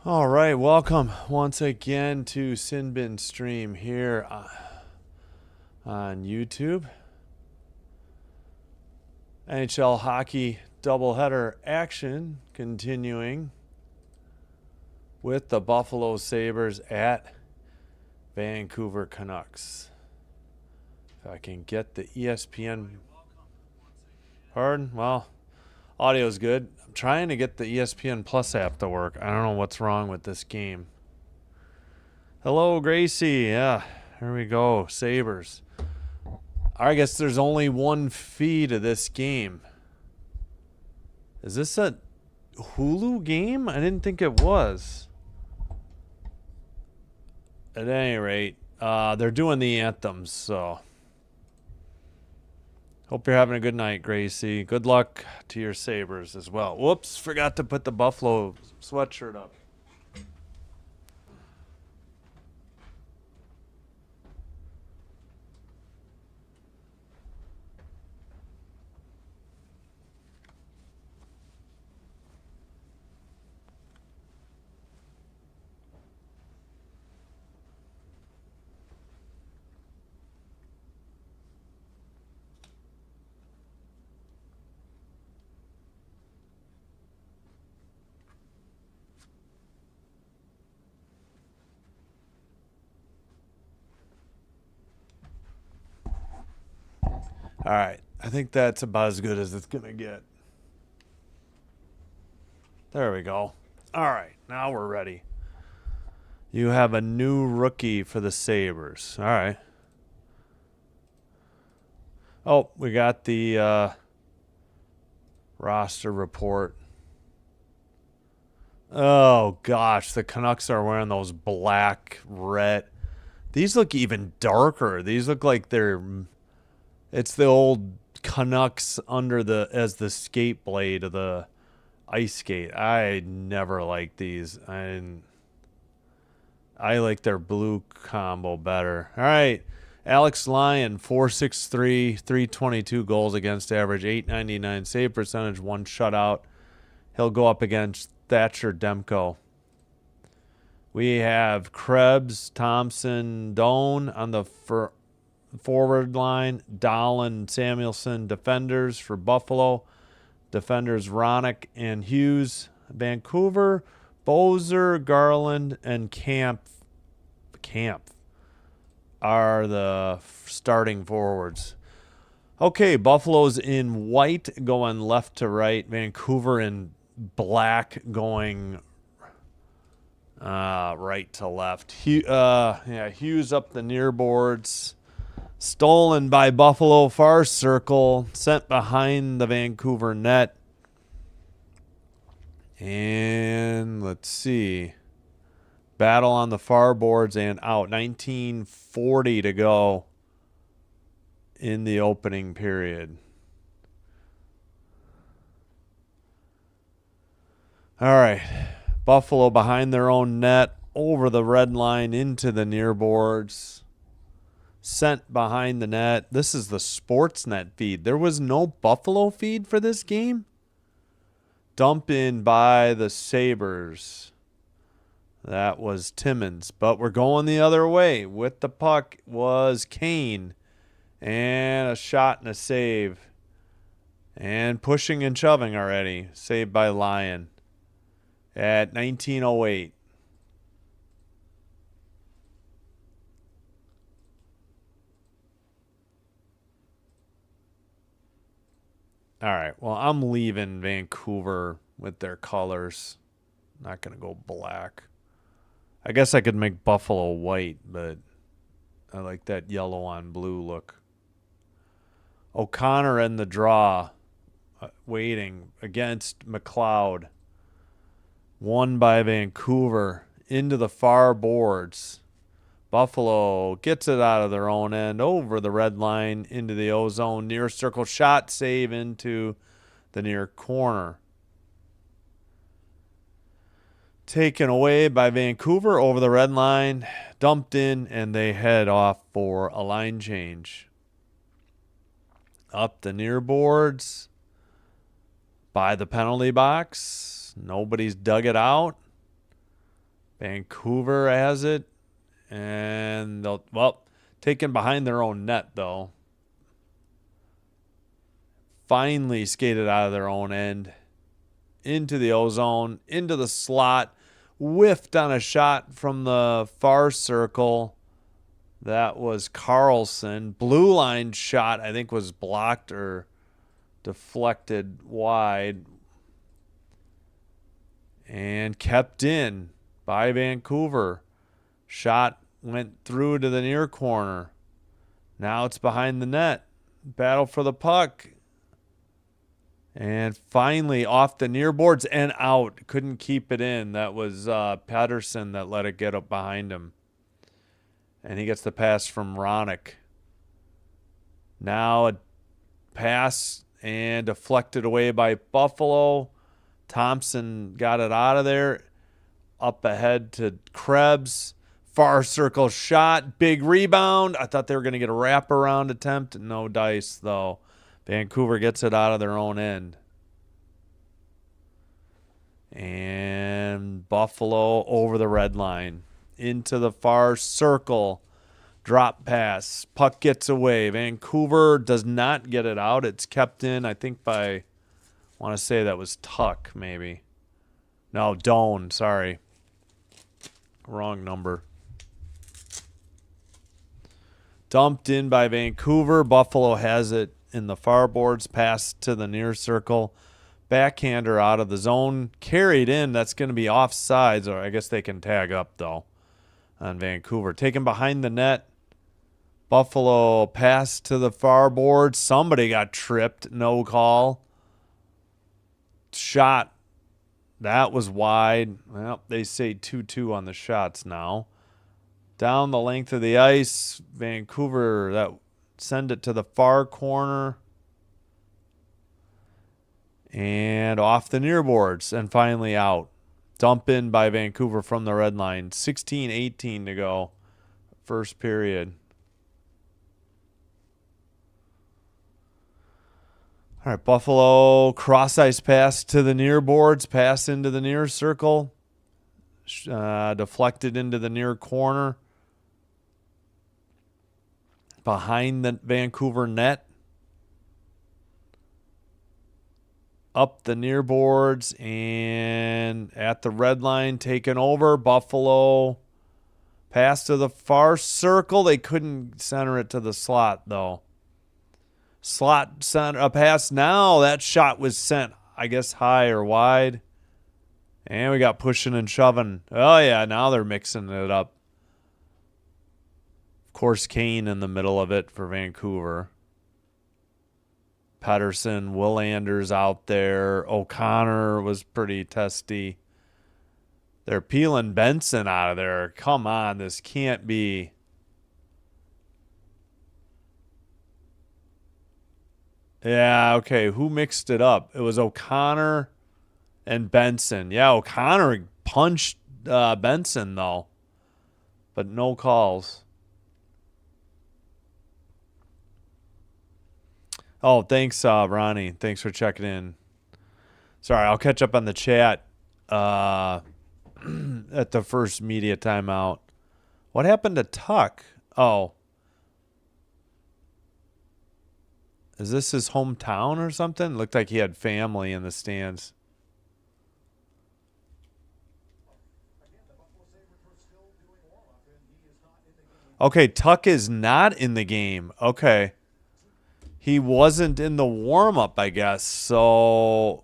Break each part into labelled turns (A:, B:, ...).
A: All right, welcome once again to Sinbin Stream here on YouTube. NHL hockey doubleheader action continuing with the Buffalo Sabres at Vancouver Canucks. If I can get the ESPN. Pardon? Well, audio's good. I'm trying to get the ESPN Plus app to work. I don't know what's wrong with this game. Hello, Gracie. Yeah, here we go. Sabres. I guess there's only one feed of this game. Is this a Hulu game? I didn't think it was. At any rate, they're doing the anthems, so hope you're having a good night, Gracie. Good luck to your Sabres as well. Whoops, forgot to put the Buffalo sweatshirt up. All right, I think that's about as good as it's going to get. There we go. All right, now we're ready. You have a new rookie for the Sabres. All right. Oh, we got the roster report. Oh, gosh. The Canucks are wearing those black, red. These look even darker. These look like they're... It's the old Canucks as the skate blade of the ice skate. I never liked these. I like their blue combo better. All right. Alex Lyon, 463, 322 goals against average, 899 save percentage, 1 shutout. He'll go up against Thatcher Demko. We have Krebs, Thompson, Doan on the forward line. Dahlin, Samuelson, defenders for Buffalo. Defenders Ronick and Hughes. Vancouver, Bozer, Garland, and Camp are the starting forwards. Okay, Buffalo's in white going left to right. Vancouver in black going right to left. Hughes up the near boards. Stolen by Buffalo, far circle, sent behind the Vancouver net. And let's see. Battle on the far boards and out. 19:40 to go in the opening period. All right. Buffalo behind their own net, over the red line into the near boards. Sent behind the net. This is the Sportsnet feed. There was no Buffalo feed for this game. Dump in by the Sabres. That was Timmins. But we're going the other way. With the puck was Kane. And a shot and a save. And pushing and shoving already. Saved by Lyon. At 19:08. All right. Well, I'm leaving Vancouver with their colors. Not going to go black. I guess I could make Buffalo white, but I like that yellow on blue look. O'Connor in the draw, waiting against McLeod. Won by Vancouver into the far boards. Buffalo gets it out of their own end, over the red line, into the O-zone, near circle shot, save into the near corner. Taken away by Vancouver over the red line, dumped in, and they head off for a line change. Up the near boards, by the penalty box. Nobody's dug it out. Vancouver has it. And they'll, well, taken behind their own net, though. Finally skated out of their own end. Into the ozone, into the slot. Whiffed on a shot from the far circle. That was Carlson. Blue line shot, I think, was blocked or deflected wide. And kept in by Vancouver. Shot went through to the near corner. Now it's behind the net. Battle for the puck. And finally off the near boards and out. Couldn't keep it in. That was Patterson that let it get up behind him. And he gets the pass from Ronick. Now a pass and deflected away by Buffalo. Thompson got it out of there. Up ahead to Krebs. Far circle shot. Big rebound. I thought they were going to get a wraparound attempt. No dice, though. Vancouver gets it out of their own end. And Buffalo over the red line. Into the far circle. Drop pass. Puck gets away. Vancouver does not get it out. It's kept in, I think, by, I want to say that was Tuck, maybe. No, Doan, sorry. Wrong number. Dumped in by Vancouver. Buffalo has it in the far boards. Pass to the near circle. Backhander out of the zone. Carried in. That's going to be offsides, or I guess they can tag up, though, on Vancouver. Taken behind the net. Buffalo pass to the far board. Somebody got tripped. No call. Shot. That was wide. Well, they say 2-2 on the shots now. Down the length of the ice. Vancouver, that send it to the far corner. And off the near boards. And finally out. Dump in by Vancouver from the red line. 16-18 to go. First period. All right, Buffalo cross ice pass to the near boards. Pass into the near circle. Deflected into the near corner. Behind the Vancouver net. Up the near boards and at the red line, taken over. Buffalo pass to the far circle. They couldn't center it to the slot, though. Slot center, a pass now. That shot was sent, I guess, high or wide. And we got pushing and shoving. Oh, yeah, now they're mixing it up. Of course, Kane in the middle of it for Vancouver. Patterson, Willanders out there. O'Connor was pretty testy. They're peeling Benson out of there. Come on, this can't be. Yeah, okay, who mixed it up? It was O'Connor and Benson. Yeah, O'Connor punched Benson, though. But no calls. Oh, thanks, Ronnie. Thanks for checking in. Sorry, I'll catch up on the chat at the first media timeout. What happened to Tuck? Oh. Is this his hometown or something? Looked like he had family in the stands. Okay, Tuck is not in the game. Okay. He wasn't in the warm-up, I guess. So,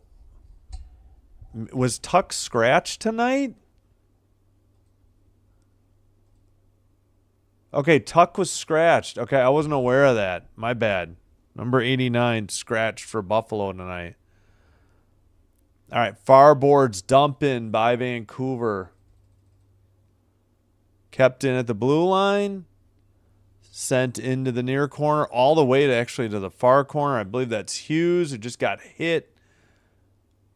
A: was Tuck scratched tonight? Okay, Tuck was scratched. Okay, I wasn't aware of that. My bad. Number 89 scratched for Buffalo tonight. All right, far boards dump in by Vancouver. Kept in at the blue line. Sent into the near corner, all the way to actually to the far corner. I believe that's Hughes, who just got hit.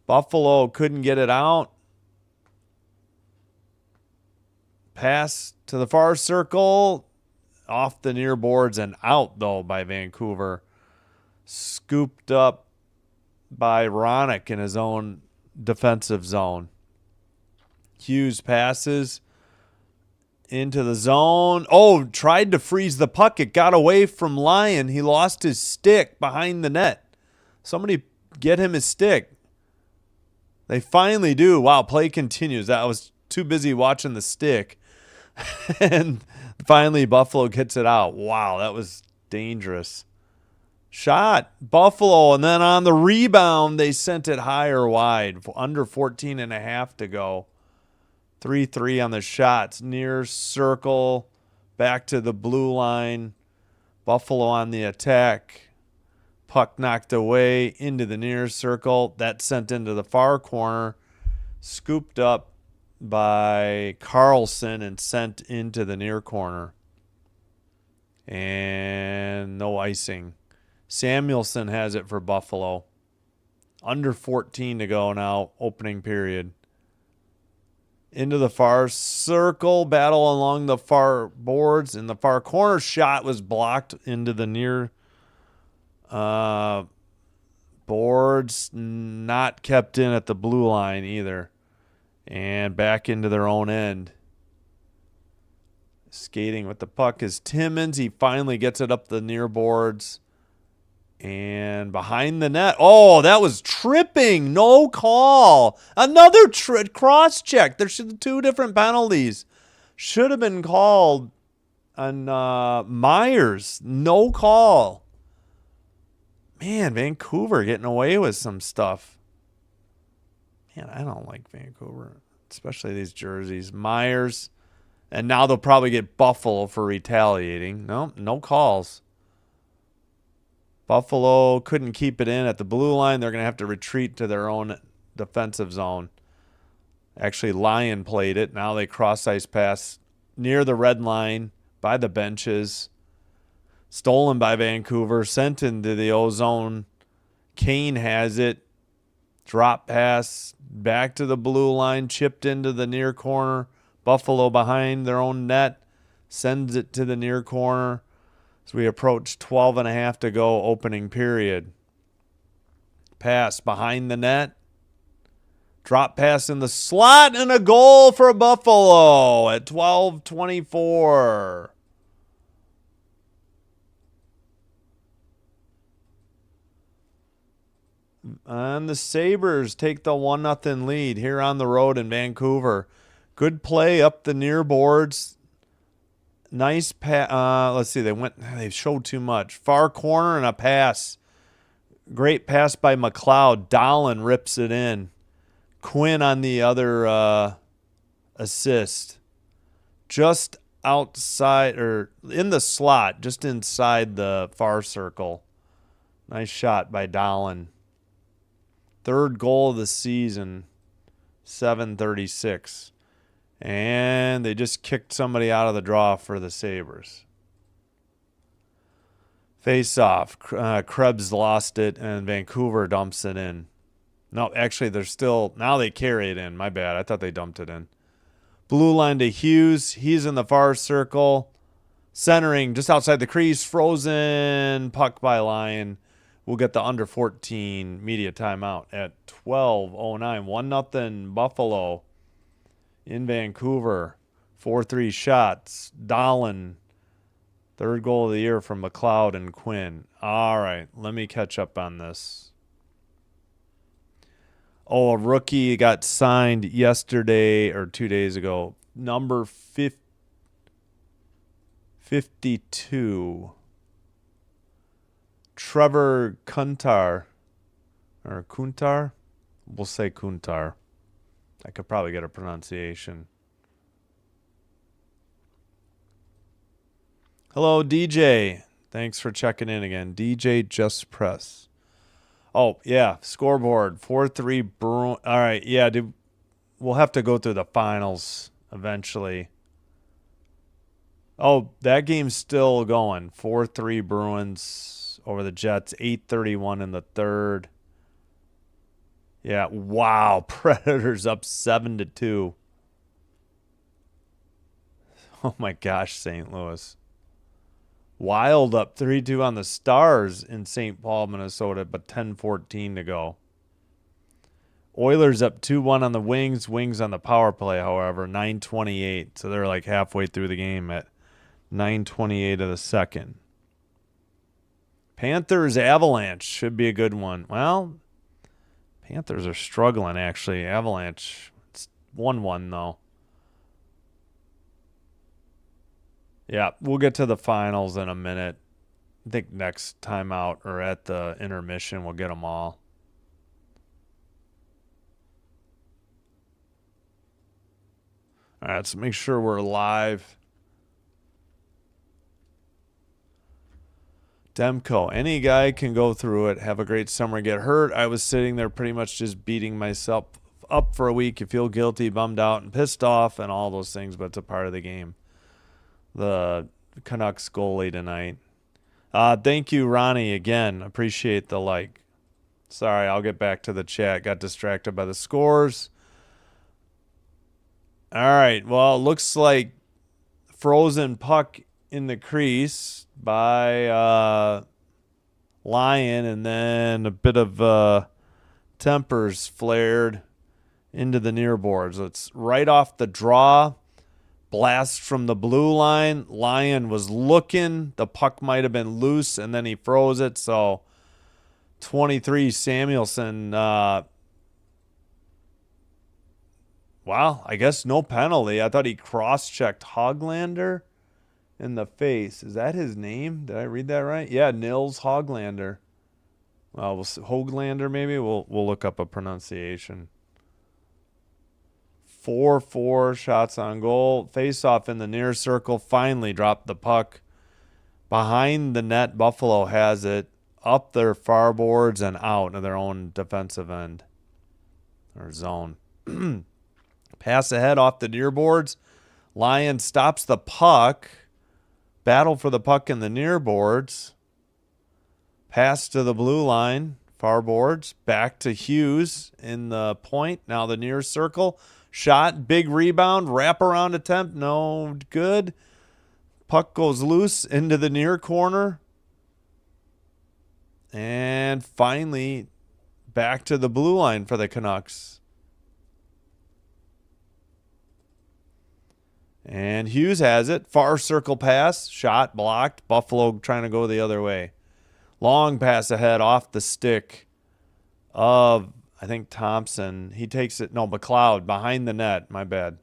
A: Buffalo couldn't get it out. Pass to the far circle. Off the near boards and out, though, by Vancouver. Scooped up by Ronick in his own defensive zone. Hughes passes. Into the zone. Oh, tried to freeze the puck. It got away from Lyon. He lost his stick behind the net. Somebody get him his stick. They finally do. Wow, play continues. I was too busy watching the stick. And finally, Buffalo gets it out. Wow, that was dangerous. Shot, Buffalo, and then on the rebound, they sent it higher wide. Under 14 and a half to go. 3-3 on the shots. Near circle, back to the blue line. Buffalo on the attack. Puck knocked away into the near circle. That sent into the far corner. Scooped up by Carlson and sent into the near corner. And no icing. Samuelson has it for Buffalo. Under 14 to go now, opening period. Into the far circle, battle along the far boards. In the far corner, shot was blocked into the near boards. Not kept in at the blue line either. And back into their own end. Skating with the puck is Timmins. He finally gets it up the near boards. And behind the net. Oh, that was tripping. No call. Another cross check. There's two different penalties. Should have been called on Myers. No call. Man, Vancouver getting away with some stuff. Man, I don't like Vancouver, especially these jerseys. Myers. And now they'll probably get Buffalo for retaliating. No calls. Buffalo couldn't keep it in at the blue line. They're going to have to retreat to their own defensive zone. Actually, Lyon played it. Now they cross-ice pass near the red line by the benches. Stolen by Vancouver. Sent into the O-zone. Kane has it. Drop pass back to the blue line. Chipped into the near corner. Buffalo behind their own net. Sends it to the near corner. So we approach 12 and a half to go, opening period. Pass behind the net. Drop pass in the slot and a goal for Buffalo at 12:24. And the Sabres take the 1-0 lead here on the road in Vancouver. Good play up the near boards. Nice pass. Let's see. They showed too much. Far corner and a pass. Great pass by McLeod. Dahlin rips it in. Quinn on the other assist. Just outside or in the slot, just inside the far circle. Nice shot by Dahlin. Third goal of the season. 7:36. And they just kicked somebody out of the draw for the Sabres. Face off. Krebs lost it, and Vancouver dumps it in. No, actually, now they carry it in. My bad. I thought they dumped it in. Blue line to Hughes. He's in the far circle. Centering just outside the crease. Frozen. Puck by Lyon. We'll get the under 14 media timeout at 12:09. 1-0 Buffalo. In Vancouver, 4-3 shots. Dahlin, third goal of the year from McLeod and Quinn. All right, let me catch up on this. Oh, a rookie got signed yesterday or 2 days ago. Number 52. Trevor Kuntar. Or Kuntar? We'll say Kuntar. I could probably get a pronunciation. Hello, DJ. Thanks for checking in again. DJ Just Press. Oh, yeah. Scoreboard. 4-3 Bruins. All right. Yeah, dude. We'll have to go through the finals eventually. Oh, that game's still going. 4-3 Bruins over the Jets. 8:31 in the third. Yeah, wow. Predators up 7-2. Oh my gosh, St. Louis. Wild up 3-2 on the Stars in St. Paul, Minnesota, but 10:14 to go. Oilers up 2-1 on the Wings. Wings on the power play, however, 9:28. So they're like halfway through the game at 9:28 of the second. Panthers Avalanche should be a good one. Well, Panthers are struggling, actually. Avalanche, it's 1-1, though. Yeah, we'll get to the finals in a minute. I think next time out or at the intermission, we'll get them all. All right, let's make sure we're live. Demko, any guy can go through it, have a great summer, get hurt. I was sitting there pretty much just beating myself up for a week. You feel guilty, bummed out, and pissed off, and all those things, but it's a part of the game. The Canucks goalie tonight. Thank you, Ronnie, again. Appreciate the like. Sorry, I'll get back to the chat. Got distracted by the scores. All right, well, it looks like frozen puck in the crease by Lyon, and then a bit of tempers flared into the near boards. It's right off the draw. Blast from the blue line. Lyon was looking. The puck might have been loose, and then he froze it. So 23 Samuelson. Wow, I guess no penalty. I thought he cross-checked Hoglander in the face. Is that his name? Did I read that right? Yeah, Nils Hoglander. Well, Hoglander maybe. We'll look up a pronunciation. 4-4 shots on goal. Face-off in the near circle. Finally dropped the puck. Behind the net, Buffalo has it. Up their far boards and out of their own defensive end. Or zone. Pass ahead off the near boards. Lyon stops the puck. Battle for the puck in the near boards. Pass to the blue line. Far boards. Back to Hughes in the point. Now the near circle. Shot, big rebound, wraparound attempt, no good. Puck goes loose into the near corner. And finally, back to the blue line for the Canucks. And Hughes has it. Far circle pass, shot, blocked. Buffalo trying to go the other way. Long pass ahead off the stick of I think Thompson. He takes it. No, McLeod behind the net. My bad.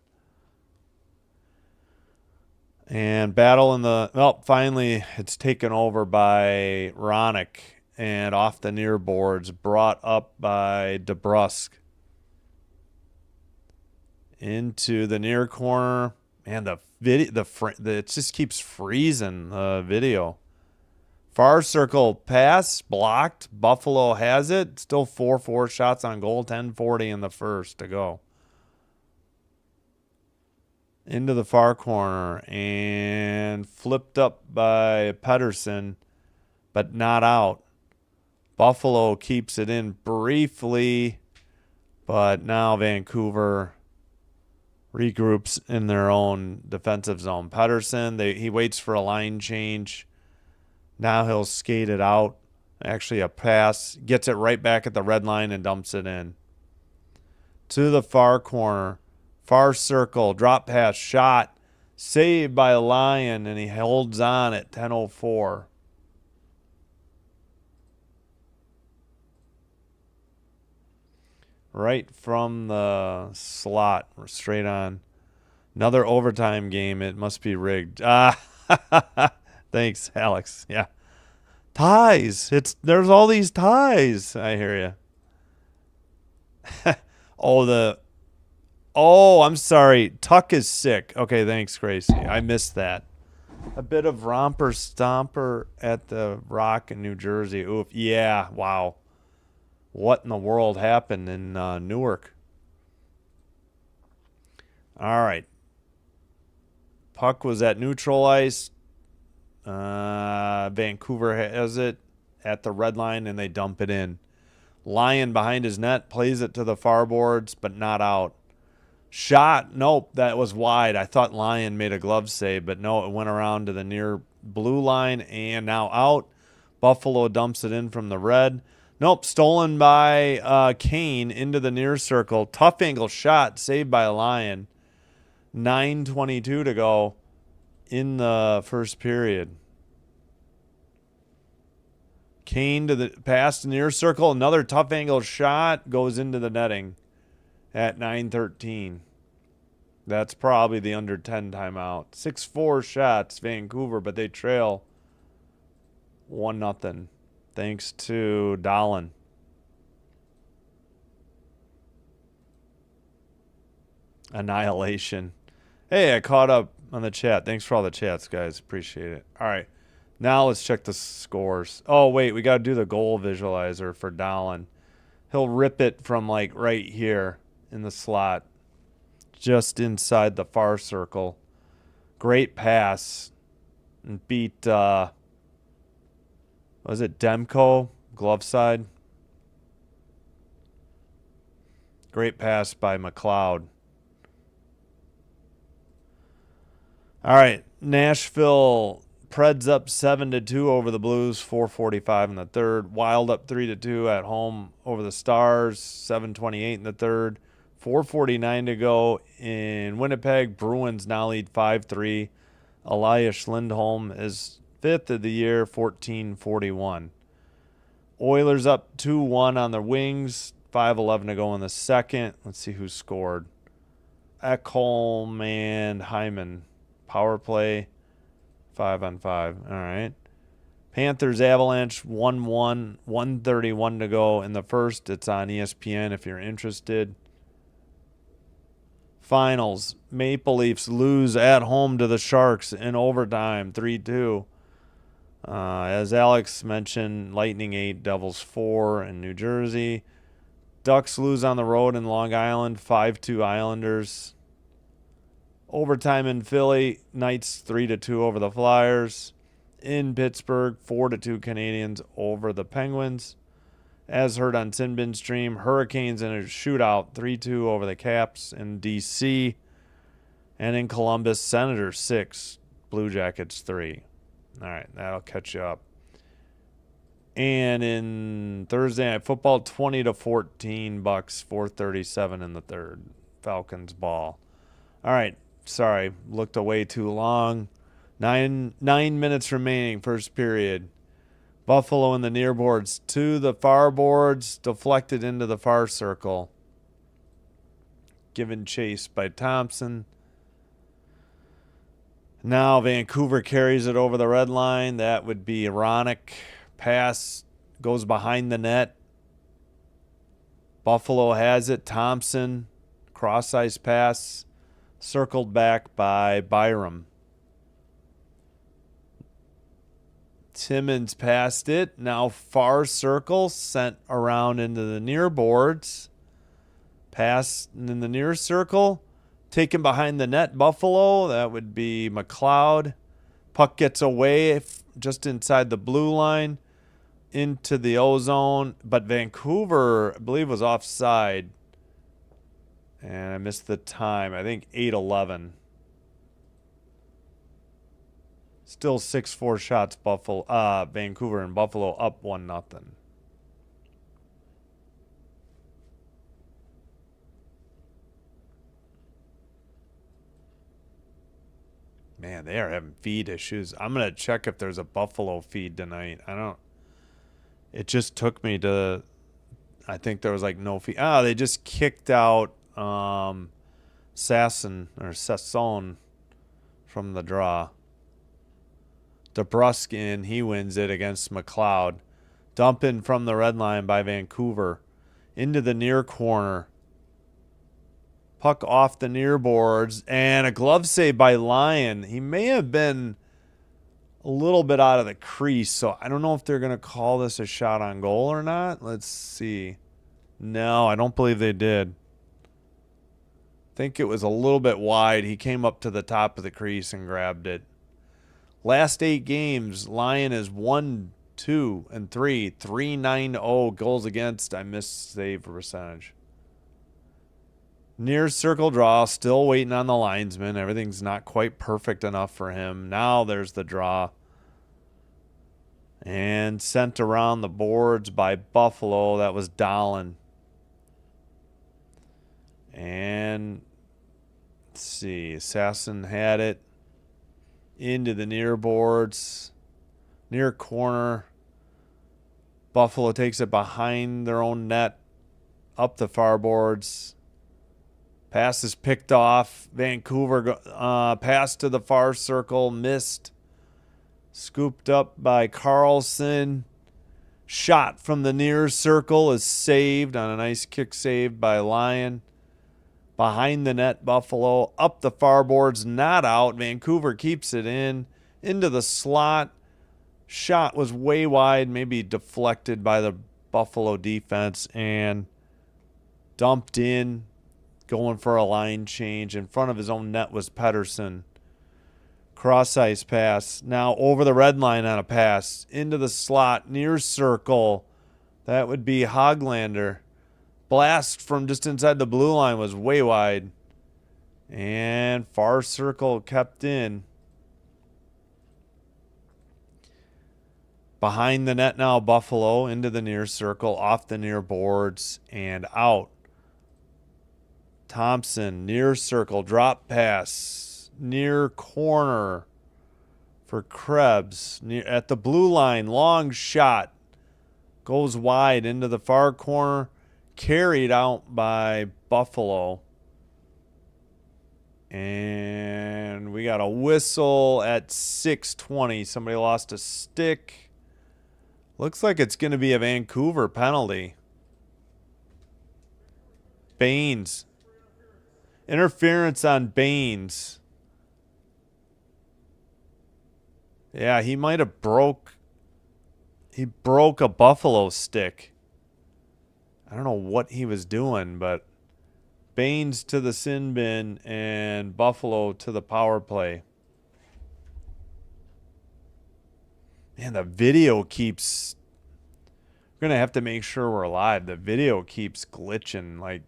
A: And battle in the. Well, finally, it's taken over by Ronick. And off the near boards. Brought up by DeBrusque. Into the near corner. Man, the video. It just keeps freezing the video. Far circle pass, blocked. Buffalo has it. Still 4-4 shots on goal. 10:40 in the first to go. Into the far corner and flipped up by Pedersen, but not out. Buffalo keeps it in briefly, but now Vancouver regroups in their own defensive zone. Pedersen, he waits for a line change. Now he'll skate it out. Actually, a pass. Gets it right back at the red line and dumps it in. To the far corner. Far circle. Drop pass. Shot. Saved by Lyon, and he holds on at 10:04. Right from the slot. We're straight on. Another overtime game. It must be rigged. Thanks, Alex. Yeah. Ties. There's all these ties. I hear you. I'm sorry. Tuck is sick. Okay, thanks, Gracie. I missed that. A bit of romper stomper at the Rock in New Jersey. Oof. Yeah. Wow. What in the world happened in Newark? All right. Puck was at neutral ice. Vancouver has it at the red line, and they dump it in. Lyon behind his net plays it to the far boards, but not out. Shot. Nope, that was wide. I thought Lyon made a glove save, but no, it went around to the near blue line and now out. Buffalo dumps it in from the red. Nope, stolen by Kane into the near circle. Tough angle shot, saved by Lyon. 9:22 to go in the first period. Kane to the pass to near circle. Another tough angle shot goes into the netting at 9:13. That's probably the under 10 timeout. 6-4 shots, Vancouver, but they trail 1-0. Thanks to Dahlin. Annihilation. Hey, I caught up on the chat. Thanks for all the chats, guys. Appreciate it. All right. Now let's check the scores. Oh, wait. We got to do the goal visualizer for Dahlin. He'll rip it from, like, right here in the slot. Just inside the far circle. Great pass. And beat, was it Demko? Glove side. Great pass by McLeod. All right. Nashville Preds up 7-2 over the Blues. 4:45 in the third. Wild up 3-2 at home over the Stars. 7:28 in the third. 4:49 to go in Winnipeg. Bruins now lead 5-3. Elias Lindholm is 5th of the year, 14:41. Oilers up 2-1 on the Wings. 5:11 to go in the second. Let's see who scored. Ekholm and Hyman. Power play, 5-on-5. All right. Panthers Avalanche 1-1. 1:31 to go in the first. It's on ESPN if you're interested. Finals. Maple Leafs lose at home to the Sharks in overtime, 3-2. As Alex mentioned, Lightning 8, Devils 4 in New Jersey. Ducks lose on the road in Long Island, 5-2 Islanders. Overtime in Philly, Knights 3-2 over the Flyers. In Pittsburgh, 4-2 Canadians over the Penguins. As heard on Sinbin stream, Hurricanes in a shootout, 3-2 over the Caps in D.C. And in Columbus, Senators 6, Blue Jackets 3. All right, that'll catch you up. And in Thursday Night Football, 20-14 Bucks, 4:37 in the third. Falcons ball. All right, sorry, looked away too long. Nine minutes remaining, first period. Buffalo in the near boards to the far boards, deflected into the far circle. Given chase by Thompson. Now Vancouver carries it over the red line. That would be ironic. Pass goes behind the net. Buffalo has it. Thompson, cross-ice pass, circled back by Byram. Timmins passed it. Now far circle, sent around into the near boards. Pass in the near circle. Taken behind the net, Buffalo. That would be McLeod. Puck gets away just inside the blue line into the O-zone. But Vancouver, I believe, was offside. And I missed the time. I think 8:11. Still 6-4 shots, Vancouver and Buffalo up 1-0. Man, they are having feed issues. I'm going to check if there's a Buffalo feed tonight. It just took me to, I think there was like no feed. They just kicked out Sasson from the draw. DeBruskin, he wins it against McLeod. Dump in from the red line by Vancouver. Into the near corner. Puck off the near boards. And a glove save by Lyon. He may have been a little bit out of the crease, so I don't know if they're going to call this a shot on goal or not. Let's see. No, I don't believe they did. I think it was a little bit wide. He came up to the top of the crease and grabbed it. Last 8 games, Lyon is 1-2-3, 3.90 goals against. I missed save percentage. Near circle draw, still waiting on the linesman. Everything's not quite perfect enough for him. Now there's the draw. And sent around the boards by Buffalo. That was Dolan. And let's see. Assassin had it into the near boards. Near corner. Buffalo takes it behind their own net. Up the far boards. Pass is picked off. Vancouver pass to the far circle. Missed. Scooped up by Carlson. Shot from the near circle is saved on a nice kick save by Lyon. Behind the net, Buffalo. Up the far boards, not out. Vancouver keeps it in. Into the slot. Shot was way wide, maybe deflected by the Buffalo defense, and dumped in. Going for a line change. In front of his own net was Pettersson. Cross ice pass. Now over the red line on a pass. Into the slot. Near circle. That would be Hoglander. Blast from just inside the blue line was way wide. And far circle kept in. Behind the net now, Buffalo. Into the near circle. Off the near boards. And out. Thompson. Near circle. Drop pass. Near corner for Krebs. At the blue line, long shot. Goes wide into the far corner. Carried out by Buffalo. And we got a whistle at 6:20. Somebody lost a stick. Looks like it's going to be a Vancouver penalty. Baines. Interference on Baines. Yeah, he might have broke a Buffalo stick. I don't know what he was doing, but Baines to the sin bin and Buffalo to the power play. Man, the video keeps... We're going to have to make sure we're live. The video keeps glitching.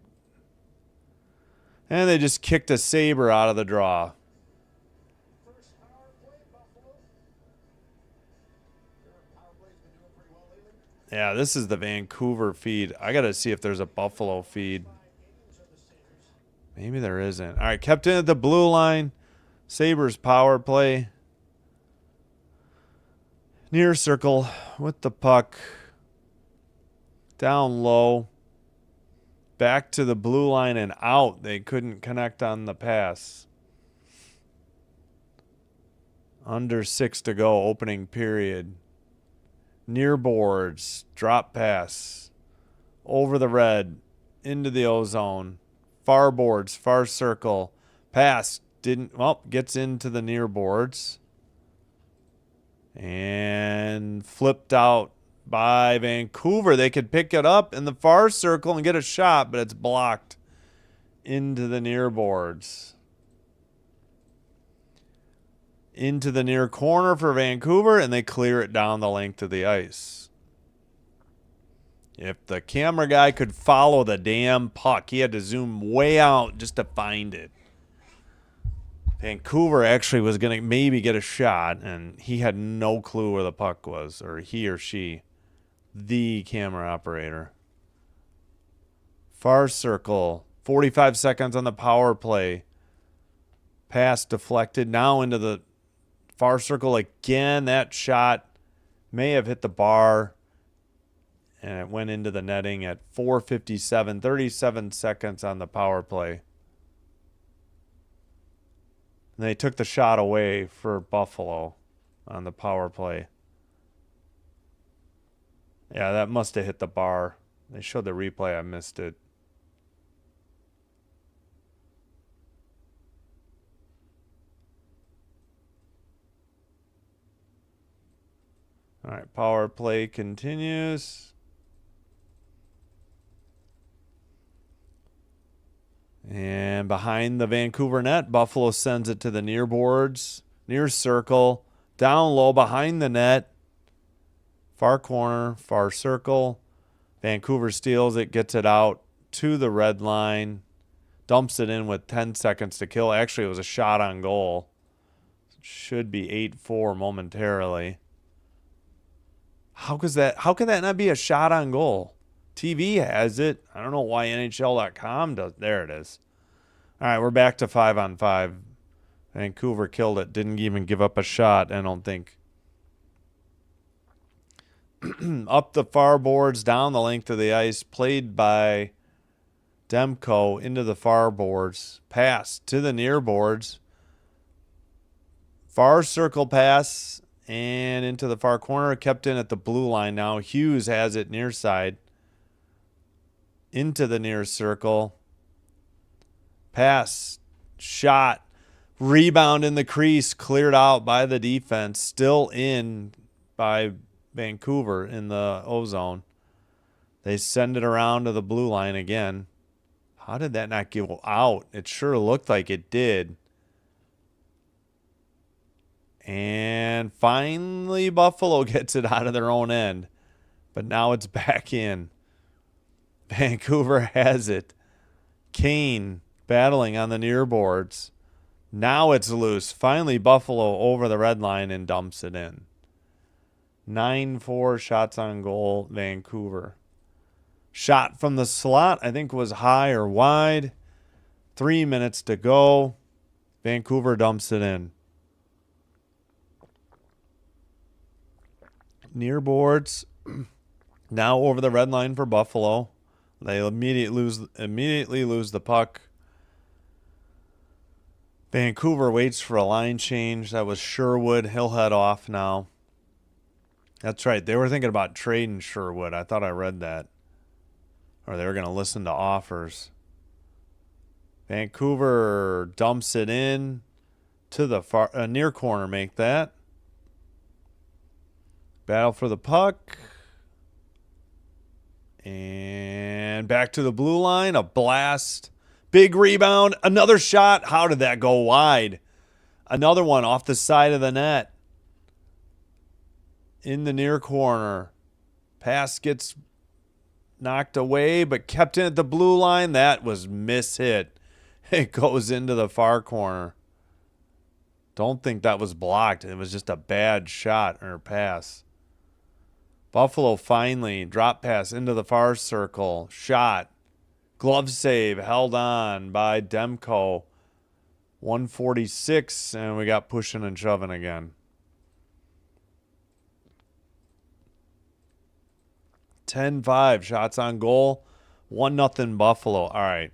A: And they just kicked a Sabre out of the draw. Yeah, this is the Vancouver feed. I got to see if there's a Buffalo feed. Maybe there isn't. All right, kept in at the blue line. Sabres power play. Near circle with the puck. Down low. Back to the blue line and out. They couldn't connect on the pass. Under 6 to go, opening period. Near boards, drop pass, over the red, into the ozone, far boards, far circle, pass, gets into the near boards, and flipped out by Vancouver. They could pick it up in the far circle and get a shot, but it's blocked into the near boards. Into the near corner for Vancouver, and they clear it down the length of the ice. If the camera guy could follow the damn puck, he had to zoom way out just to find it. Vancouver actually was going to maybe get a shot, and he had no clue where the puck was, or he or she, the camera operator. Far circle, 45 seconds on the power play. Pass deflected, now into the far circle again. That shot may have hit the bar, and it went into the netting at 4:57, 37 seconds on the power play. And they took the shot away for Buffalo on the power play. Yeah, that must have hit the bar. They showed the replay. I missed it. All right, power play continues. And behind the Vancouver net, Buffalo sends it to the near boards, near circle, down low behind the net, far corner, far circle. Vancouver steals it, gets it out to the red line, dumps it in with 10 seconds to kill. Actually, it was a shot on goal. It should be 8-4 momentarily. How can that not be a shot on goal? TV has it. I don't know why NHL.com does. There it is. All right, we're back to 5-on-5. Vancouver killed it. Didn't even give up a shot, I don't think. Up the far boards, down the length of the ice, played by Demko into the far boards. Pass to the near boards. Far circle pass and into the far corner. Kept in at the blue line now. Hughes has it near side. Into the near circle. Pass. Shot. Rebound in the crease. Cleared out by the defense. Still in by Vancouver in the O-zone. They send it around to the blue line again. How did that not go out? It sure looked like it did. And finally Buffalo gets it out of their own end. But now it's back in. Vancouver has it. Kane battling on the near boards. Now it's loose. Finally Buffalo over the red line and dumps it in. 9-4 shots on goal, Vancouver. Shot from the slot, I think, was high or wide. 3 minutes to go. Vancouver dumps it in. Near boards. Now over the red line for Buffalo. They immediately lose the puck. Vancouver waits for a line change. That was Sherwood. He'll head off now. That's right. They were thinking about trading Sherwood. I thought I read that. Or they were going to listen to offers. Vancouver dumps it in to the far near corner. Make that. Battle for the puck. And back to the blue line. A blast. Big rebound. Another shot. How did that go wide? Another one off the side of the net. In the near corner. Pass gets knocked away, but kept in at the blue line. That was mishit. It goes into the far corner. Don't think that was blocked. It was just a bad shot or pass. Buffalo finally drop pass into the far circle. Shot. Glove save held on by Demko. 146, and we got pushing and shoving again. 10-5 shots on goal. 1-0 Buffalo. All right.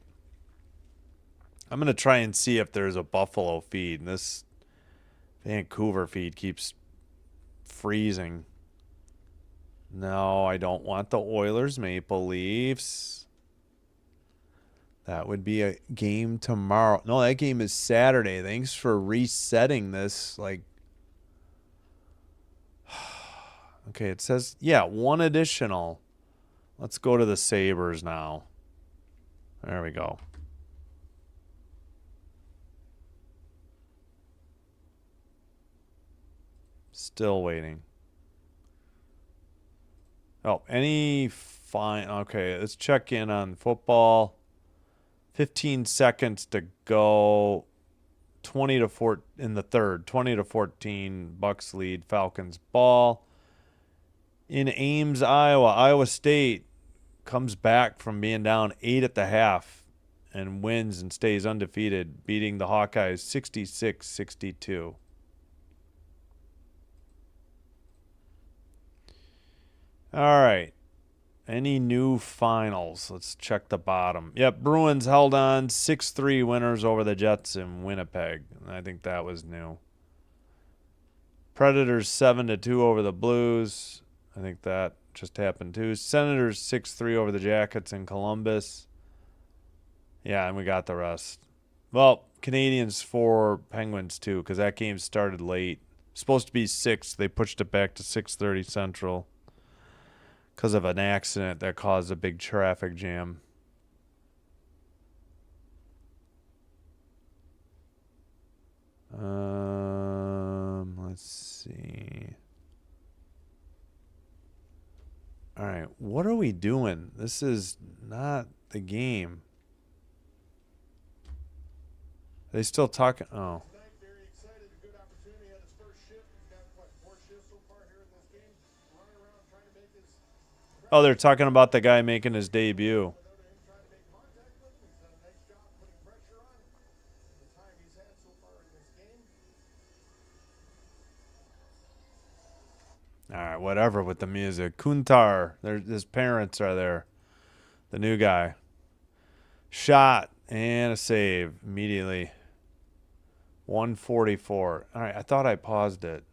A: I'm going to try and see if there's a Buffalo feed. This Vancouver feed keeps freezing. No, I don't want the Oilers Maple Leafs. That would be a game tomorrow. No, that game is Saturday. Thanks for resetting this. Like, okay, it says, yeah, one additional. Let's go to the Sabres now. There we go. Still waiting. Oh, any fine. Okay, let's check in on football. 15 seconds to go. 20-4 in the third. 20-14. Bucks lead. Falcons ball. In Ames, Iowa, Iowa State comes back from being down 8 at the half and wins and stays undefeated, beating the Hawkeyes 66-62. All right. Any new finals? Let's check the bottom. Yep, Bruins held on. 6-3 winners over the Jets in Winnipeg. I think that was new. Predators 7-2 over the Blues. I think that just happened too. Senators 6-3 over the Jackets in Columbus. Yeah, and we got the rest. Well, Canadians 4, Penguins 2, because that game started late. Supposed to be 6. They pushed it back to 6:30 Central because of an accident that caused a big traffic jam. Let's see. All right, what are we doing? This is not the game. Are they still talking? Oh.
B: Very excited. A good opportunity. Had his first shift. He's got, 4 shifts so far here in this game. Running around
A: Oh, they're talking about the guy making his debut. All right, whatever with the music. Kuntar, his parents are there. The new guy. Shot and a save immediately. 144. All right, I thought I paused it.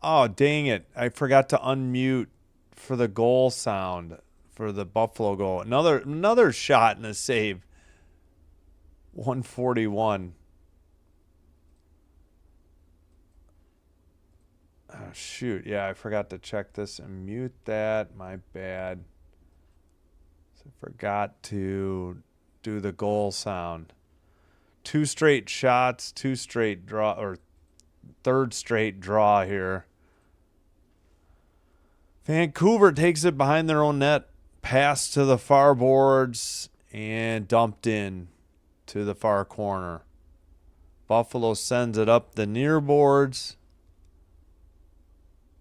A: Oh, dang it. I forgot to unmute for the goal sound for the Buffalo goal. Another shot and a save. 141. Oh, shoot. Yeah, I forgot to check this and mute that. My bad. So I forgot to do the goal sound. 2 straight shots, 2 straight draw, or third straight draw here. Vancouver takes it behind their own net, pass to the far boards, and dumped in to the far corner. Buffalo sends it up the near boards.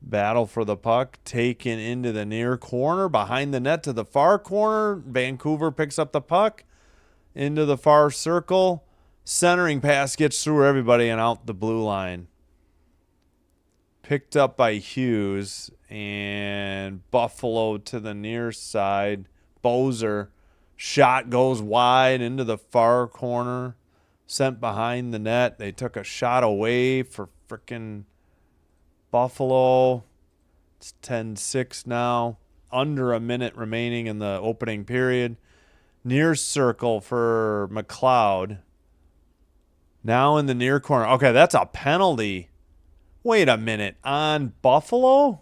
A: Battle for the puck, taken into the near corner, behind the net to the far corner. Vancouver picks up the puck into the far circle. Centering pass gets through everybody and out the blue line. Picked up by Hughes, and Buffalo to the near side. Bozer, shot goes wide into the far corner. Sent behind the net. They took a shot away for frickin' Buffalo. It's 10-6 now. Under a minute remaining in the opening period. Near circle for McLeod. Now in the near corner. Okay, that's a penalty. Wait a minute. On Buffalo?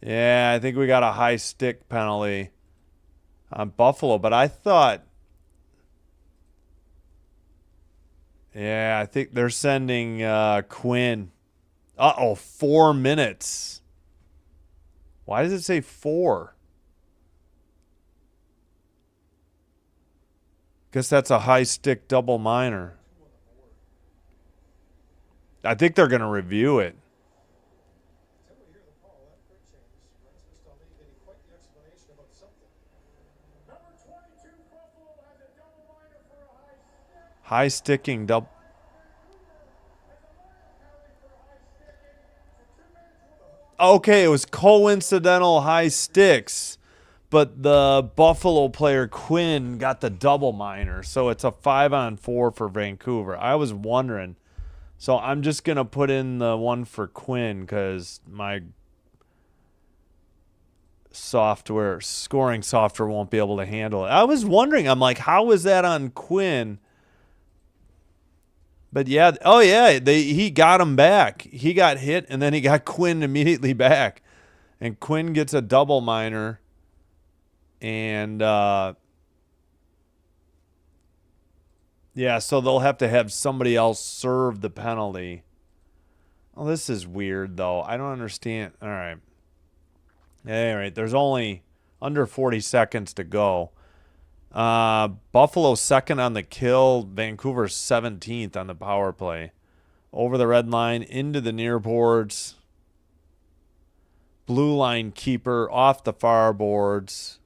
A: Yeah, I think we got a high stick penalty on Buffalo. But I thought... Yeah, I think they're sending Quinn. Uh-oh, 4 minutes. Why does it say 4? Guess that's a high stick double minor. I think they're going to review it. High sticking double. Okay, it was coincidental high sticks, but the Buffalo player Quinn got the double minor, so it's a 5-on-4 for Vancouver. I was wondering, so I'm just gonna put in the one for Quinn because my scoring software won't be able to handle it. I was wondering, I'm like, how is that on Quinn? But yeah, oh yeah, he got him back. He got hit, and then he got Quinn immediately back. And Quinn gets a double minor. And yeah, so they'll have to have somebody else serve the penalty. Oh, this is weird, though. I don't understand. All right. All right, there's only under 40 seconds to go. Buffalo second on the kill. Vancouver 17th on the power play. Over the red line, into the near boards. Blue line keeper off the far boards.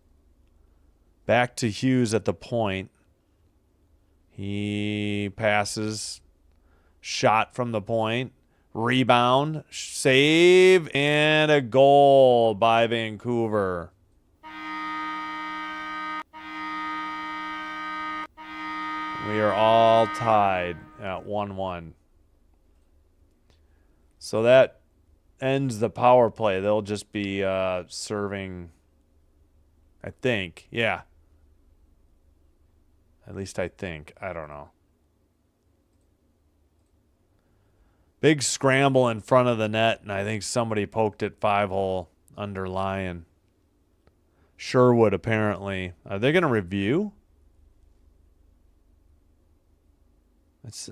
A: Back to Hughes at the point. He passes. Shot from the point. Rebound. Save. And a goal by Vancouver. We are all tied at 1-1. So that ends the power play. They'll just be serving, I think. Yeah. At least I think. I don't know. Big scramble in front of the net, and I think somebody poked it 5-hole under Lyon. Sherwood, apparently. Are they going to review?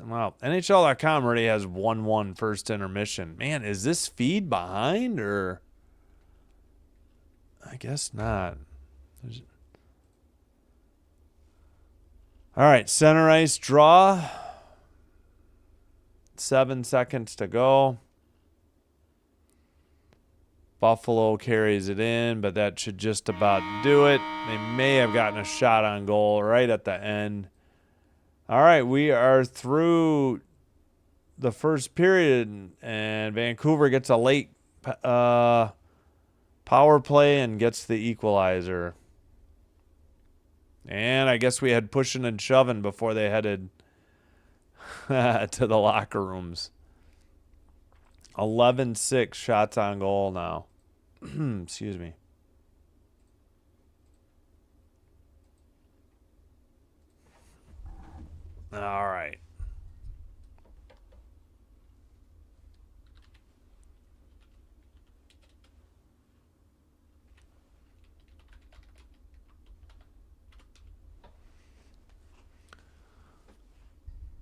A: Well, NHL.com already has 1-1 first intermission. Man, is this feed behind or? I guess not. All right, center ice draw. 7 seconds to go. Buffalo carries it in, but that should just about do it. They may have gotten a shot on goal right at the end. All right, we are through the first period, and Vancouver gets a late power play and gets the equalizer. And I guess we had pushing and shoving before they headed to the locker rooms. 11-6 shots on goal now. Excuse me. All right.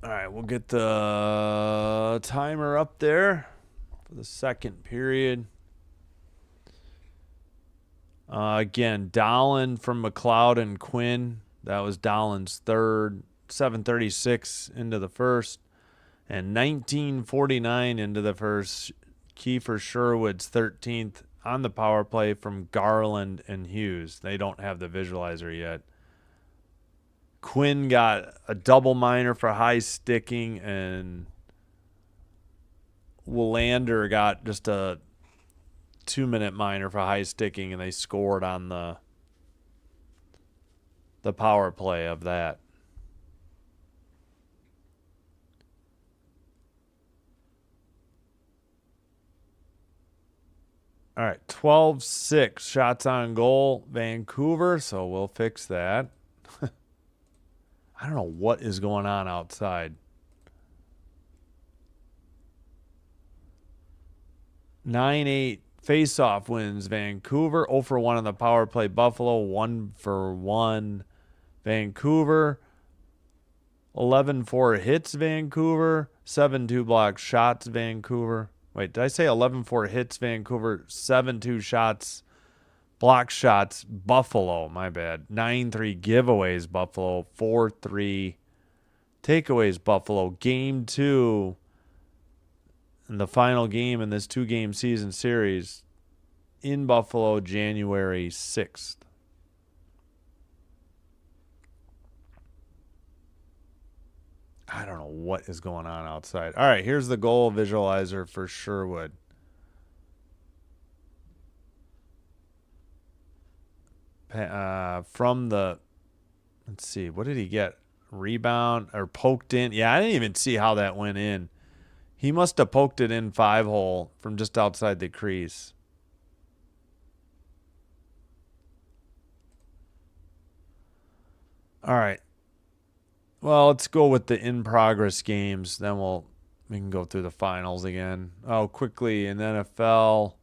A: All right, we'll get the timer up there for the second period. Again, Dolan from McLeod and Quinn. That was Dolan's third. 7:36 into the first. And 19:49 into the first. Kiefer Sherwood's 13th on the power play from Garland and Hughes. They don't have the visualizer yet. Quinn got a double minor for high sticking, and Willander got just a 2-minute minor for high sticking, and they scored on the power play of that. All right, 12-6 shots on goal, Vancouver, so we'll fix that. I don't know what is going on outside. 9-8 face-off wins Vancouver. 0-for-1 on the power play, Buffalo. 1-for-1 Vancouver. 11-4 hits Vancouver. 7-2 block shots Vancouver. Wait, did I say 11-4 hits Vancouver? 7-2 shots. Block shots, Buffalo, my bad. 9-3 giveaways, Buffalo. 4-3 takeaways, Buffalo. Game 2, and the final game in this 2-game season series in Buffalo, January 6th. I don't know what is going on outside. All right, here's the goal visualizer for Sherwood. From the, let's see, what did he get? Rebound or poked in? Yeah, I didn't even see how that went in. He must have poked it in 5-hole from just outside the crease. All right. Well, let's go with the in-progress games. Then we can go through the finals again. Oh, quickly in NFL.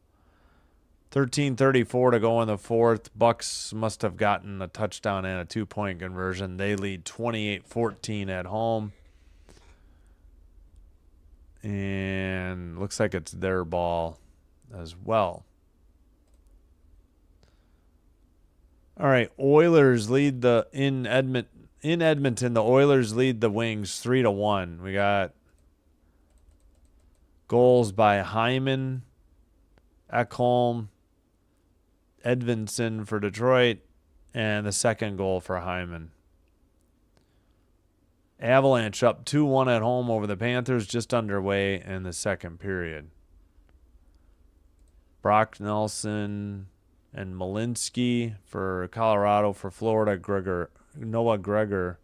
A: 13:34 to go in the fourth. Bucks must have gotten a touchdown and a 2-point conversion. They lead 28-14 at home. And looks like it's their ball as well. All right, Oilers lead in Edmonton, the Oilers lead the Wings 3-1. We got goals by Hyman, Ekholm, Edvinson for Detroit, and the second goal for Hyman. Avalanche up 2-1 at home over the Panthers, just underway in the second period. Brock Nelson and Malinsky for Colorado. For Florida, Noah Gregor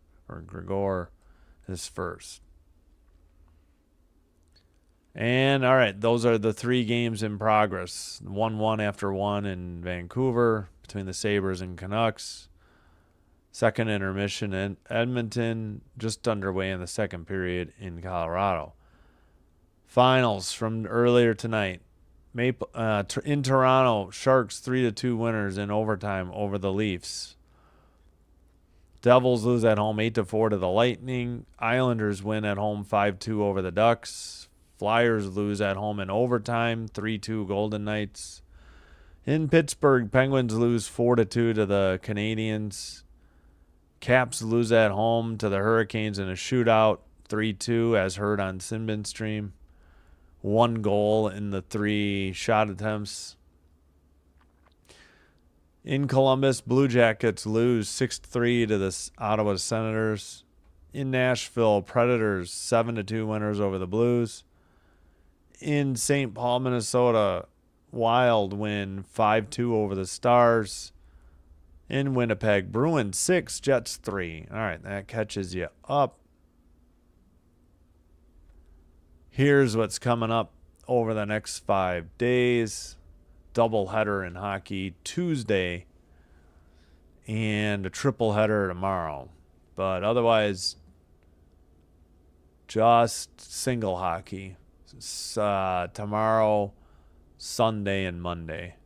A: is first. And, all right, those are the 3 games in progress. 1-1 after 1 in Vancouver between the Sabres and Canucks. Second intermission in Edmonton, just underway in the second period in Colorado. Finals from earlier tonight. In Toronto, Sharks 3-2 winners in overtime over the Leafs. Devils lose at home 8-4 to the Lightning. Islanders win at home 5-2 over the Ducks. Flyers lose at home in overtime 3-2 Golden Knights. In Pittsburgh, Penguins lose 4-2 to the Canadiens. Caps lose at home to the Hurricanes in a shootout 3-2 as heard on Sinbin stream. 1 goal in the 3 shot attempts. In Columbus, Blue Jackets lose 6-3 to the Ottawa Senators. In Nashville, Predators 7-2 winners over the Blues. In St. Paul, Minnesota, Wild win 5-2 over the Stars. In Winnipeg, Bruins 6, Jets 3. All right, that catches you up. Here's what's coming up over the next 5 days. Doubleheader in hockey Tuesday and a tripleheader tomorrow. But otherwise, just single hockey. Tomorrow, Sunday, and Monday.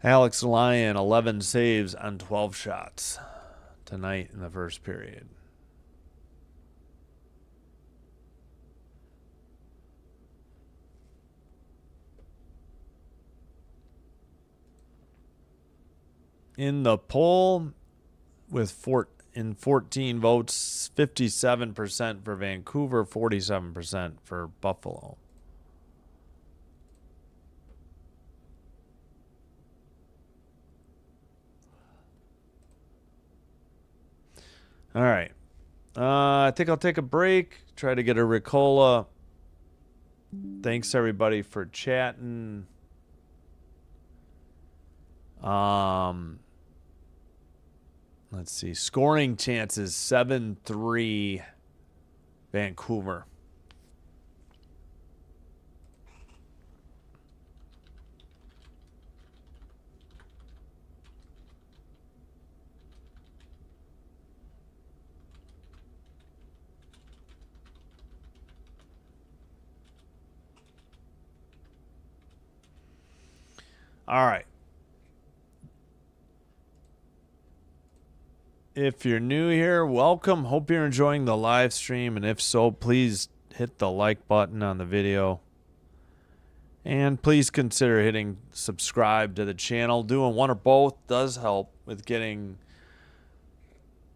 A: Alex Lyon, 11 saves on 12 shots tonight in the first period. In the poll, with 14 votes, 57% for Vancouver, 47% for Buffalo. All right. I think I'll take a break, try to get a Ricola. Thanks, everybody, for chatting. Let's see. Scoring chances 7-3 Vancouver. All right. If you're new here, welcome. Hope you're enjoying the live stream. And if so, please hit the like button on the video. And please consider hitting subscribe to the channel. Doing one or both does help with getting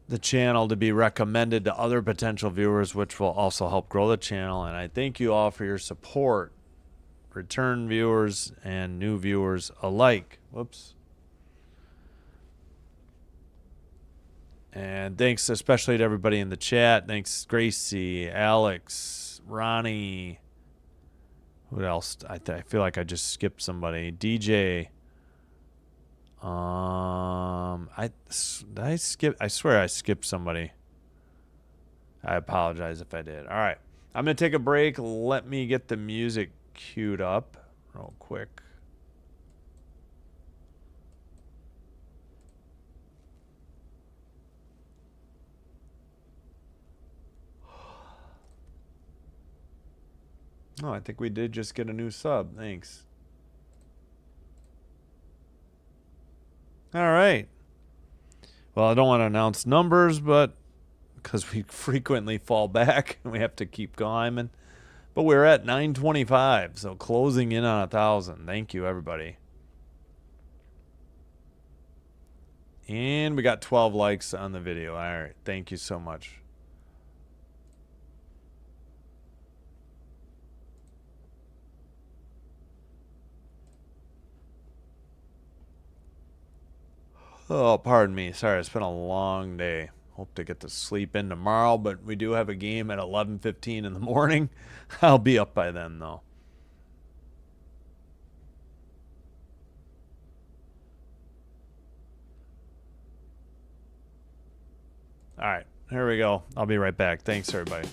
A: the channel to be recommended to other potential viewers, which will also help grow the channel. And I thank you all for your support, return viewers and new viewers alike. Whoops. And thanks especially to everybody in the chat. Thanks, Gracie, Alex, Ronnie. Who else? I feel like I just skipped somebody. DJ. I swear I skipped somebody. I apologize if I did. All right. I'm going to take a break. Let me get the music queued up real quick. Oh, I think we did just get a new sub. Thanks. All right. Well, I don't want to announce numbers, but because we frequently fall back and we have to keep climbing. But we're at 925, so closing in on 1,000. Thank you, everybody. And we got 12 likes on the video. All right. Thank you so much. Oh, pardon me. Sorry, it's been a long day. Hope to get to sleep in tomorrow, but we do have a game at 11:15 in the morning. I'll be up by then, though. All right, here we go. I'll be right back. Thanks, everybody.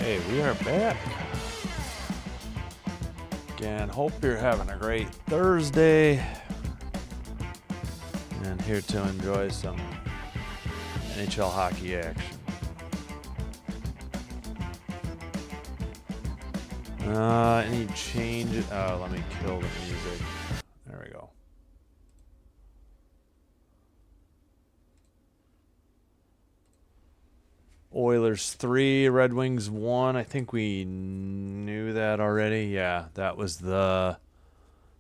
A: Okay, we are back. Again, hope you're having a great Thursday. And here to enjoy some NHL hockey action. Any change? Let me kill the music. There we go. Oilers 3, Red Wings 1. I think we knew that already. Yeah, that was the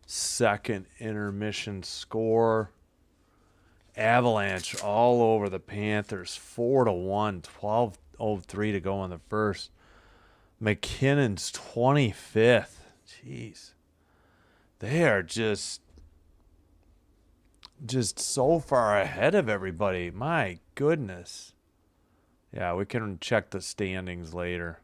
A: second intermission score. Avalanche all over the Panthers. 4-1, 12:03 to go in the first. McKinnon's 25th. Jeez. They are just so far ahead of everybody. My goodness. Yeah, we can check the standings later.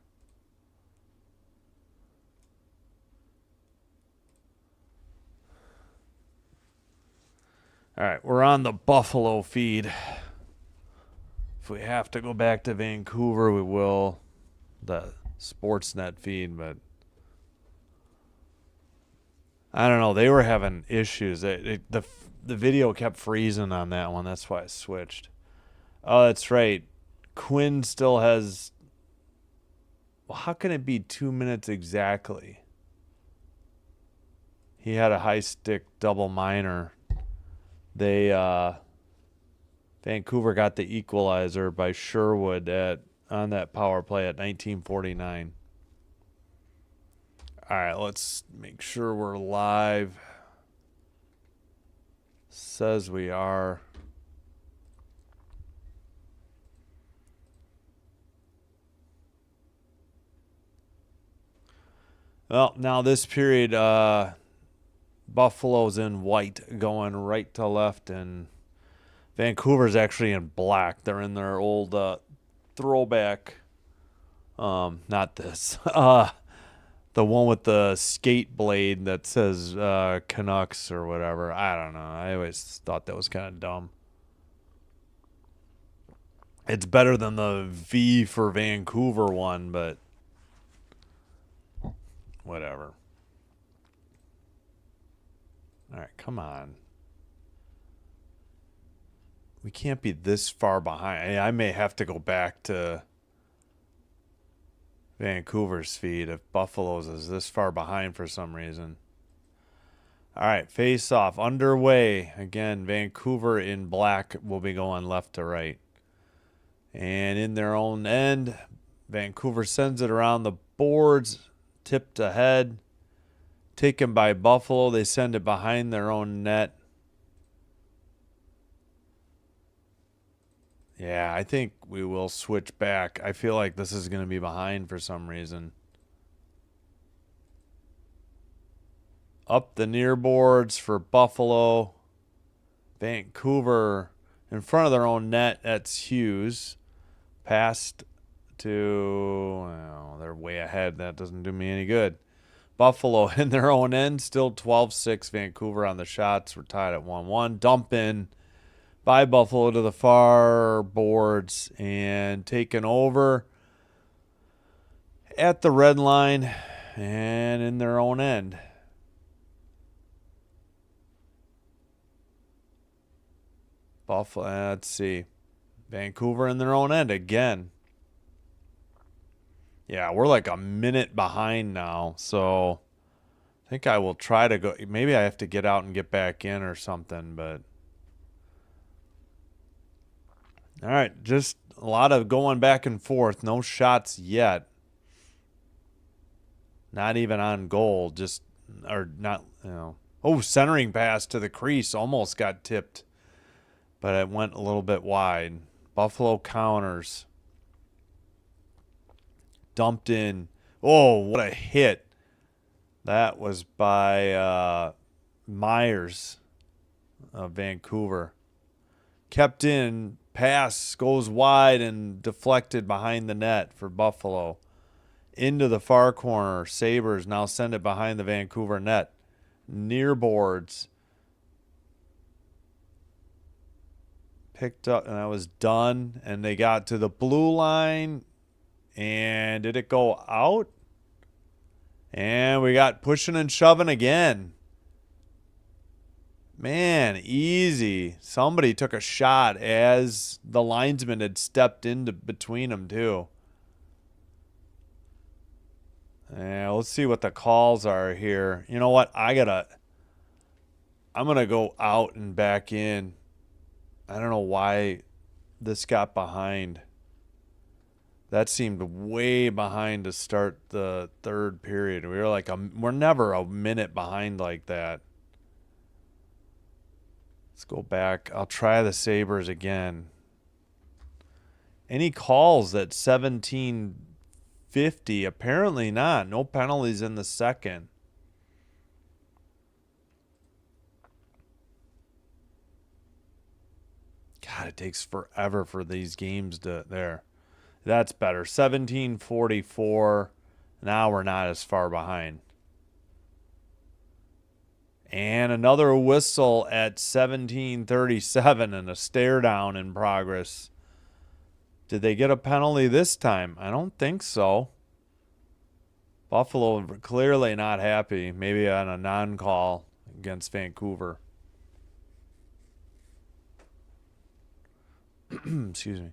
A: All right, we're on the Buffalo feed. If we have to go back to Vancouver, we will. The Sportsnet feed, but I don't know. They were having issues. The video kept freezing on that one. That's why I switched. Oh, that's right. Quinn still has... Well, how can it be 2 minutes exactly? He had a high stick double minor. They Vancouver got the equalizer by Sherwood on that power play at 1949. All right, let's make sure we're live. Says we are. Well, now this period, Buffalo's in white, going right to left, and Vancouver's actually in black. They're in their old throwback. Not this. The one with the skate blade that says Canucks or whatever. I don't know. I always thought that was kind of dumb. It's better than the V for Vancouver one, but whatever. All right, come on. We can't be this far behind. I may have to go back to Vancouver's feed if Buffalo's is this far behind for some reason. All right, face off underway. Again, Vancouver in black will be going left to right. And in their own end, Vancouver sends it around the boards, tipped ahead. Taken by Buffalo. They send it behind their own net. Yeah, I think we will switch back. I feel like this is going to be behind for some reason. Up the near boards for Buffalo. Vancouver in front of their own net. That's Hughes. Passed to... Well, they're way ahead. That doesn't do me any good. Buffalo in their own end. Still 12-6 Vancouver on the shots. We're tied at 1-1. Dump in by Buffalo to the far boards and taken over at the red line and in their own end. Buffalo, let's see. Vancouver in their own end again. Yeah, we're like a minute behind now, so I think I will try to go. Maybe I have to get out and get back in or something, but... All right, just a lot of going back and forth. No shots yet. Not even on goal. Just, or not, you know. Oh, centering pass to the crease. Almost got tipped, but it went a little bit wide. Buffalo counters. Dumped in. Oh, what a hit. That was by Myers of Vancouver. Kept in. Pass goes wide and deflected behind the net for Buffalo. Into the far corner. Sabres now send it behind the Vancouver net. Near boards. Picked up, and that was done. And they got to the blue line. And did it go out? And we got pushing and shoving again. Man, easy. Somebody took a shot as the linesman had stepped into between them, too. Yeah, let's see what the calls are here. You know what? I'm going to go out and back in. I don't know why this got behind. That seemed way behind to start the third period. We're never a minute behind like that. Let's go back. I'll try the Sabres again. Any calls at 17:50? Apparently not. No penalties in the second. God, it takes forever for these games to there. That's better. 17:44. Now we're not as far behind. And another whistle at 17:37 and a stare down in progress. Did they get a penalty this time? I don't think so. Buffalo clearly not happy. Maybe on a non-call against Vancouver. Excuse me.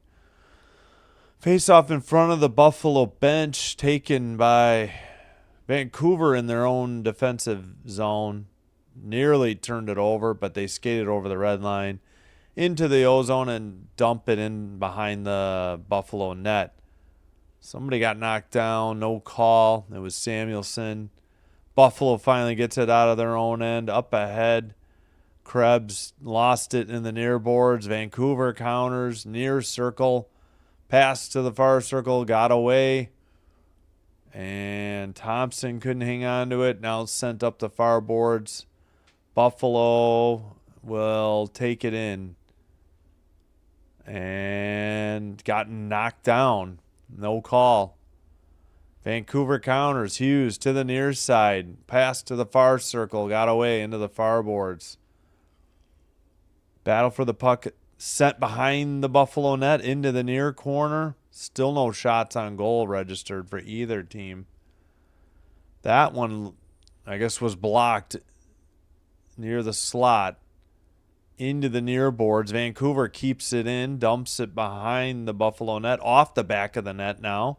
A: Face-off in front of the Buffalo bench taken by Vancouver in their own defensive zone. Nearly turned it over, but they skated over the red line into the O-zone and dump it in behind the Buffalo net. Somebody got knocked down, no call. It was Samuelson. Buffalo finally gets it out of their own end, up ahead. Krebs lost it in the near boards. Vancouver counters, near circle. Pass to the far circle, got away. And Thompson couldn't hang on to it. Now it's sent up the far boards. Buffalo will take it in. And got knocked down. No call. Vancouver counters. Hughes to the near side. Pass to the far circle. Got away into the far boards. Battle for the puck sent behind the Buffalo net into the near corner. Still no shots on goal registered for either team. That one, I guess, was blocked near the slot into the near boards. Vancouver keeps it in, dumps it behind the Buffalo net, off the back of the net now,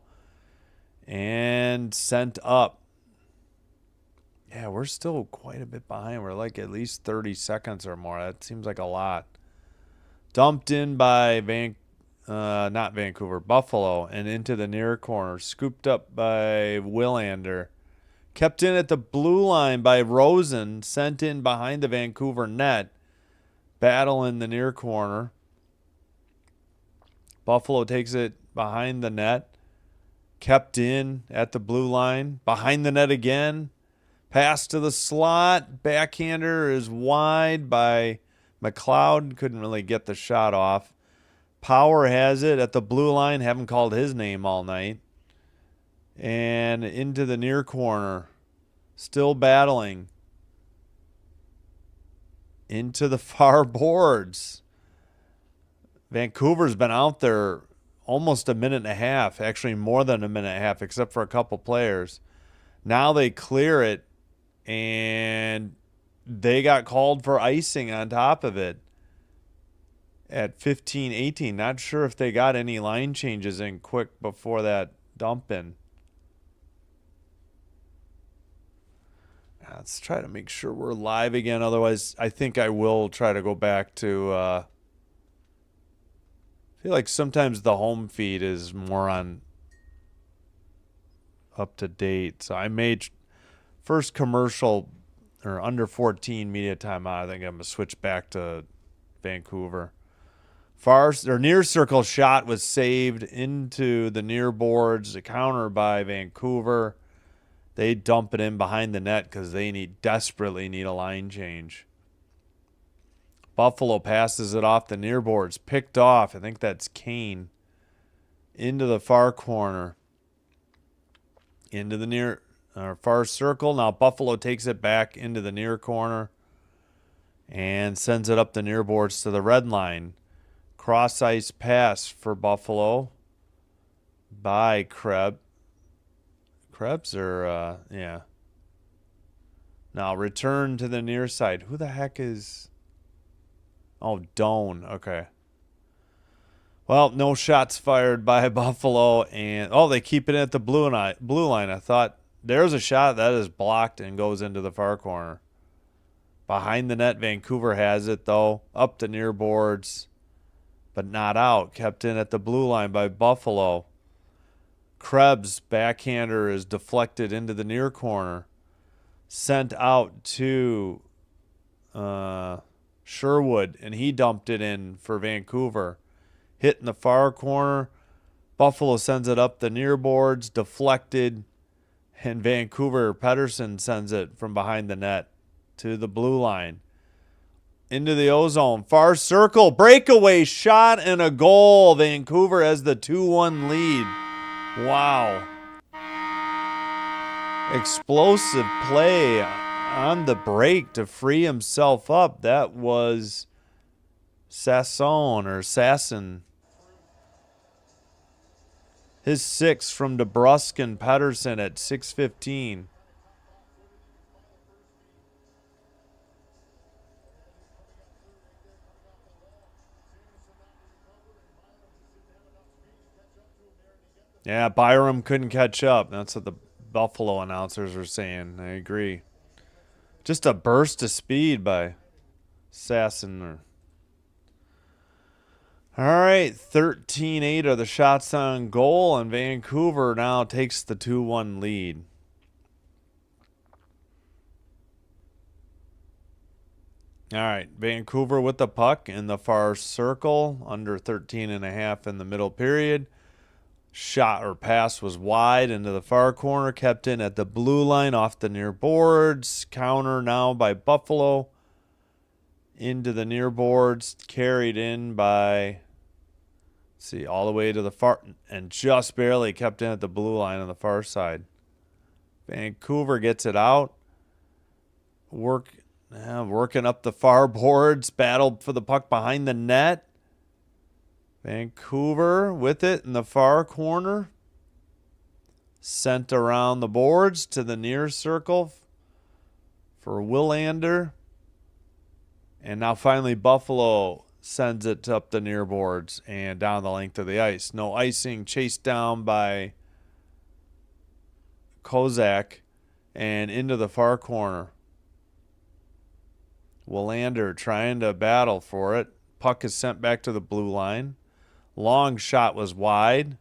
A: and sent up. Yeah, we're still quite a bit behind. We're like at least 30 seconds or more. That seems like a lot. Dumped in by not Vancouver, Buffalo, and into the near corner. Scooped up by Willander. Kept in at the blue line by Rosen. Sent in behind the Vancouver net. Battle in the near corner. Buffalo takes it behind the net. Kept in at the blue line. Behind the net again. Pass to the slot. Backhander is wide by McLeod. Couldn't really get the shot off. Power has it at the blue line. Haven't called his name all night. And into the near corner. Still battling. Into the far boards. Vancouver's been out there almost a minute and a half. Actually, more than a minute and a half, except for a couple players. Now they clear it. And they got called for icing on top of it at 15:18. Not sure if they got any line changes in quick before that dump in. Let's try to make sure we're live again. Otherwise, I think I will try to go back to... I feel like sometimes the home feed is more on up to date. So I made... First commercial or under 14 media timeout. I think I'm going to switch back to Vancouver. Far or near circle shot was saved into the near boards. A counter by Vancouver. They dump it in behind the net because they desperately need a line change. Buffalo passes it off the near boards. Picked off. I think that's Kane. Into the far corner. Into the far circle. Now Buffalo takes it back into the near corner and sends it up the near boards to the red line. Cross ice pass for Buffalo. by Krebs or, yeah. Now return to the near side. Who the heck is... Oh, Doan. Okay. Well, no shots fired by Buffalo. And, oh, they keep it at the blue line. I thought there's a shot that is blocked and goes into the far corner. Behind the net, Vancouver has it, though. Up the near boards, but not out. Kept in at the blue line by Buffalo. Krebs' backhander is deflected into the near corner. Sent out to Sherwood, and he dumped it in for Vancouver. Hit in the far corner. Buffalo sends it up the near boards, deflected, and Vancouver, Pettersson sends it from behind the net to the blue line. Into the O-zone. Far circle. Breakaway shot and a goal. Vancouver has the 2-1 lead. Wow. Explosive play on the break to free himself up. That was Sasson. His 6 from DeBrusk and Pettersson at 6:15. Yeah, Byram couldn't catch up. That's what the Buffalo announcers were saying. I agree. Just a burst of speed by Sasson. All right, 13-8 are the shots on goal, and Vancouver now takes the 2-1 lead. All right, Vancouver with the puck in the far circle, under 13.5 in the middle period. Shot or pass was wide into the far corner, kept in at the blue line off the near boards. Counter now by Buffalo. Into the near boards, carried in by, see, all the way to the far, and just barely kept in at the blue line on the far side. Vancouver gets it out. Working up the far boards, battled for the puck behind the net. Vancouver with it in the far corner. Sent around the boards to the near circle for Willander. And now finally Buffalo sends it up the near boards and down the length of the ice. No icing, chased down by Kozak and into the far corner. Willander trying to battle for it. Puck is sent back to the blue line. Long shot was wide.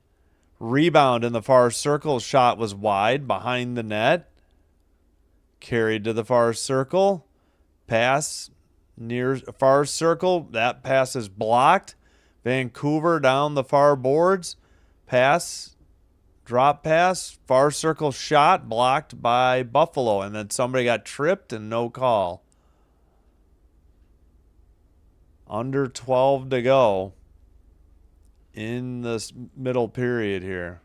A: Rebound in the far circle. Shot was wide behind the net. Carried to the far circle. Pass near far circle. That pass is blocked. Vancouver down the far boards. Pass. Drop pass. Far circle shot blocked by Buffalo. And then somebody got tripped and no call. Under 12 to go in this middle period here.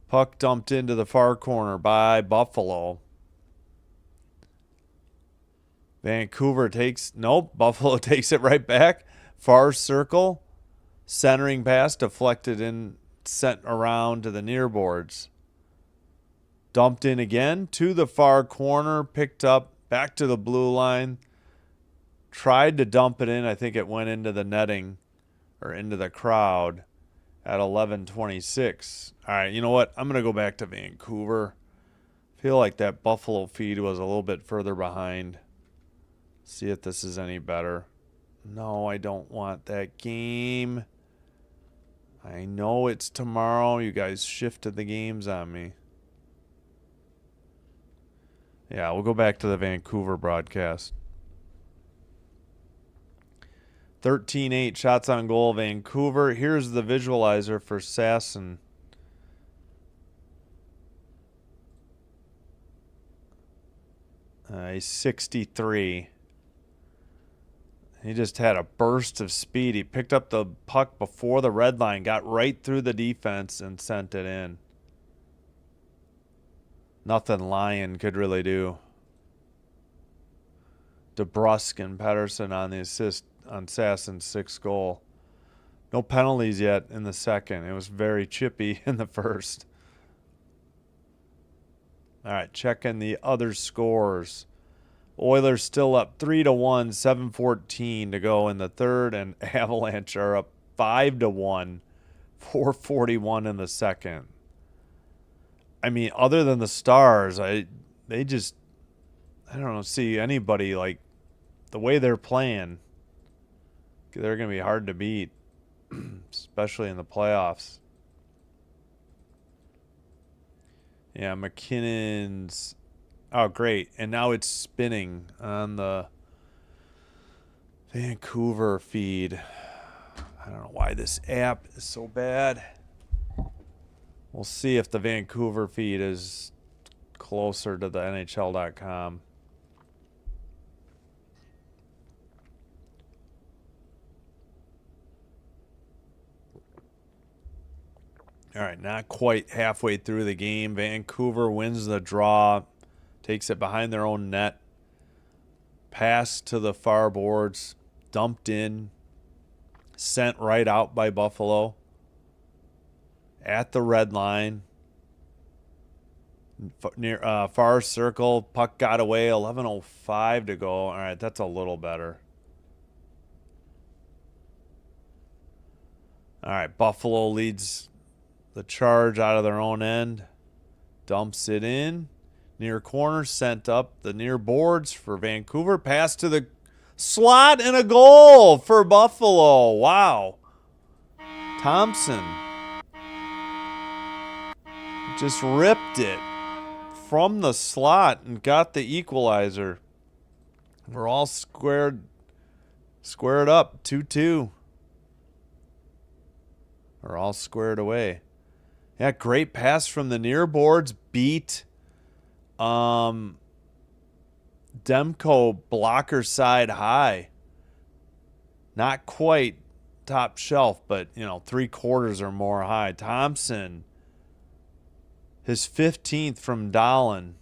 A: Puck dumped into the far corner by Buffalo. Vancouver Buffalo takes it right back. Far circle. Centering pass deflected and sent around to the near boards. Dumped in again to the far corner. Picked up back to the blue line. Tried to dump it in. I think it went into the netting or into the crowd at 11:26. All right, you know what? I'm going to go back to Vancouver. Feel like that Buffalo feed was a little bit further behind. See if this is any better. No, I don't want that game. I know it's tomorrow. You guys shifted the games on me. Yeah, we'll go back to the Vancouver broadcast. 13-8 shots on goal, Vancouver. Here's the visualizer for Sasson. He's 63. He just had a burst of speed. He picked up the puck before the red line, got right through the defense, and sent it in. Nothing Lyon could really do. DeBrusk and Pettersson on the assist on Sasson's 6th goal. No penalties yet in the second. It was very chippy in the first. All right, checking the other scores. Oilers still up 3-1, 7:14 to go in the third, and Avalanche are up 5-1, 4:41 in the second. I mean, other than the Stars, I don't see anybody like the way they're playing. They're going to be hard to beat, especially in the playoffs. Yeah, McKinnon's. Oh, great. And now it's spinning on the Vancouver feed. I don't know why this app is so bad. We'll see if the Vancouver feed is closer to the NHL.com. All right, not quite halfway through the game. Vancouver wins the draw, takes it behind their own net. Pass to the far boards, dumped in, sent right out by Buffalo. At the red line, near far circle, puck got away, 11:05 to go. All right, that's a little better. All right, Buffalo leads the charge out of their own end, dumps it in, near corner, sent up the near boards for Vancouver, pass to the slot, and a goal for Buffalo. Wow. Thompson just ripped it from the slot and got the equalizer. We're all squared up, 2-2. We're all squared away. Yeah, great pass from the near boards. Beat Demko blocker side high. Not quite top shelf, but, 3/4 or more high. Thompson, his 15th from Dahlin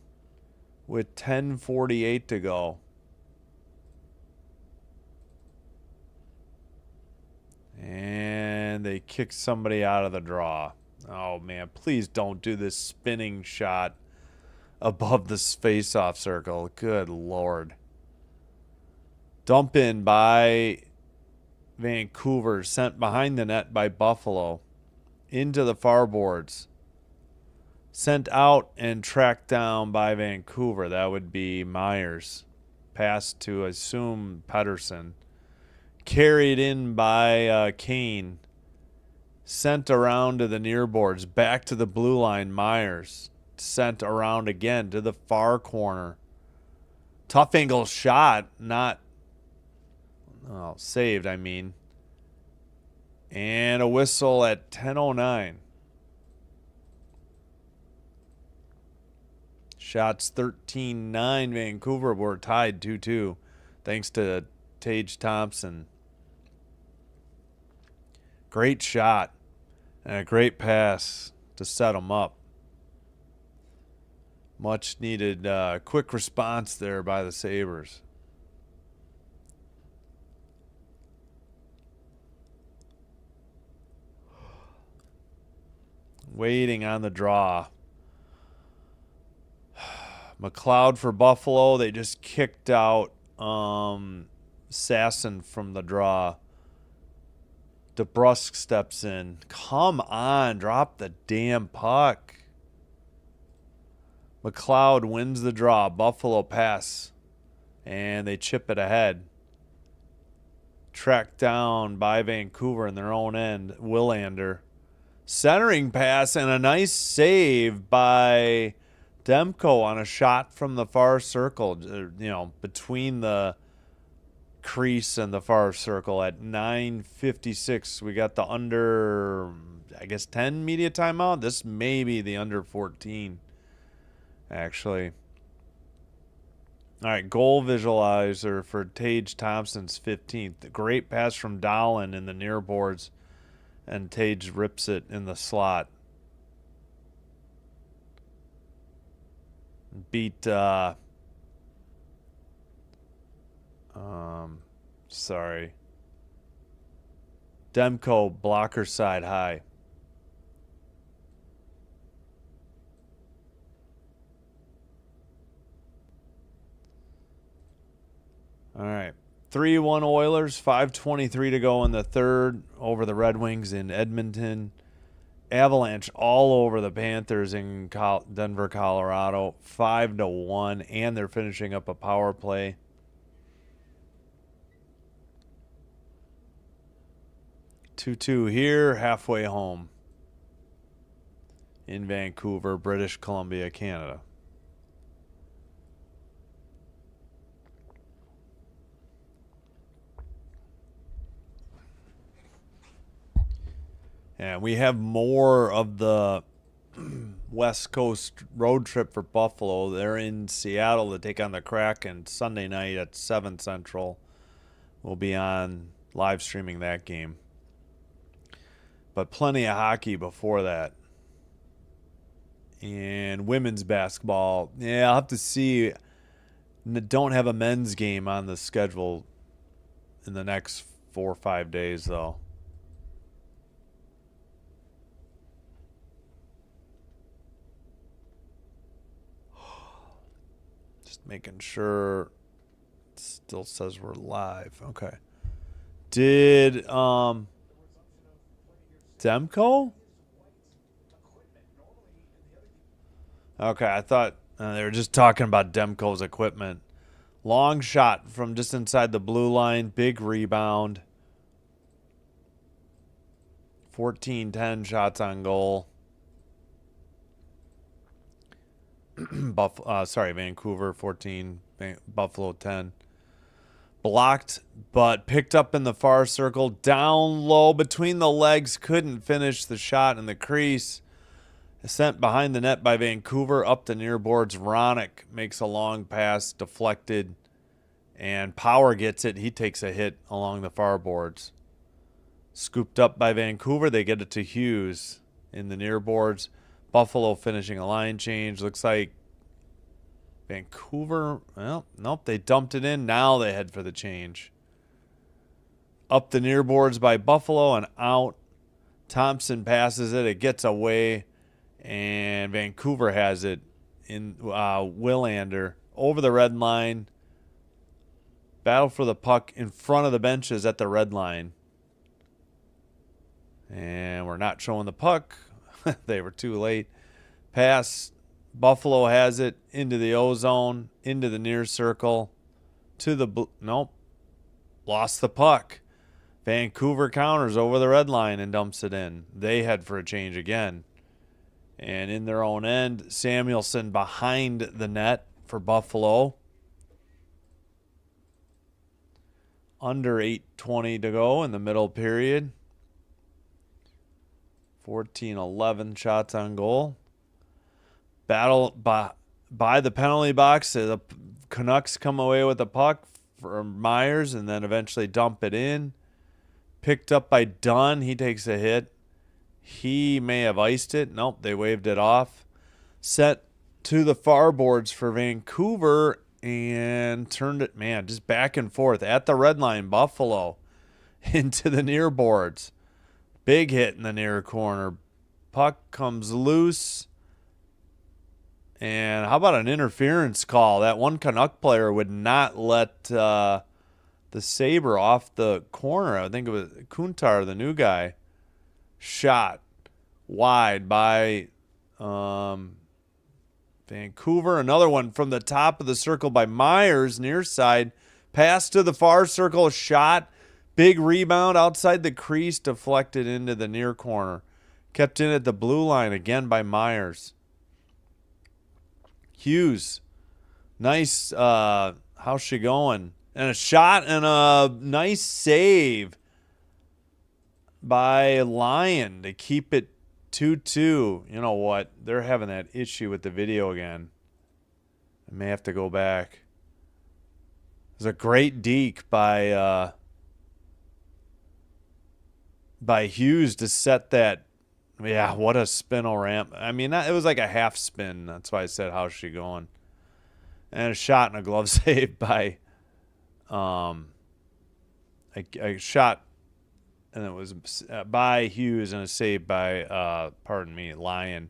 A: with 10:48 to go. And they kick somebody out of the draw. Oh, man, please don't do this spinning shot above the face-off circle. Good Lord. Dump in by Vancouver, sent behind the net by Buffalo, into the far boards. Sent out and tracked down by Vancouver. That would be Myers. Pass to, assume, Pettersson. Carried in by Kane. Sent around to the near boards. Back to the blue line, Myers. Sent around again to the far corner. Tough angle shot. Saved, I mean. And a whistle at 10:09. Shots 13-9. Vancouver were tied 2-2. Thanks to Tage Thompson. Great shot. And a great pass to set them up. Much needed quick response there by the Sabres. Waiting on the draw. McLeod for Buffalo. They just kicked out Sasson from the draw. DeBrusk steps in. Come on, drop the damn puck. McLeod wins the draw. Buffalo pass. And they chip it ahead. Tracked down by Vancouver in their own end. Willander. Centering pass and a nice save by Demko on a shot from the far circle. Between the crease and the far circle at 9:56. We got the under, 10 media timeout. This may be the under 14, actually. All right, goal visualizer for Tage Thompson's 15th. Great pass from Dahlin in the near boards, and Tage rips it in the slot. Beat Demko, blocker side high. All right. 3-1 Oilers, 5:23 to go in the third over the Red Wings in Edmonton. Avalanche all over the Panthers in Denver, Colorado, 5-1, and they're finishing up a power play. Two here, halfway home in Vancouver, British Columbia, Canada. And we have more of the West Coast road trip for Buffalo. They're in Seattle to take on the Kraken Sunday night at 7 Central. We'll be on live streaming that game. But plenty of hockey before that. And women's basketball. Yeah, I'll have to see. Don't have a men's game on the schedule in the next 4 or 5 days, though. Just making sure it still says we're live. Okay. Did Demko? Okay, I thought they were just talking about Demko's equipment. Long shot from just inside the blue line. Big rebound. 14-10 shots on goal. Vancouver 14, Buffalo 10. Blocked, but picked up in the far circle. Down low between the legs. Couldn't finish the shot in the crease. Sent behind the net by Vancouver. Up the near boards. Ronick makes a long pass. Deflected. And Power gets it. He takes a hit along the far boards. Scooped up by Vancouver. They get it to Hughes in the near boards. Buffalo finishing a line change. Looks like Vancouver, well, nope, they dumped it in. Now they head for the change. Up the near boards by Buffalo and out. Thompson passes it. It gets away. And Vancouver has it in Willander over the red line. Battle for the puck in front of the benches at the red line. And we're not showing the puck. They were too late. Pass. Buffalo has it into the O-zone, into the near circle, to the nope. Lost the puck. Vancouver counters over the red line and dumps it in. They head for a change again. And in their own end, Samuelson behind the net for Buffalo. Under 8:20 to go in the middle period. 14-11 shots on goal. Battle by the penalty box. The Canucks come away with the puck from Myers and then eventually dump it in. Picked up by Dunn. He takes a hit. He may have iced it. Nope, they waved it off. Set to the far boards for Vancouver and turned it, man, just back and forth at the red line. Buffalo into the near boards. Big hit in the near corner. Puck comes loose. And how about an interference call? That one Canuck player would not let the Sabre off the corner. I think it was Kuntar, the new guy. Shot wide by Vancouver. Another one from the top of the circle by Myers, near side. Pass to the far circle. Shot. Big rebound outside the crease. Deflected into the near corner. Kept in at the blue line again by Myers. Hughes. Nice. How's she going? And a shot and a nice save by Lyon to keep it 2-2. You know what? They're having that issue with the video again. I may have to go back. There's a great deke by Hughes to set that. Yeah, what a spinal ramp. I mean, it was like a half spin. That's why I said, how's she going? And a shot and a glove save by a shot and it was by Hughes and a save by, Lyon.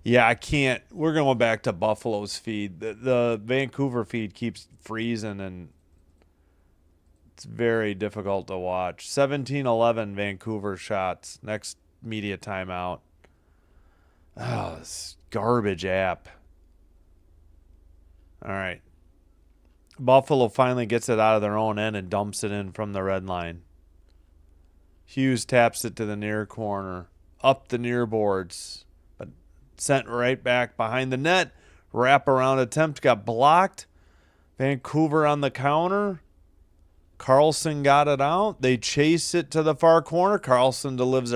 A: Yeah, I can't. We're going back to Buffalo's feed. The Vancouver feed keeps freezing, and it's very difficult to watch. 17-11 Vancouver shots. Next media timeout. Oh, this garbage app. All right. Buffalo finally gets it out of their own end and dumps it in from the red line. Hughes taps it to the near corner. Up the near boards. But sent right back behind the net. Wraparound attempt got blocked. Vancouver on the counter. Carlson got it out. They chase it to the far corner. Carlson delivers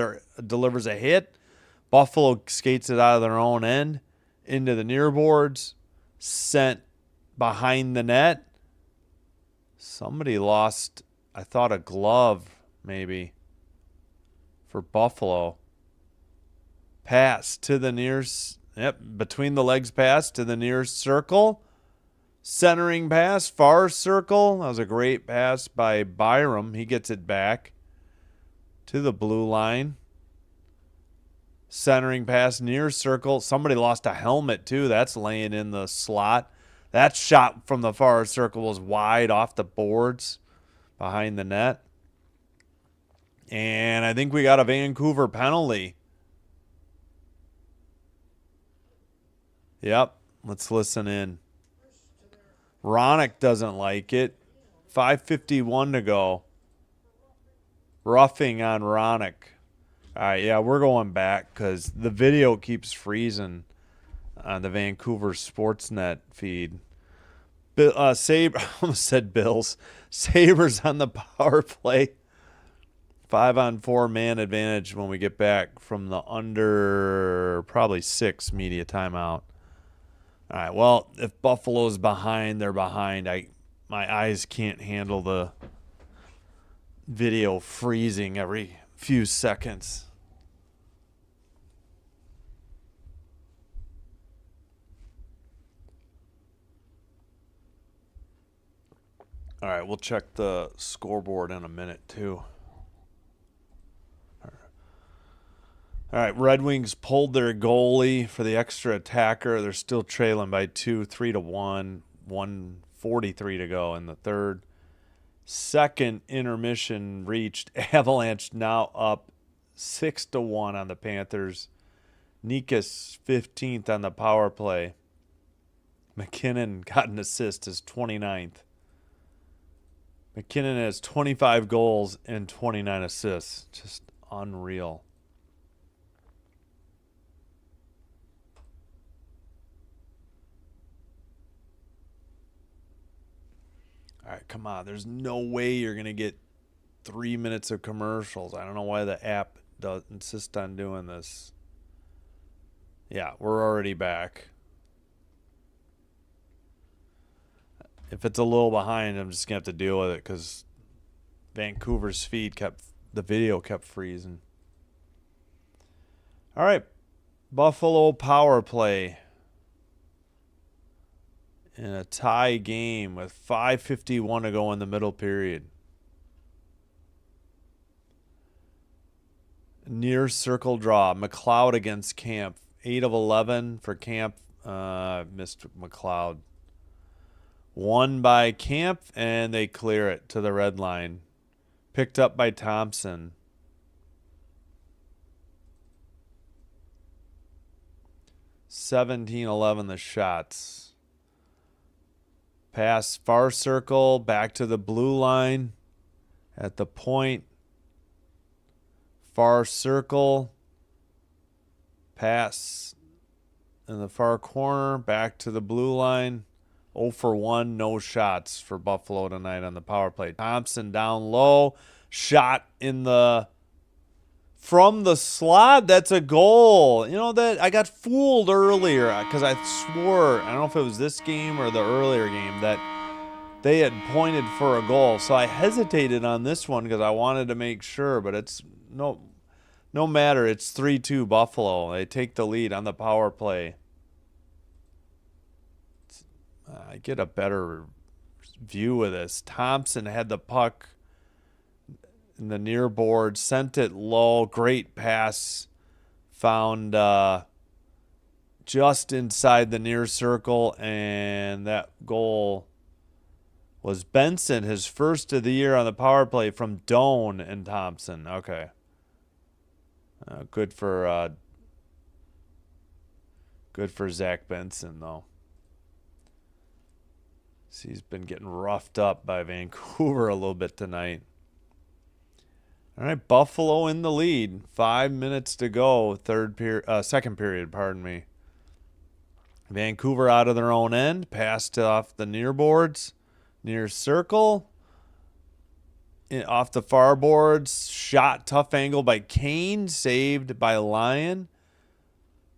A: a hit. Buffalo skates it out of their own end into the near boards. Sent behind the net. Somebody lost, I thought, a glove maybe for Buffalo. Pass to the near, between the legs pass to the near circle. Centering pass, far circle. That was a great pass by Byram. He gets it back to the blue line. Centering pass, near circle. Somebody lost a helmet, too. That's laying in the slot. That shot from the far circle was wide off the boards behind the net. And I think we got a Vancouver penalty. Yep, let's listen in. Ronick doesn't like it. 5:51 to go. Roughing on Ronick. All right, yeah, we're going back because the video keeps freezing on the Vancouver Sportsnet feed. Sabre, I almost said Bills. Sabres on the power play. 5-on-4 man advantage when we get back from the under probably 6 media timeout. All right, well, if Buffalo's behind, they're behind. My eyes can't handle the video freezing every few seconds. All right, we'll check the scoreboard in a minute, too. All right, Red Wings pulled their goalie for the extra attacker. They're still trailing by 2, 3-1, 1:43 to go in the third. Second intermission reached. Avalanche now up 6-1 on the Panthers. Nikas 15th on the power play. McKinnon got an assist, his 29th. McKinnon has 25 goals and 29 assists. Just unreal. All right, come on. There's no way you're going to get 3 minutes of commercials. I don't know why the app does insist on doing this. Yeah, we're already back. If it's a little behind, I'm just going to have to deal with it because Vancouver's feed the video kept freezing. All right, Buffalo power play. In a tie game with 5:51 to go in the middle period. Near circle draw. McLeod against Camp. 8 of 11 for Camp. Missed McLeod. Won by Camp, and they clear it to the red line. Picked up by Thompson. $17-11 the shots. Pass far circle, back to the blue line at the point. Far circle. Pass in the far corner, back to the blue line. 0 for 1, no shots for Buffalo tonight on the power play. Thompson down low. Shot from the slot. That's a goal. You know that I got fooled earlier because I swore, I don't know if it was this game or the earlier game, that they had pointed for a goal. So I hesitated on this one because I wanted to make sure, but it's no matter. It's 3-2 Buffalo. They take the lead on the power play. I get a better view of this. Thompson had the puck in the near board, sent it low. Great pass. Found just inside the near circle, and that goal was Benson, his first of the year on the power play from Doan and Thompson. Okay. Good for Zach Benson, though. See, he's been getting roughed up by Vancouver a little bit tonight. All right, Buffalo in the lead. 5 minutes to go. Second period, pardon me. Vancouver out of their own end. Passed off the near boards. Near circle. Off the far boards. Shot, tough angle by Kane. Saved by Lyon.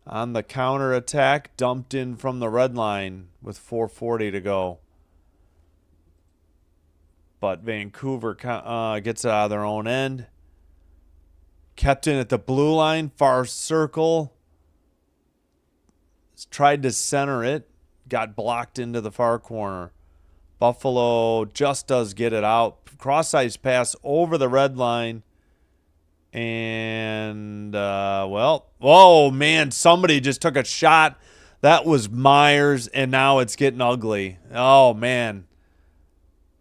A: On the counter attack. Dumped in from the red line with 4:40 to go. But Vancouver gets it out of their own end. Kept in at the blue line. Far circle. Tried to center it. Got blocked into the far corner. Buffalo just does get it out. Cross-ice pass over the red line. And, whoa, man, somebody just took a shot. That was Myers, and now it's getting ugly. Oh, man.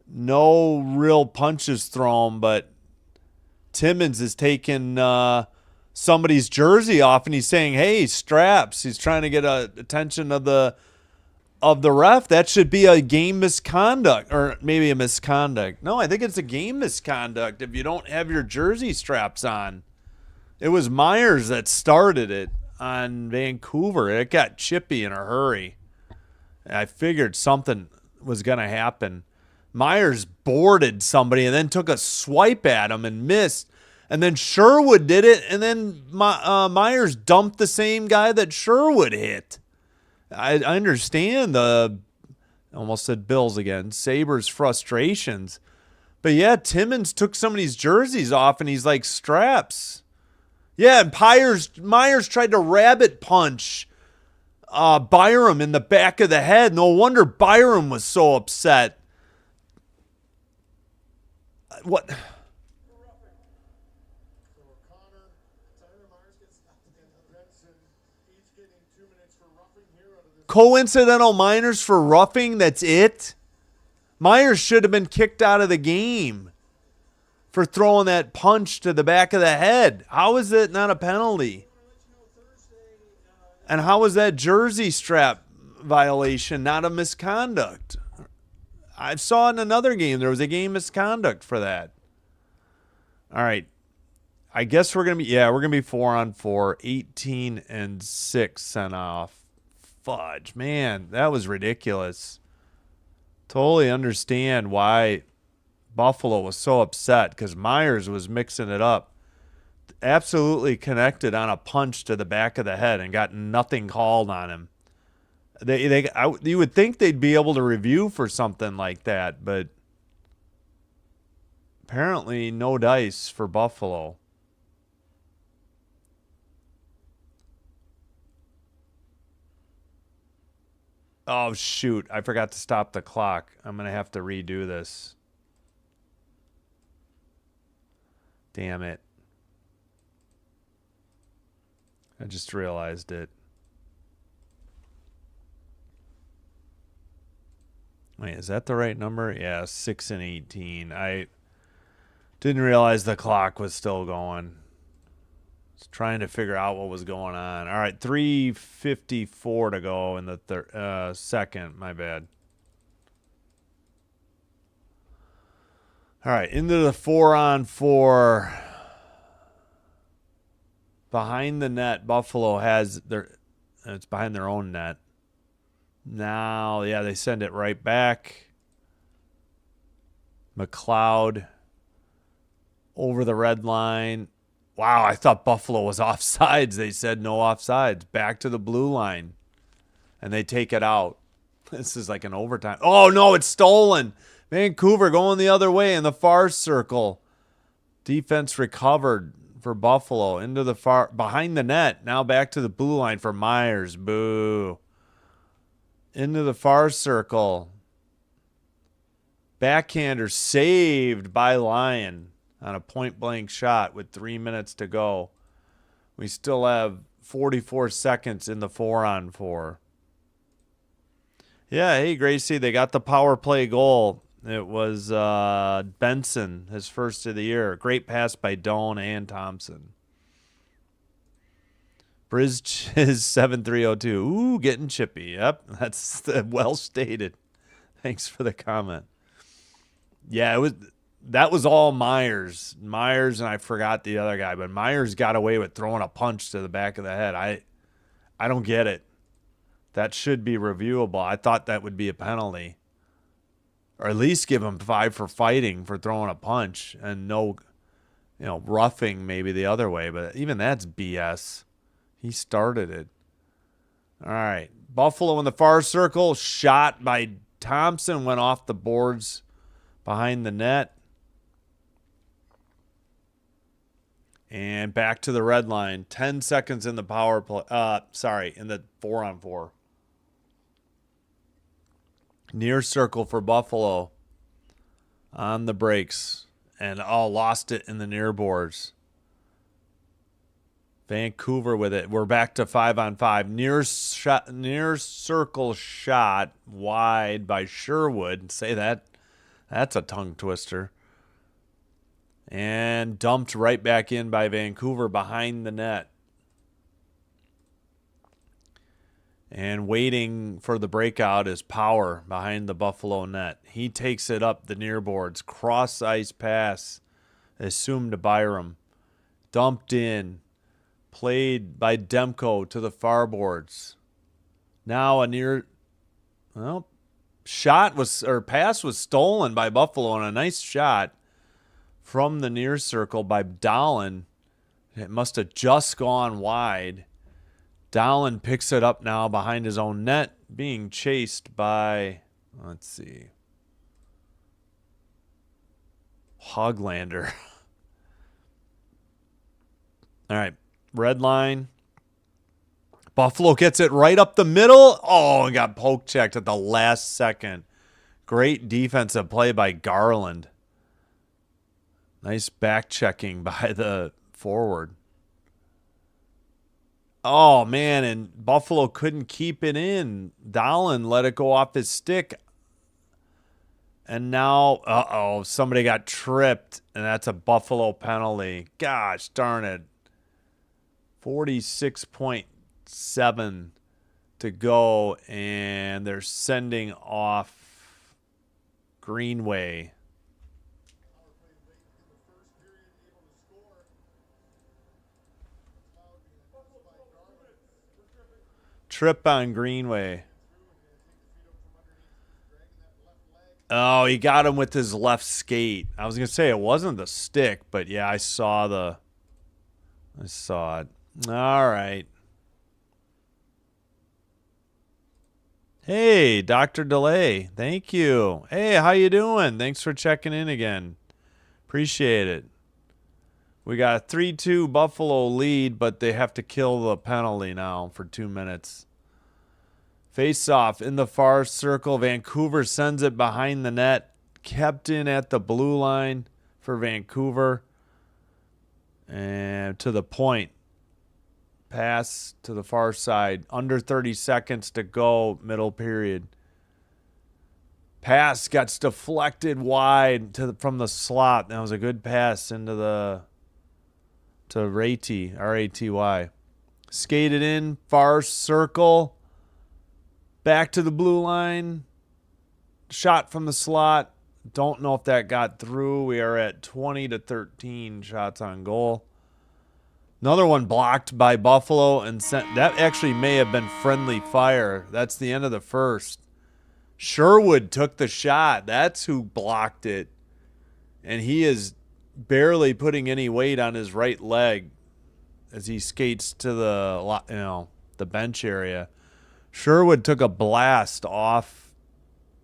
A: No real punches thrown, but Timmins is taking somebody's jersey off, and he's saying, hey, straps. He's trying to get attention of the ref. That should be a game misconduct, or maybe a misconduct. No, I think it's a game misconduct if you don't have your jersey straps on. It was Myers that started it on Vancouver. It got chippy in a hurry. I figured something was going to happen. Myers boarded somebody and then took a swipe at him and missed. And then Sherwood did it, and then Myers dumped the same guy that Sherwood hit. I understand almost said Bills again, Sabres frustrations. But yeah, Timmins took somebody's jerseys off, and he's like, straps. Yeah, and Myers tried to rabbit punch Byram in the back of the head. No wonder Byram was so upset. What? Coincidental minors for roughing, that's it? Myers should have been kicked out of the game for throwing that punch to the back of the head. How is it not a penalty? And how is that jersey strap violation not a misconduct? I saw in another game there was a game misconduct for that. All right. I guess we're going to be 4-on-4, 18-6 sent off. Fudge, man, that was ridiculous. Totally understand why Buffalo was so upset, because Myers was mixing it up. Absolutely connected on a punch to the back of the head and got nothing called on him. You would think they'd be able to review for something like that, but apparently no dice for Buffalo. Oh, shoot. I forgot to stop the clock. I'm going to have to redo this. Damn it. I just realized it. Wait, is that the right number? Yeah, 6 and 18. I didn't realize the clock was still going. Was trying to figure out what was going on. All right, 3:54 to go in the second. My bad. All right, into the 4-on-4. Behind the net, Buffalo has it's behind their own net. Now, yeah, they send it right back. McLeod over the red line. Wow, I thought Buffalo was offsides. They said no offsides. Back to the blue line. And they take it out. This is like an overtime. Oh, no, it's stolen. Vancouver going the other way in the far circle. Defense recovered for Buffalo into the far behind the net. Now back to the blue line for Myers. Boo. Into the far circle. Backhander saved by Lyon on a point-blank shot with 3 minutes to go. We still have 44 seconds in the 4-on-4. Yeah, hey, Gracie, they got the power play goal. It was Benson, his first of the year. Great pass by Doan and Thompson. Bridge is 7302. Ooh, getting chippy. Yep, that's well stated. Thanks for the comment. Yeah, that was all Myers. Myers, and I forgot the other guy, but Myers got away with throwing a punch to the back of the head. I don't get it. That should be reviewable. I thought that would be a penalty. Or at least give him 5 for fighting for throwing a punch and no, roughing maybe the other way. But even that's BS. He started it. All right. Buffalo in the far circle. Shot by Thompson. Went off the boards behind the net. And back to the red line. 10 seconds in the power play. In the 4-on-4. Near circle for Buffalo on the breaks. And lost it in the near boards. Vancouver with it. We're back to 5-on-5. Near circle shot wide by Sherwood. Say that. That's a tongue twister. And dumped right back in by Vancouver behind the net. And waiting for the breakout is Power behind the Buffalo net. He takes it up the near boards. Cross ice pass. Assumed to Byram. Dumped in. Played by Demko to the far boards. Now pass was stolen by Buffalo, and a nice shot from the near circle by Dahlen. It must have just gone wide. Dahlen picks it up now behind his own net, being chased by, let's see, Hoglander. All right. Red line. Buffalo gets it right up the middle. Oh, and got poke checked at the last second. Great defensive play by Garland. Nice back checking by the forward. Oh, man, and Buffalo couldn't keep it in. Dahlen let it go off his stick. And now, somebody got tripped, and that's a Buffalo penalty. Gosh darn it. 46.7 to go, and they're sending off Greenway. Trip on Greenway. Oh, he got him with his left skate. I was going to say it wasn't the stick, but yeah, I saw it. All right. Hey, Dr. Delay. Thank you. Hey, how you doing? Thanks for checking in again. Appreciate it. We got a 3-2 Buffalo lead, but they have to kill the penalty now for 2 minutes. Face off in the far circle. Vancouver sends it behind the net. Kept in at the blue line for Vancouver. And to the point. Pass to the far side. Under 30 seconds to go, middle period. Pass gets deflected wide from the slot. That was a good pass to Raty, R-A-T-Y. Skated in, far circle. Back to the blue line. Shot from the slot. Don't know if that got through. We are at 20-13 shots on goal. Another one blocked by Buffalo and sent. That actually may have been friendly fire. That's the end of the first. Sherwood took the shot. That's who blocked it. And he is barely putting any weight on his right leg as he skates to the bench area. Sherwood took a blast off.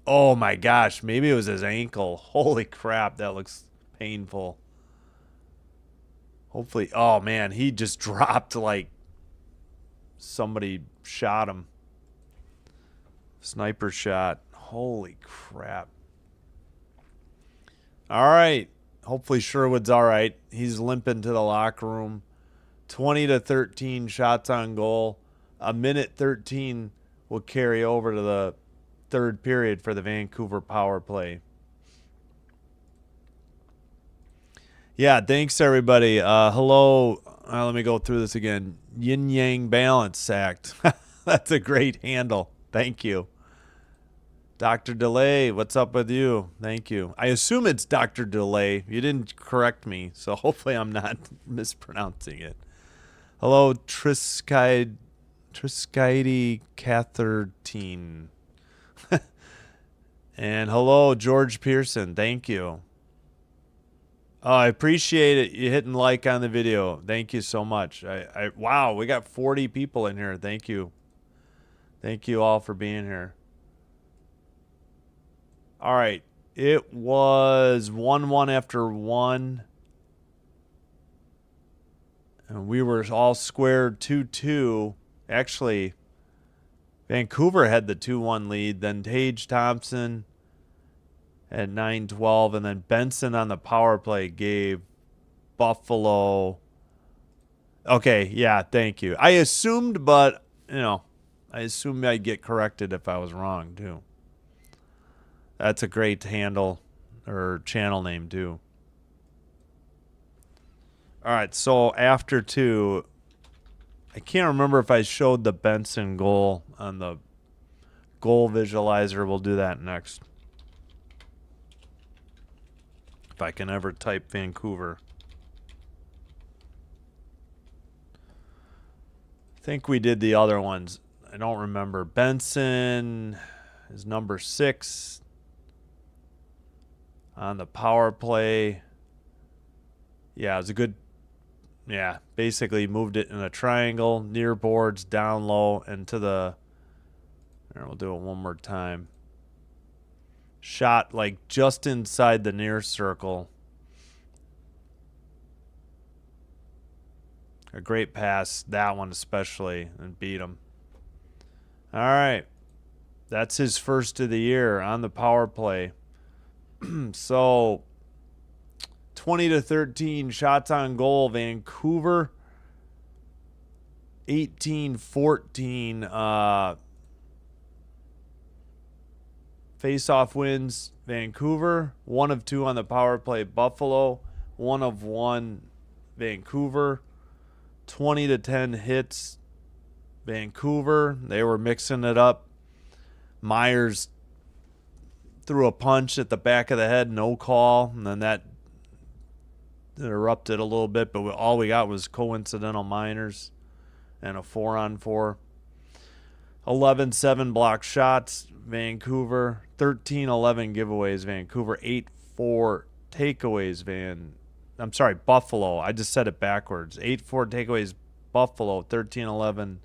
A: Oh my gosh, maybe it was his ankle. Holy crap, that looks painful. Hopefully, oh man, he just dropped like somebody shot him. Sniper shot. Holy crap. All right. Hopefully Sherwood's all right. He's limping to the locker room. 20-13 shots on goal. A minute 13 will carry over to the third period for the Vancouver power play. Yeah, thanks everybody. Hello. Let me go through this again. Yin Yang Balance Act. That's a great handle. Thank you. Dr. Delay, what's up with you? Thank you. I assume it's Dr. Delay. You didn't correct me, so hopefully I'm not mispronouncing it. Hello, Triskide Cathertine. And hello, George Pearson. Thank you. Oh, I appreciate it. You hitting like on the video. Thank you so much. Wow, we got 40 people in here. Thank you. Thank you all for being here. All right. It was 1-1 after 1. And we were all squared 2-2. Actually, Vancouver had the 2-1 lead. Then Tage Thompson at 9-12. And then Benson on the power play gave Buffalo. Okay, yeah, thank you. I assumed, but, I assumed I'd get corrected if I was wrong, too. That's a great handle or channel name, too. All right, so after 2, I can't remember if I showed the Benson goal on the goal visualizer. We'll do that next. If I can ever type Vancouver. I think we did the other ones. I don't remember. Benson is number 6 on the power play. Yeah, it was a good... Yeah, basically moved it in a triangle, near boards, down low, and to the... Here, we'll do it one more time. Shot like just inside the near circle. A great pass, that one especially, and beat him. All right. That's his first of the year on the power play. So... 20-13 shots on goal, Vancouver. 18-14 face-off wins, Vancouver. 1 of 2 on the power play, Buffalo. 1 of 1, Vancouver. 20-10 hits, Vancouver. They were mixing it up. Myers threw a punch at the back of the head, no call, and then that erupted a little bit, but all we got was coincidental minors and a 4-on-4. 11-7 block shots, Vancouver. 13-11 giveaways, Vancouver. 8-4 takeaways, Buffalo. I just said it backwards. 8-4 takeaways, Buffalo. 13-11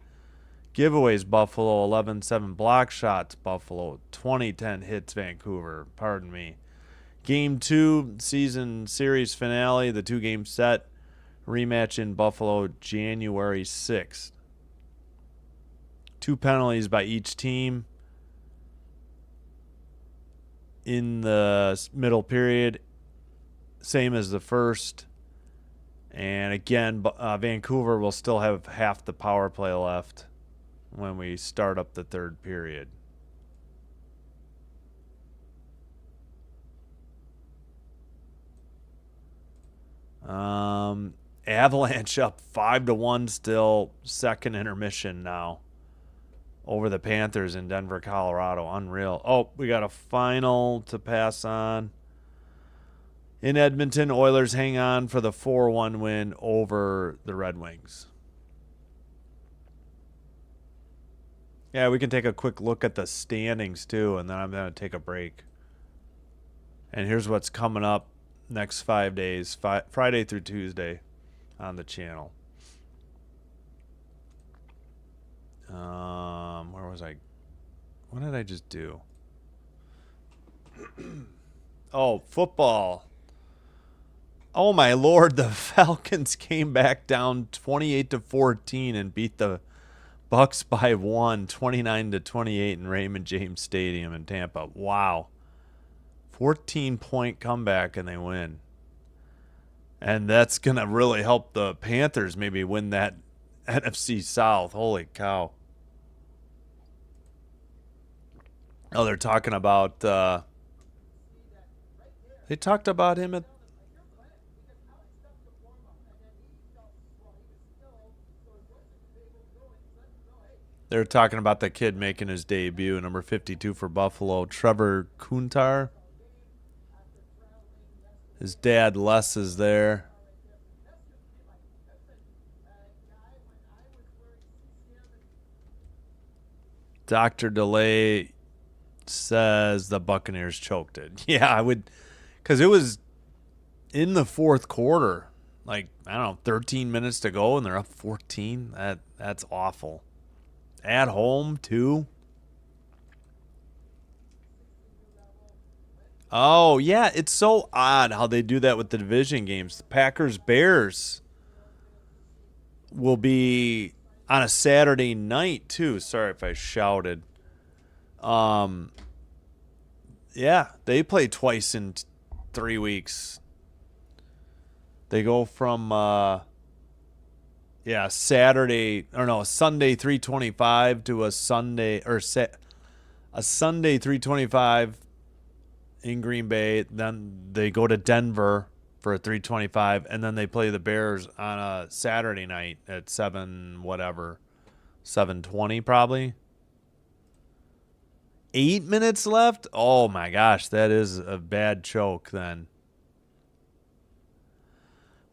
A: giveaways, Buffalo. 11-7 block shots, Buffalo. 20-10 hits, Vancouver. Pardon me. Game 2, season series finale, the 2-game set. Rematch in Buffalo, January 6th. 2 penalties by each team in the middle period. Same as the first. And again, Vancouver will still have half the power play left when we start up the third period. Avalanche up 5-1 still. Second intermission now over the Panthers in Denver, Colorado. Unreal. Oh, we got a final to pass on. In Edmonton, Oilers hang on for the 4-1 win over the Red Wings. Yeah, we can take a quick look at the standings too, and then I'm going to take a break. And here's what's coming up next 5 days, Friday through Tuesday on the channel. Where was I? What did I just do? Oh, football. Oh my Lord, the Falcons came back down 28-14 and beat the Bucks by 1, 29-28 in Raymond James Stadium in Tampa. Wow. 14-point comeback and they win. And that's going to really help the Panthers maybe win that NFC South. Holy cow. Oh, they're talking about, they talked about him at, they're talking about the kid making his debut, number 52 for Buffalo, Trevor Kuntar. His dad, Les, is there. Dr. DeLay says the Buccaneers choked it. Yeah, I would, because it was in the fourth quarter, like, I don't know, 13 minutes to go, and they're up 14. That's awful. At home, too. Oh, yeah, it's so odd how they do that with the division games. The Packers-Bears will be on a Saturday night, too. Sorry if I shouted. Yeah, they play twice in 3 weeks. They go from Saturday, or no, Sunday 3:25 to a Sunday, or a Sunday 3:25 in Green Bay. Then they go to Denver for a 3:25, and then they play the Bears on a Saturday night at 7:20 probably. 8 minutes left? Oh my gosh, that is a bad choke then.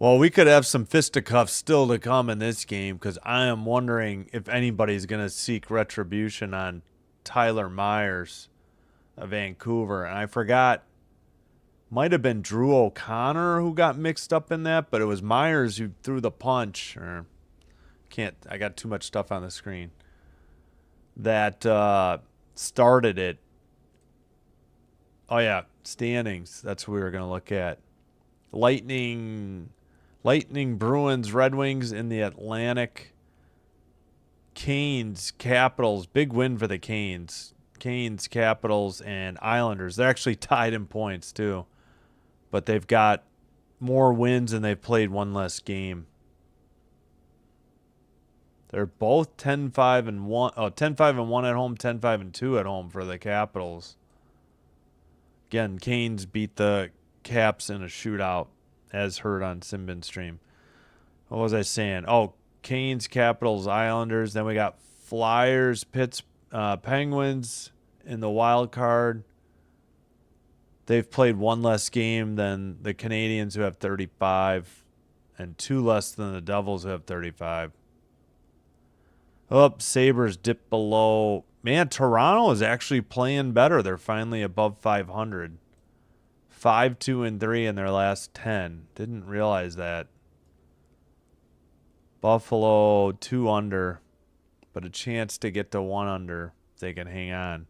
A: Well, we could have some fisticuffs still to come in this game, because I am wondering if anybody's going to seek retribution on Tyler Myers of Vancouver. And I forgot, might have been Drew O'Connor who got mixed up in that, but it was Myers who threw the punch. Or I got too much stuff on the screen. That started it. Oh, yeah, standings. That's what we were going to look at. Lightning, Bruins, Red Wings in the Atlantic. Canes, Capitals. Big win for the Canes. Canes, Capitals, and Islanders. They're actually tied in points, too. But they've got more wins and they've played one less game. They're both 10-5 and 1. Oh, 10-5 and 1 at home, 10-5 and 2 at home for the Capitals. Again, Canes beat the Caps in a shootout, as heard on Simbin Stream. What was I saying? Oh, Canes, Capitals, Islanders. Then we got Flyers, Penguins in the wild card. They've played one less game than the Canadians, who have 35, and 2 less than the Devils, who have 35. Oh, Sabres dip below. Man, Toronto is actually playing better. They're finally above 500. 5-2-3 in their last 10. Didn't realize that. Buffalo 2 under, but a chance to get to 1 under if they can hang on.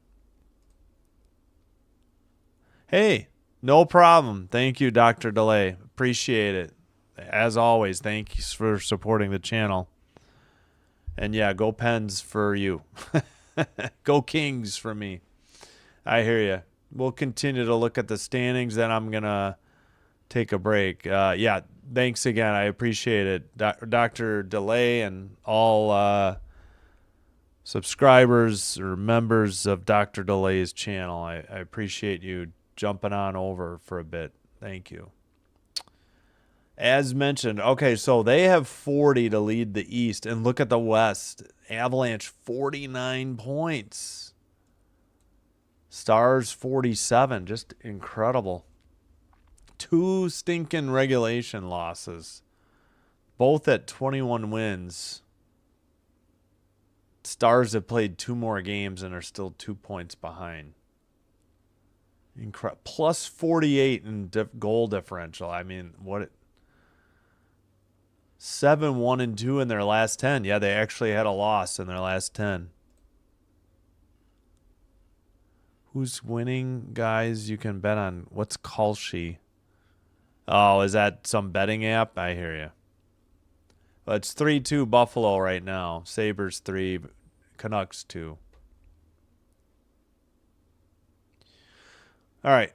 A: Hey, no problem. Thank you, Dr. DeLay. Appreciate it. As always, thank you for supporting the channel. And yeah, go Pens for you. Go Kings for me. I hear you. We'll continue to look at the standings. Then I'm going to take a break. Yeah, thanks again. I appreciate it. Dr. DeLay and all subscribers or members of Dr. DeLay's channel. I appreciate you jumping on over for a bit. Thank you. As mentioned, okay, so they have 40 to lead the East. And look at the West. Avalanche, 49 points. Stars, 47. Just incredible. 2 stinking regulation losses. Both at 21 wins. Stars have played 2 more games and are still 2 points behind. Plus 48 in goal differential. I mean, what... 7-1-2 in their last 10. Yeah, they actually had a loss in their last 10. Who's winning, guys? You can bet on. What's Kalshi? Oh, is that some betting app? I hear you. Well, it's 3-2 Buffalo right now. Sabres 3, Canucks 2. All right.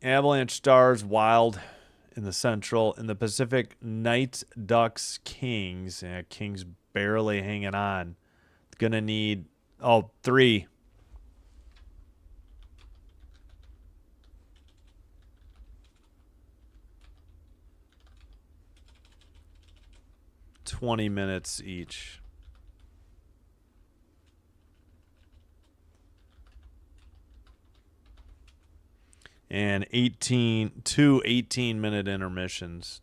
A: Avalanche, Stars, Wild in the Central. In the Pacific, Knights, Ducks, Kings. Yeah, Kings barely hanging on. Gonna need, 3. 20 minutes each. And 18-minute intermissions.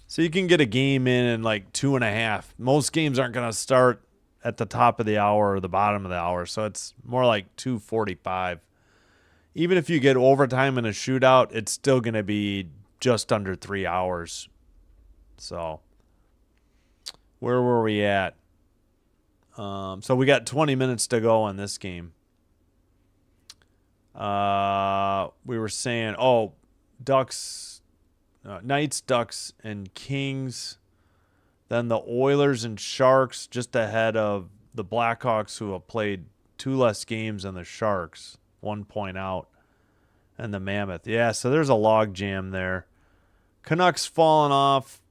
A: So you can get a game in like 2.5. Most games aren't going to start at the top of the hour or the bottom of the hour, so it's more like 2:45. Even if you get overtime in a shootout, it's still going to be just under 3 hours. So where were we at? So we got 20 minutes to go on this game. We were saying, Ducks, Knights, Ducks, and Kings. Then the Oilers and Sharks just ahead of the Blackhawks, who have played 2 less games than the Sharks, 1 point out, and the Mammoth. Yeah, so there's a log jam there. Canucks falling off.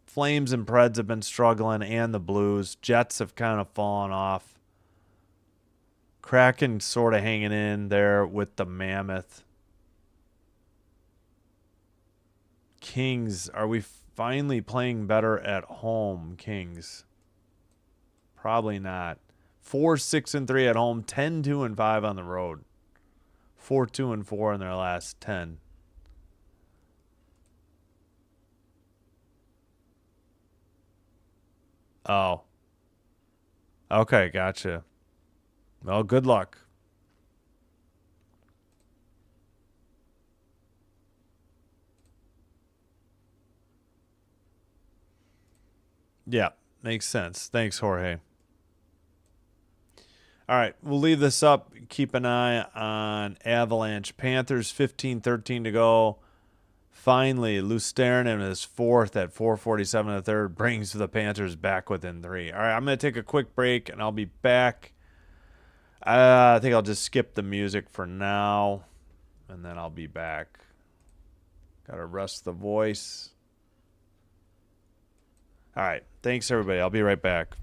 A: Flames and Preds have been struggling, and the Blues. Jets have kind of fallen off. Kraken sort of hanging in there with the Mammoth. Kings, are we finally playing better at home, Kings? Probably not. 4-6-3 at home, 10-2-5 on the road. 4-2-4 in their last 10. Oh. Okay, gotcha. Well, good luck. Yeah, makes sense. Thanks, Jorge. All right, we'll leave this up. Keep an eye on Avalanche. Panthers, 15-13 to go. Finally, Lusternen is 4th at 4:47 in the third, brings the Panthers back within 3. All right, I'm going to take a quick break, and I'll be back. I think I'll just skip the music for now, and then I'll be back. Got to rest the voice. All right, thanks, everybody. I'll be right back.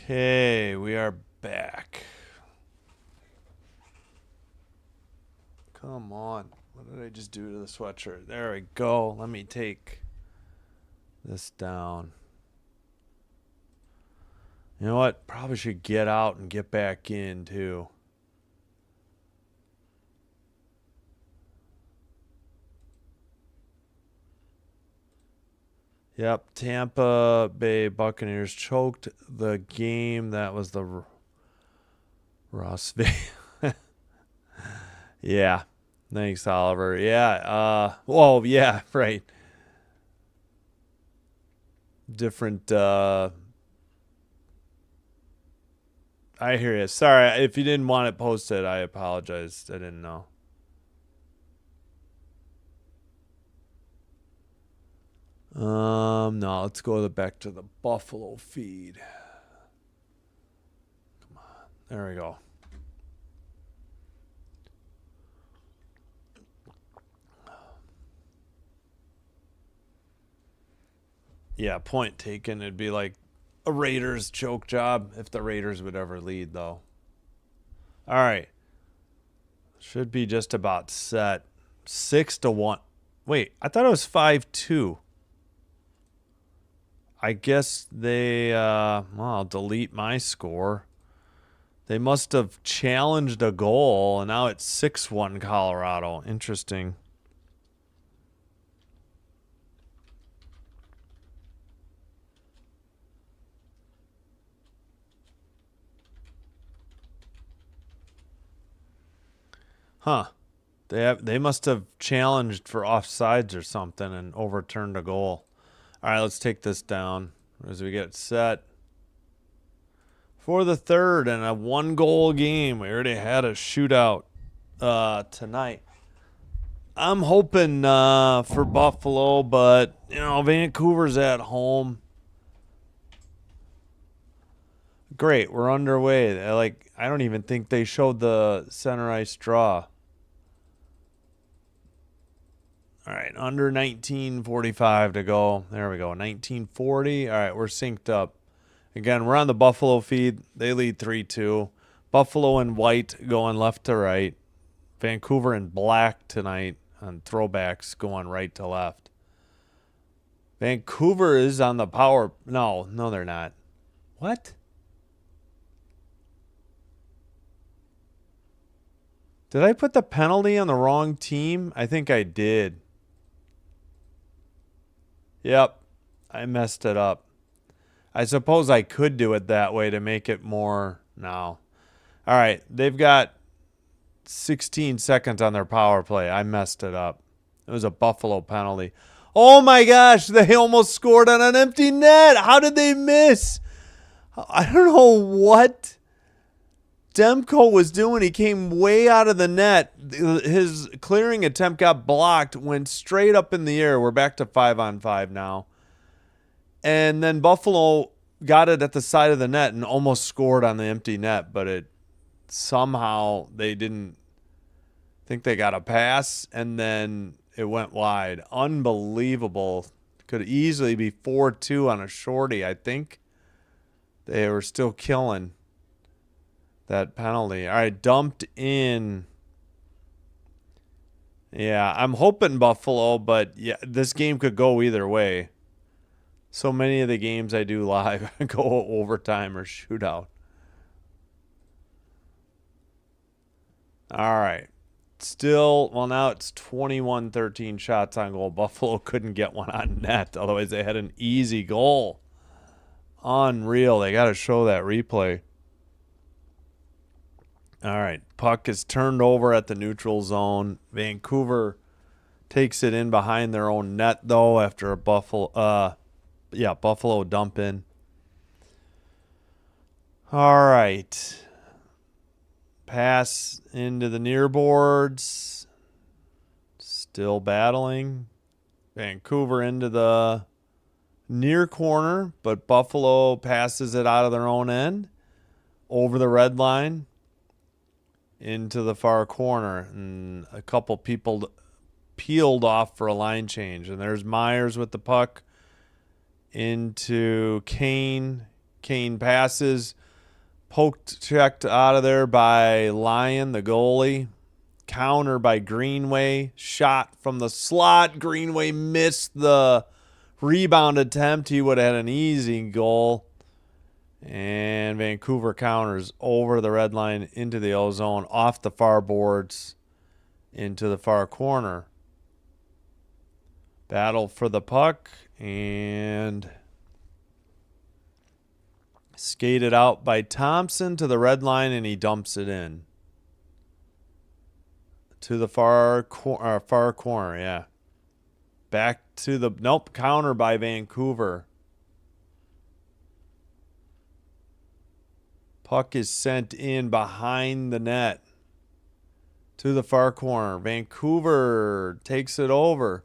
A: Okay, we are back. Come on. What did I just do to the sweatshirt? There we go. Let me take this down. You know what? Probably should get out and get back in, too. Yep, Tampa Bay Buccaneers choked the game. That was the Ross Vegas. Yeah. Thanks, Oliver. Yeah. Well, yeah, right. Different. I hear you. Sorry if you didn't want it posted. I apologize. I didn't know. No, let's go back to the Buffalo feed. Come on. There we go. Yeah, point taken. It'd be like a Raiders choke job if the Raiders would ever lead, though. All right. Should be just about set. 6-1. Wait, I thought it was 5-2. I guess they, well, I'll delete my score. They must have challenged a goal, and now it's 6-1 Colorado. Interesting. Huh. They must have challenged for offsides or something and overturned a goal. All right, let's take this down as we get set for the third and a 1-goal game. We already had a shootout tonight. I'm hoping for Buffalo, but Vancouver's at home. Great, we're underway. I don't even think they showed the center ice draw. All right, under 19:45 to go. There we go, 19:40. All right, we're synced up. Again, we're on the Buffalo feed. They lead 3-2. Buffalo in white going left to right. Vancouver in black tonight on throwbacks going right to left. Vancouver is on the power. No, they're not. What? Did I put the penalty on the wrong team? I think I did. Yep, I messed it up. I suppose I could do it that way to make it more now. All right, they've got 16 seconds on their power play. I messed it up. It was a Buffalo penalty. Oh my gosh, they almost scored on an empty net. How did they miss? I don't know what Demko was doing. He came way out of the net. His clearing attempt got blocked, went straight up in the air. We're back to 5-on-5 now. And then Buffalo got it at the side of the net and almost scored on the empty net, but it somehow they didn't think they got a pass, and then it went wide. Unbelievable. Could easily be 4-2 on a shorty. I think they were still killing that penalty. All right, dumped in. Yeah, I'm hoping Buffalo, but yeah, this game could go either way. So many of the games I do live go overtime or shootout. All right. Still, well, now it's 21-13 shots on goal. Buffalo couldn't get one on net. Otherwise, they had an easy goal. Unreal. They got to show that replay. All right. Puck is turned over at the neutral zone. Vancouver takes it in behind their own net, though, after a Buffalo dump in. All right. Pass into the near boards. Still battling. Vancouver into the near corner, but Buffalo passes it out of their own end. Over the red line. Into the far corner. And a couple people peeled off for a line change. And there's Myers with the puck. Into Kane. Kane passes. Poked, checked out of there by Lyon, the goalie. Counter by Greenway. Shot from the slot. Greenway missed the rebound attempt. He would have had an easy goal. And Vancouver counters over the red line into the O zone, off the far boards, into the far corner. Battle for the puck and skated out by Thompson to the red line, and he dumps it in to the far corner. Yeah, back to the counter by Vancouver. Puck is sent in behind the net to the far corner. Vancouver takes it over.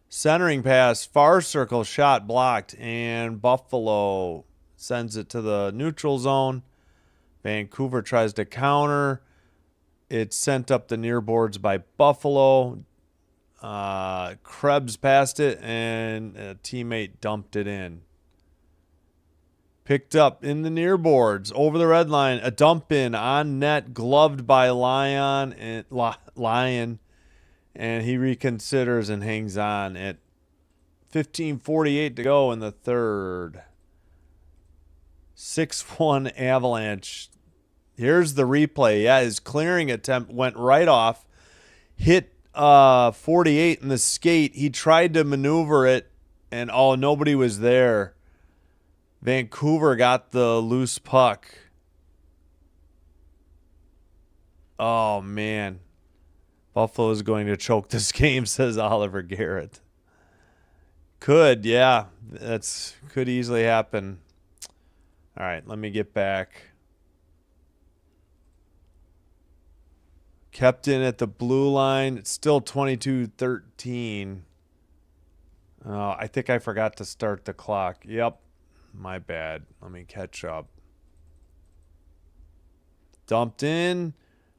A: Centering pass, far circle, shot blocked, and Buffalo sends it to the neutral zone. Vancouver tries to counter. It's sent up the near boards by Buffalo. Krebs passed it, and a teammate dumped it in. Picked up in the near boards, over the red line, a dump in on net, gloved by Lyon, and he reconsiders and hangs on at 15:48 to go in the third. 6-1 Avalanche. Here's the replay. Yeah, his clearing attempt went right off, hit 48 in the skate. He tried to maneuver it, and nobody was there. Vancouver got the loose puck. Oh, man. Buffalo is going to choke this game, says Oliver Garrett. Could, yeah. That's could easily happen. All right, let me get back. Kept in at the blue line. It's still 22-13. Oh, I think I forgot to start the clock. Yep. My bad. Let me catch up. Dumped in.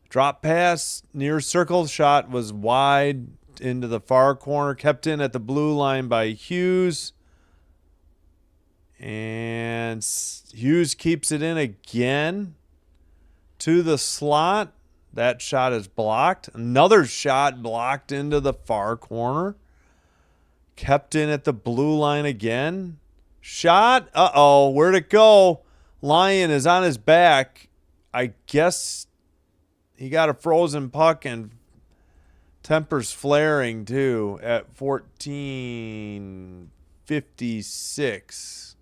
A: Drop pass. Near circle shot was wide into the far corner. Kept in at the blue line by Hughes. And Hughes keeps it in again to the slot. That shot is blocked. Another shot blocked into the far corner. Kept in at the blue line again. Shot. Where'd it go? Lyon is on his back. I guess he got a frozen puck, and tempers flaring too at 14:56.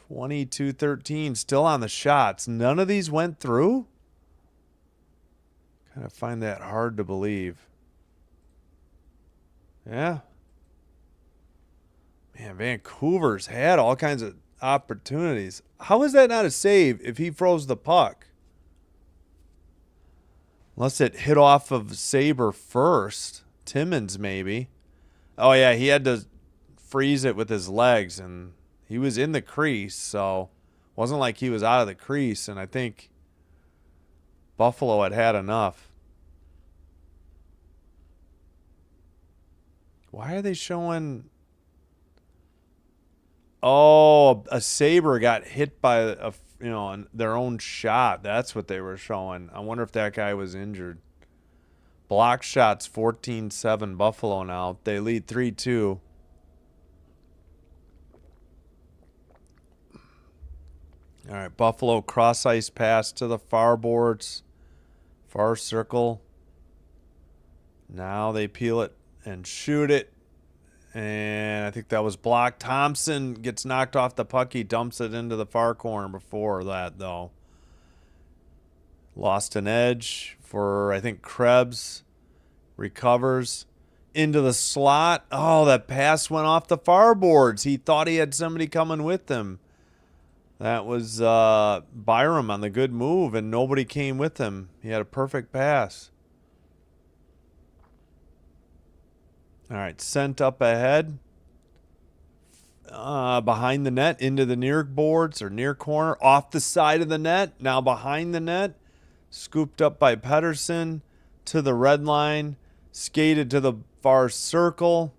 A: 22-13. Still on the shots. None of these went through? Kind of find that hard to believe. Yeah. Man, Vancouver's had all kinds of opportunities. How is that not a save if he froze the puck? Unless it hit off of Sabre first. Timmins, maybe. Oh, yeah, he had to freeze it with his legs, and he was in the crease, so it wasn't like he was out of the crease, and I think Buffalo had enough. Why are they showing... Oh, a Sabre got hit by their own shot. That's what they were showing. I wonder if that guy was injured. Block shots 14-7 Buffalo now. They lead 3-2. All right, Buffalo cross ice pass to the far boards. Far circle. Now they peel it and shoot it. And I think that was blocked. Thompson gets knocked off the puck. He dumps it into the far corner before that, though. Lost an edge for, I think, Krebs. Recovers into the slot. Oh, that pass went off the far boards. He thought he had somebody coming with him. That was Byram on the good move, and nobody came with him. He had a perfect pass. All right, sent up ahead. Behind the net, into the near boards or near corner. Off the side of the net, now behind the net. Scooped up by Pettersson to the red line. Skated to the far circle.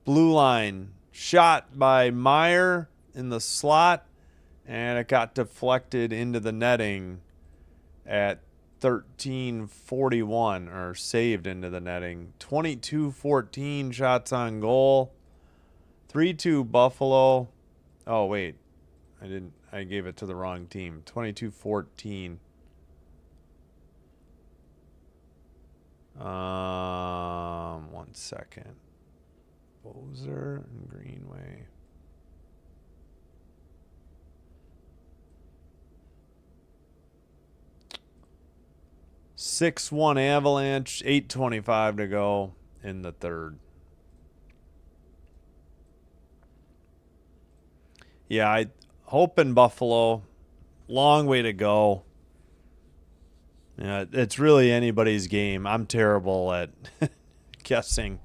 A: Blue line. Shot by Meyer. in the slot, and it got deflected into the netting at 13:41, or saved into the netting. 22-14 shots on goal. 3-2 Buffalo. Oh, wait. I gave it to the wrong team. 22-14. 1 second. Bozer and Greenway. (6-1) Avalanche. 8:25 to go in the third. Yeah, I hope in Buffalo. Long way to go. Yeah, it's really anybody's game. I'm terrible at guessing.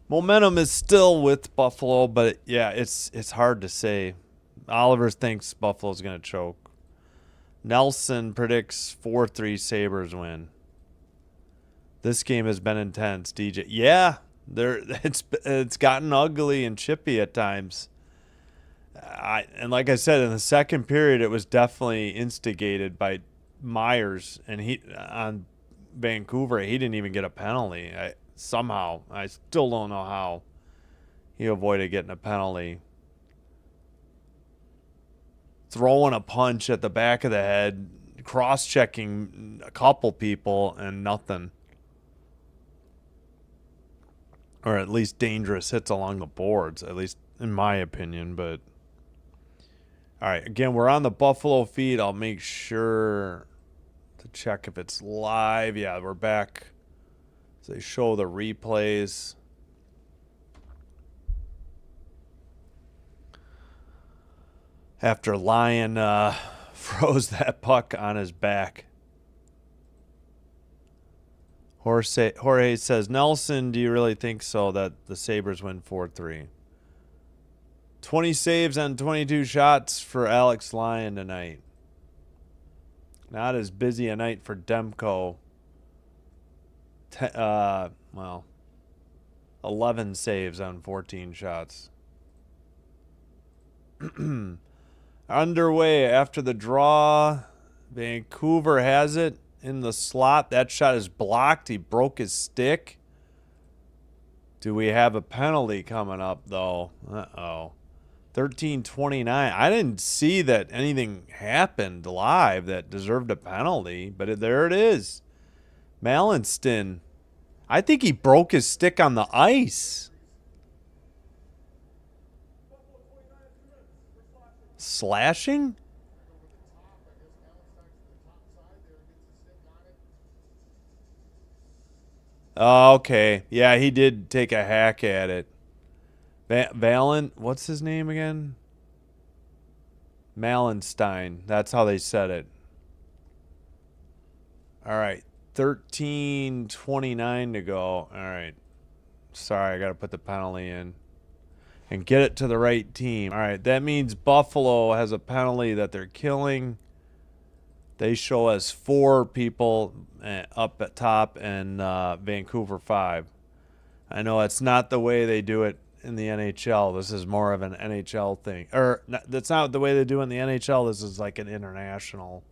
A: Momentum is still with Buffalo, but yeah, it's hard to say. Oliver thinks Buffalo's going to choke. Nelson predicts 4-3 Sabres win. This game has been intense, DJ. Yeah, it's gotten ugly and chippy at times. And like I said, in the second period, it was definitely instigated by Myers, and he on Vancouver. He didn't even get a penalty. Somehow, I still don't know how he avoided getting a penalty. Throwing a punch at the back of the head, cross-checking a couple people, and nothing. Or at least dangerous hits along the boards, at least in my opinion. But all right, again, we're on the Buffalo feed. I'll make sure to check if it's live. Yeah, we're back. They show the replays. After Lyon froze that puck on his back. Jorge says, Nelson, do you really think so that the Sabres win 4-3? 20 saves on 22 shots for Alex Lyon tonight. Not as busy a night for Demko. 11 saves on 14 shots. Underway after the draw. Vancouver has it in the slot. That shot is blocked. He broke his stick. Do we have a penalty coming up, though? Uh-oh. 13:29. I didn't see that anything happened live that deserved a penalty, but there it is. Mallinston. I think he broke his stick on the ice. Slashing? Oh, okay. Yeah, he did take a hack at it. What's his name again? Mallenstein. That's how they said it. All right. 13:29 to go. All right. Sorry, I got to put the penalty in and get it to the right team. All right. That means Buffalo has a penalty that they're killing. They show us 4 people up at top and Vancouver 5. I know it's not the way they do it in the NHL. This is more of an NHL thing. Or that's not the way they do it in the NHL. This is like an international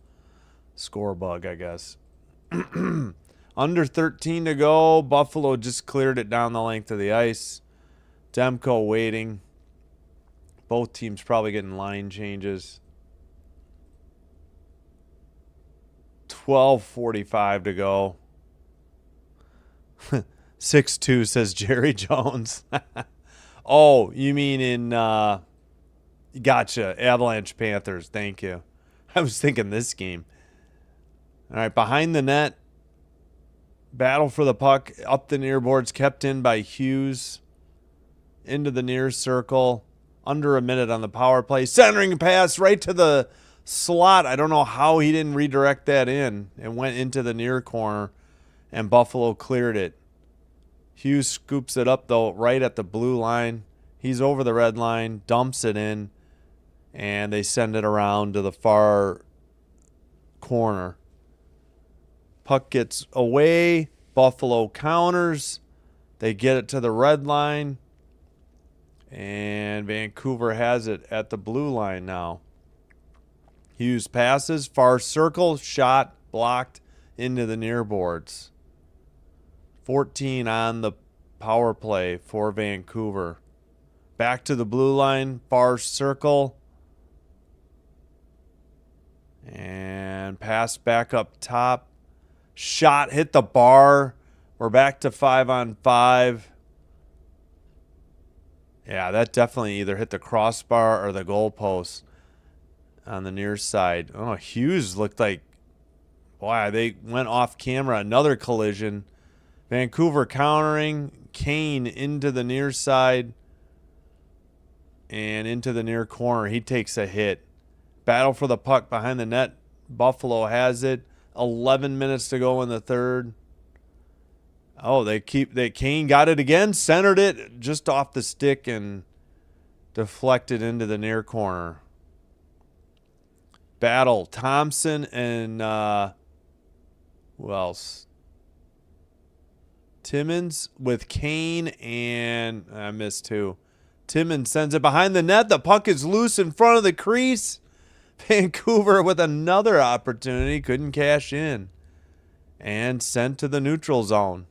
A: score bug, I guess. Under 13 to go. Buffalo just cleared it down the length of the ice. Demko waiting. Both teams probably getting line changes. 12:45 to go. 6-2 says Jerry Jones. Oh, you mean in gotcha, Avalanche Panthers. Thank you. I was thinking this game. All right, behind the net. Battle for the puck. Up the near boards. Kept in by Hughes. Into the near circle. Under a minute on the power play. Centering pass right to the slot. I don't know how he didn't redirect that in. It went into the near corner. And Buffalo cleared it. Hughes scoops it up, though, right at the blue line. He's over the red line. Dumps it in. And they send it around to the far corner. Puck gets away. Buffalo counters. They get it to the red line. And Vancouver has it at the blue line now. Hughes passes, far circle, shot, blocked into the near boards. 14 on the power play for Vancouver. Back to the blue line, far circle. And pass back up top. Shot hit the bar. We're back to 5-on-5. Yeah, that definitely either hit the crossbar or the goalpost on the near side. Oh, Hughes looked like, wow, they went off camera. Another collision. Vancouver countering. Kane into the near side and into the near corner. He takes a hit. Battle for the puck behind the net. Buffalo has it. 11 minutes to go in the third. Oh, Kane got it again, centered it just off the stick and deflected into the near corner. Battle. Thompson and who else? Timmins with Kane, and I missed two. Timmins sends it behind the net. The puck is loose in front of the crease. Vancouver with another opportunity. Couldn't cash in. And sent to the neutral zone.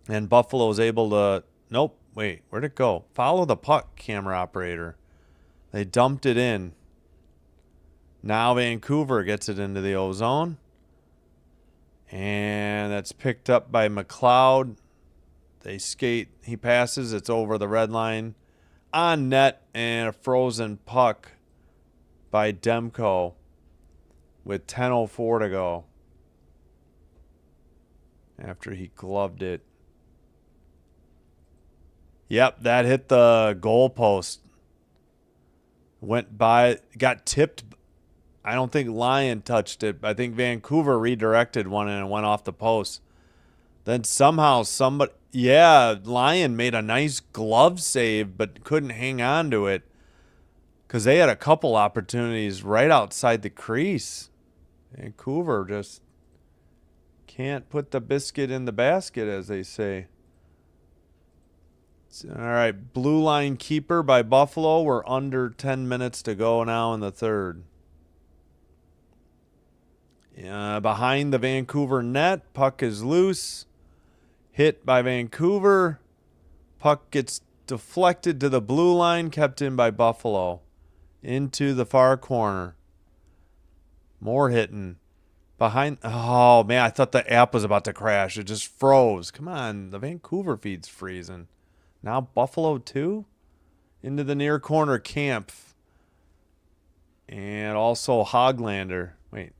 A: And Buffalo's able to... Nope. Wait. Where'd it go? Follow the puck, camera operator. They dumped it in. Now Vancouver gets it into the O zone. And that's picked up by McLeod. They skate. He passes. It's over the red line. On net, and a frozen puck by Demko with 10:04 to go after he gloved it. Yep, that hit the goal post. Went by, got tipped. I don't think Lyon touched it. I think Vancouver redirected one and it went off the post. Then somehow somebody... Yeah, Lyon made a nice glove save, but couldn't hang on to it because they had a couple opportunities right outside the crease. Vancouver just can't put the biscuit in the basket, as they say. All right, blue line keeper by Buffalo. We're under 10 minutes to go now in the third. Behind the Vancouver net, puck is loose. Hit by Vancouver. Puck gets deflected to the blue line, kept in by Buffalo. Into the far corner. More hitting. Behind. Oh, man, I thought the app was about to crash. It just froze. Come on, the Vancouver feed's freezing. Now Buffalo 2. Into the near corner, Camp. And also Hoglander. Wait.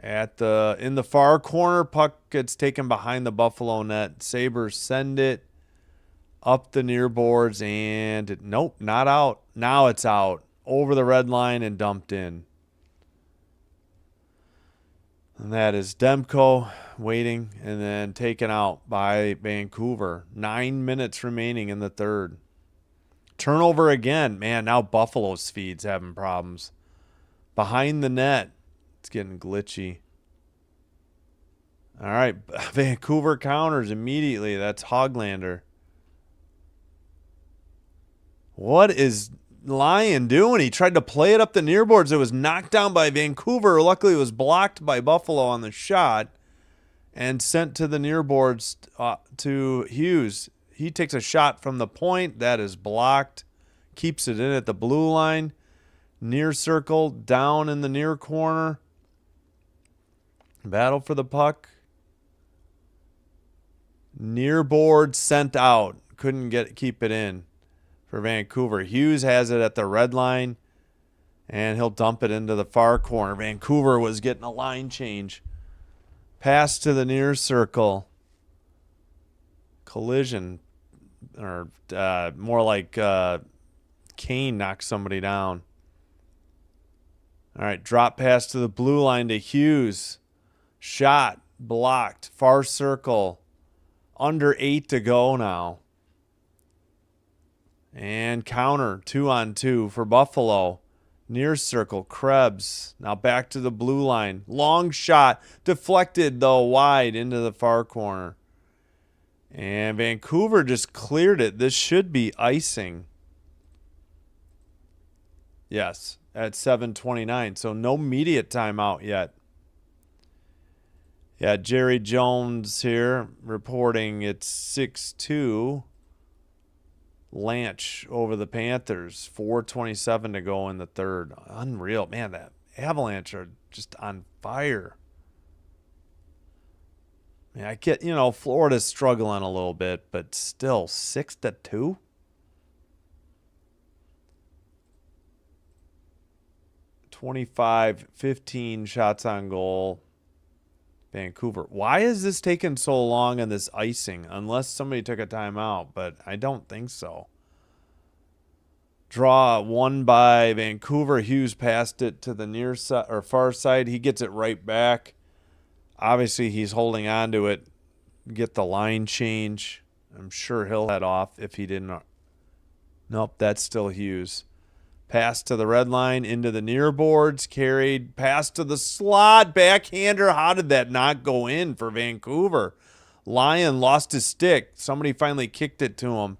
A: In the far corner, puck gets taken behind the Buffalo net. Sabres send it up the near boards, and nope, not out. Now it's out over the red line and dumped in. And that is Demko waiting and then taken out by Vancouver. 9 minutes remaining in the third. Turnover again. Man, now Buffalo's feed's having problems. Behind the net. It's getting glitchy. All right. Vancouver counters immediately. That's Hoglander. What is Lyon doing? He tried to play it up the near boards. It was knocked down by Vancouver. Luckily, it was blocked by Buffalo on the shot and sent to the near boards to Hughes. He takes a shot from the point. That is blocked. Keeps it in at the blue line. Near circle, down in the near corner. Battle for the puck. Near board sent out. Couldn't keep it in for Vancouver. Hughes has it at the red line, and he'll dump it into the far corner. Vancouver was getting a line change. Pass to the near circle. Collision, or more like Kane knocked somebody down. All right, drop pass to the blue line to Hughes. Shot, blocked, far circle. Under 8 to go now. And counter, 2-on-2 for Buffalo. Near circle, Krebs. Now back to the blue line. Long shot, deflected though wide into the far corner. And Vancouver just cleared it. This should be icing. Yes, at 7:29. So no media timeout yet. Yeah, Jerry Jones here reporting it's 6-2. Lanch over the Panthers. 4:27 to go in the third. Unreal. Man, that Avalanche are just on fire. I mean, I get, Florida's struggling a little bit, but still 6-2. 25-15 shots on goal. Vancouver. Why is this taking so long in this icing? Unless somebody took a timeout, but I don't think so. Draw won by Vancouver. Hughes passed it to the near side or far side. He gets it right back. Obviously, he's holding on to it. Get the line change. I'm sure he'll head off if he didn't. Nope, that's still Hughes. Pass to the red line, into the near boards, carried, pass to the slot, backhander. How did that not go in for Vancouver? Lyon lost his stick. Somebody finally kicked it to him.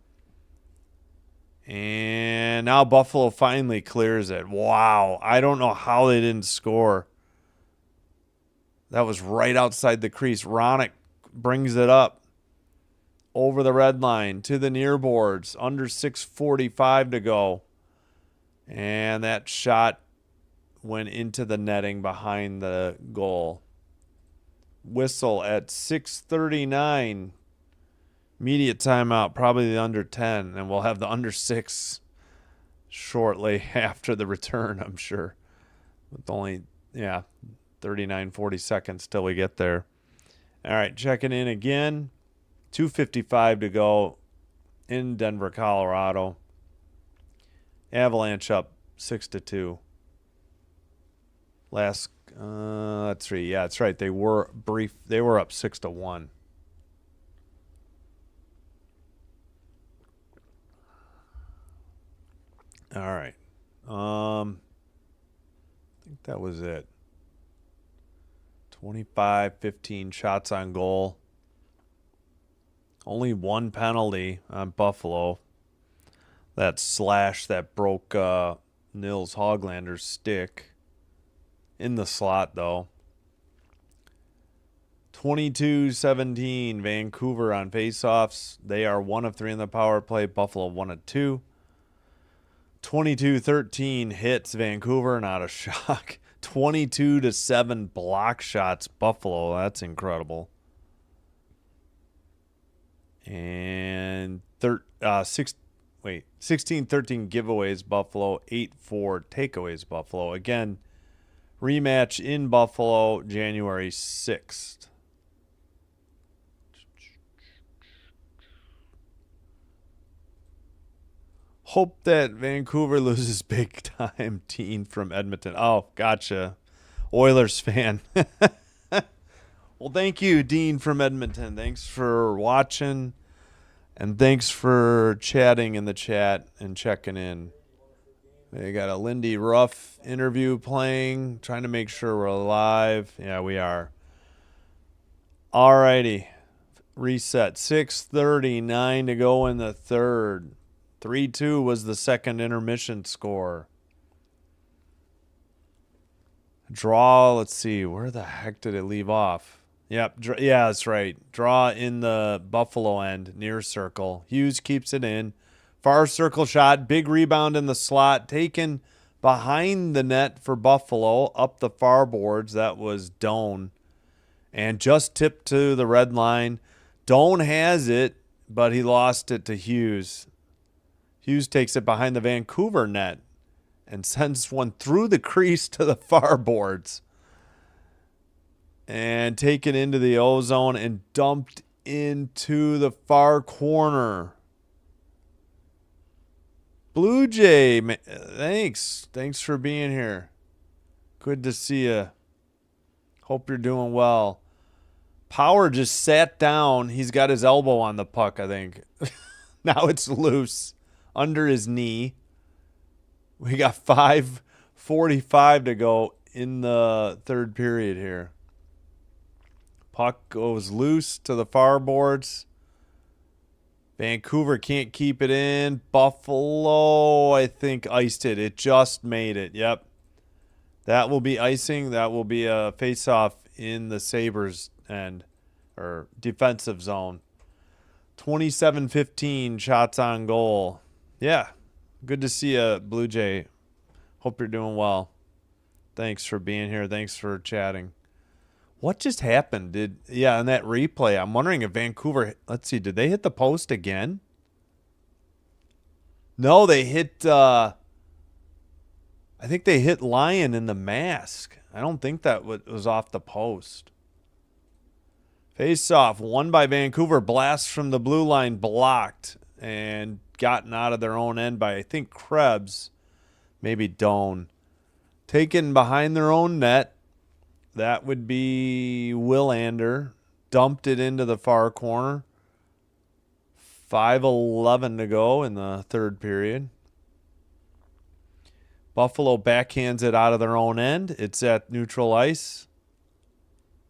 A: And now Buffalo finally clears it. Wow. I don't know how they didn't score. That was right outside the crease. Ronick brings it up over the red line to the near boards. Under 6:45 to go. And that shot went into the netting behind the goal. Whistle at 6:39. Immediate timeout, probably the under 10. And we'll have the under 6 shortly after the return, I'm sure. With only, 39, 40 seconds till we get there. All right, checking in again. 2:55 to go in Denver, Colorado. Avalanche up 6-2. Let's see. Yeah, that's right. They were up 6-1. All right. I think that was it. 25-15 shots on goal. Only one penalty on Buffalo. That slash that broke Nils Hoglander's stick. In the slot, though. 22-17, Vancouver on faceoffs. They are 1 of 3 in the power play. Buffalo 1 of 2. 22-13 hits Vancouver, not a shock. 22-7 block shots Buffalo. That's incredible. And 16-13 giveaways Buffalo, 8-4 takeaways Buffalo. Again, rematch in Buffalo January 6th. Hope that Vancouver loses big time. Dean from Edmonton. Oh, gotcha. Oilers fan. Well, thank you, Dean from Edmonton. Thanks for watching. And thanks for chatting in the chat and checking in. We got a Lindy Ruff interview playing. Trying to make sure we're live. Yeah, we are. All righty. Reset. 6:39 to go in the third. 3-2 was the second intermission score. Draw. Let's see. Where the heck did it leave off? Yep. Yeah, that's right. Draw in the Buffalo end, near circle. Hughes keeps it in. Far circle shot. Big rebound in the slot. Taken behind the net for Buffalo. Up the far boards. That was Doan. And just tipped to the red line. Doan has it, but he lost it to Hughes. Hughes takes it behind the Vancouver net and sends one through the crease to the far boards. And taken into the O-zone and dumped into the far corner. Blue Jay, thanks. Thanks for being here. Good to see you. Hope you're doing well. Power just sat down. He's got his elbow on the puck, I think. Now it's loose under his knee. We got 5:45 to go in the third period here. Puck goes loose to the far boards. Vancouver can't keep it in. Buffalo, I think, iced it. It just made it. Yep. That will be icing. That will be a face-off in the Sabres end, or defensive zone. 27-15 shots on goal. Yeah. Good to see you, Blue Jay. Hope you're doing well. Thanks for being here. Thanks for chatting. What just happened? In that replay, I'm wondering if Vancouver, let's see, did they hit the post again? No, they hit, I think they hit Lyon in the mask. I don't think that was off the post. Face off, won by Vancouver. Blast from the blue line blocked and gotten out of their own end by, I think, Krebs, maybe Doan. Taken behind their own net. That would be Willander. Dumped it into the far corner. 5:11 to go in the third period. Buffalo backhands it out of their own end. It's at neutral ice.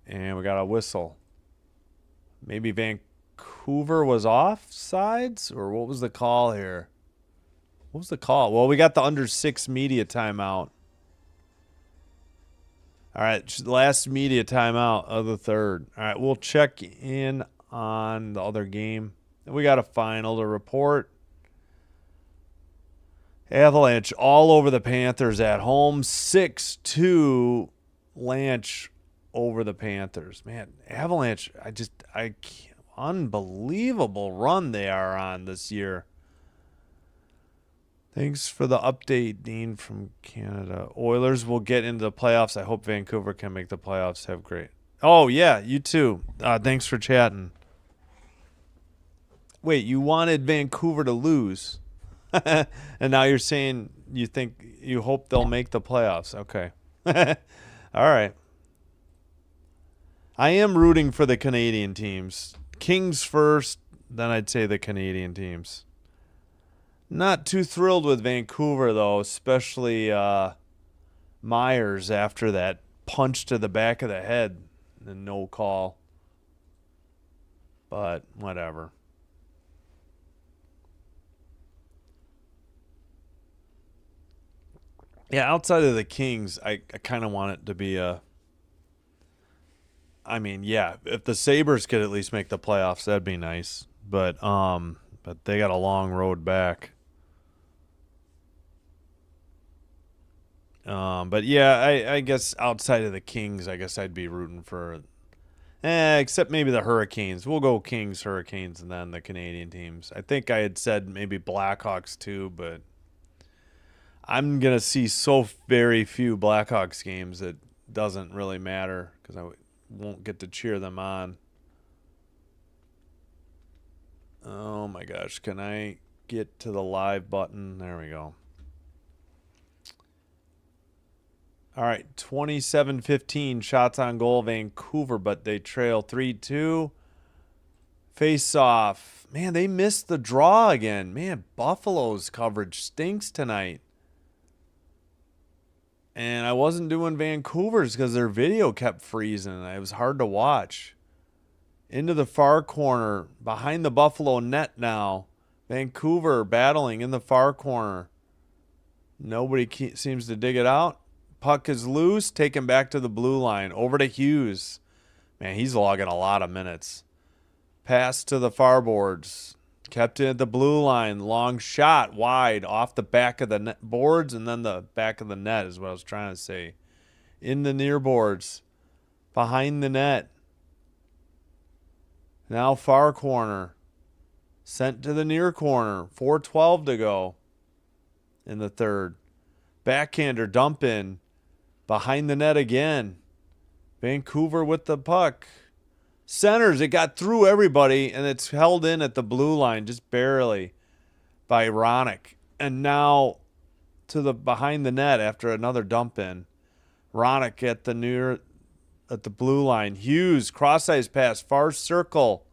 A: And we got a whistle. Maybe Vancouver was offsides? Or what was the call here? What was the call? Well, we got the under 6 media timeout. All right, last media timeout of the third. All right, we'll check in on the other game. We got a final to report. Avalanche all over the Panthers at home. 6-2 Lanch over the Panthers. Man, Avalanche, I can't, unbelievable run they are on this year. Thanks for the update, Dean from Canada. Oilers will get into the playoffs. I hope Vancouver can make the playoffs. Have great. Oh, yeah, you too. Thanks for chatting. Wait, you wanted Vancouver to lose. And now you're saying you hope they'll make the playoffs. Okay. All right. I am rooting for the Canadian teams. Kings first, then I'd say the Canadian teams. Not too thrilled with Vancouver, though, especially Myers after that punch to the back of the head and no call. But whatever. Yeah, outside of the Kings, I kind of want it to be a... I mean, yeah, if the Sabres could at least make the playoffs, that'd be nice. But they got a long road back. But yeah, I guess outside of the Kings, I guess I'd be rooting for, except maybe the Hurricanes. We'll go Kings, Hurricanes, and then the Canadian teams. I think I had said maybe Blackhawks too, but I'm gonna see so very few Blackhawks games it doesn't really matter because I won't get to cheer them on. Oh my gosh, can I get to the live button? There we go. All right, 27-15 shots on goal, Vancouver, but they trail 3-2. Face off. Man, they missed the draw again. Man, Buffalo's coverage stinks tonight. And I wasn't doing Vancouver's because their video kept freezing. It was hard to watch. Into the far corner, behind the Buffalo net now. Vancouver battling in the far corner. Nobody seems to dig it out. Puck is loose, taken back to the blue line. Over to Hughes. Man, he's logging a lot of minutes. Pass to the far boards. Kept it at the blue line. Long shot wide off the back of the net boards and then the back of the net is what I was trying to say. In the near boards. Behind the net. Now far corner. Sent to the near corner. 4:12 to go in the third. Backhander dump in. Behind the net again. Vancouver with the puck. Centers. It got through everybody, and it's held in at the blue line just barely by Ronick. And now to the behind the net after another dump in. Ronick at the blue line. Hughes, cross-ice pass, far circle.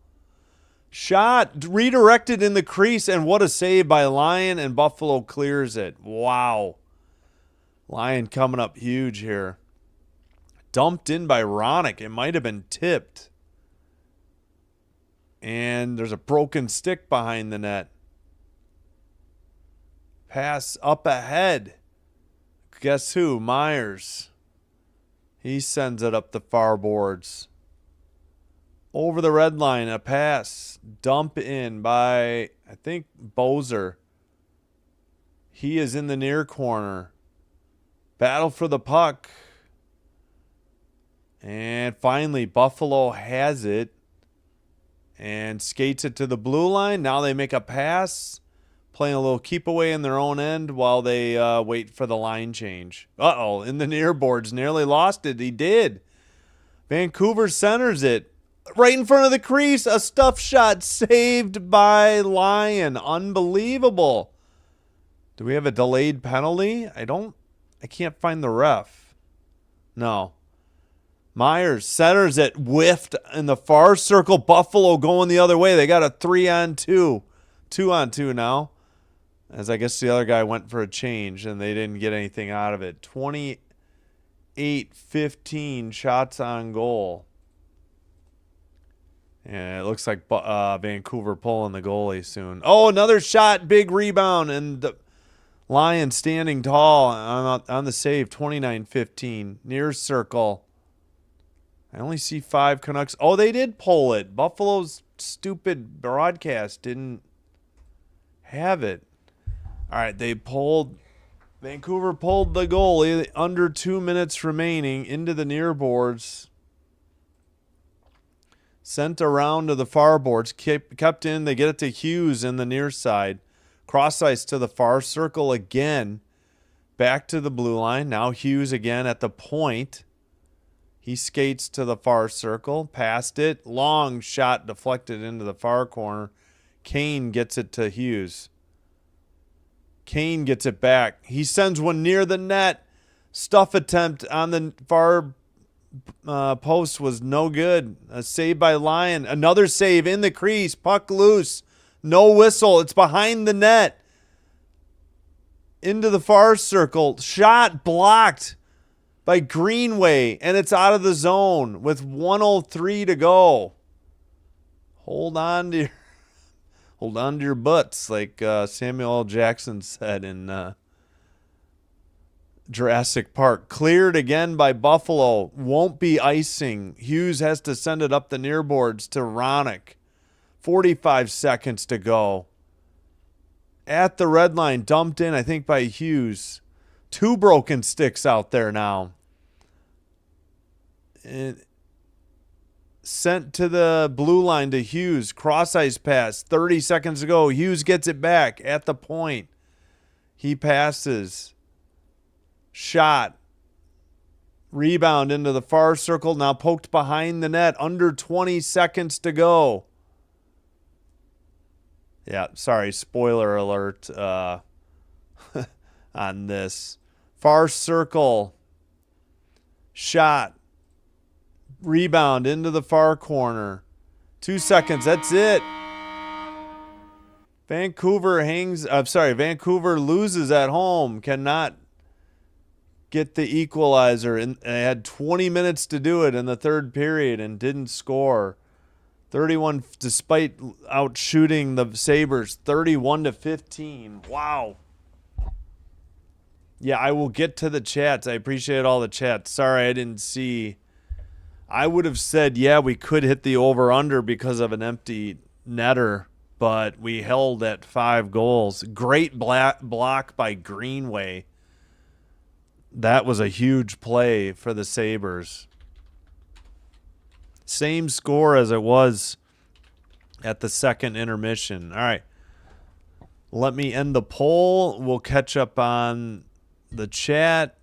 A: Shot, redirected in the crease, and what a save by Lyon, and Buffalo clears it. Wow. Lyon coming up huge here. Dumped in by Ronick. It might have been tipped. And there's a broken stick behind the net. Pass up ahead. Guess who? Myers. He sends it up the far boards. Over the red line, a pass. Dump in by, I think, Bozer. He is in the near corner. Battle for the puck. And finally, Buffalo has it. And skates it to the blue line. Now they make a pass. Playing a little keep away in their own end while they wait for the line change. Uh-oh, in the near boards. Nearly lost it. He did. Vancouver centers it. Right in front of the crease. A stuff shot saved by Lyon. Unbelievable. Do we have a delayed penalty? I can't find the ref. No. Myers centers it. Whiffed in the far circle. Buffalo going the other way. They got a 3-on-2. 2-on-2 now. As I guess the other guy went for a change and they didn't get anything out of it. 28-15 shots on goal. And it looks like Vancouver pulling the goalie soon. Oh, another shot. Big rebound. And the Lions standing tall on the save. 29-15. Near circle. I only see 5 Canucks. Oh, they did pull it. Buffalo's stupid broadcast didn't have it. All right, Vancouver pulled the goalie under 2 minutes remaining into the near boards. Sent around to the far boards. Kept in. They get it to Hughes in the near side. Cross ice to the far circle again. Back to the blue line. Now Hughes again at the point. He skates to the far circle. Past it. Long shot deflected into the far corner. Kane gets it to Hughes. Kane gets it back. He sends one near the net. Stuff attempt on the far post was no good. A save by Lyon. Another save in the crease. Puck loose. No whistle. It's behind the net. Into the far circle. Shot blocked by Greenway. And it's out of the zone with 1:03 to go. Hold on to your butts, like Samuel L. Jackson said in Jurassic Park. Cleared again by Buffalo. Won't be icing. Hughes has to send it up the near boards to Ronick. 45 seconds to go. At the red line, dumped in, I think, by Hughes. 2 broken sticks out there now. And sent to the blue line to Hughes. Cross ice pass. 30 seconds to go. Hughes gets it back at the point. He passes. Shot. Rebound into the far circle. Now poked behind the net. Under 20 seconds to go. Yeah, sorry. Spoiler alert on this. Far circle. Shot. Rebound into the far corner. 2 seconds. That's it. Vancouver loses at home. Cannot get the equalizer. And they had 20 minutes to do it in the third period and didn't score. 31, despite outshooting the Sabres, 31-15. Wow. Yeah, I will get to the chats. I appreciate all the chats. Sorry, I didn't see. I would have said, yeah, we could hit the over-under because of an empty netter, but we held at 5 goals. Great block by Greenway. That was a huge play for the Sabres. Same score as it was at the second intermission. All right. Let me end the poll. We'll catch up on the chat.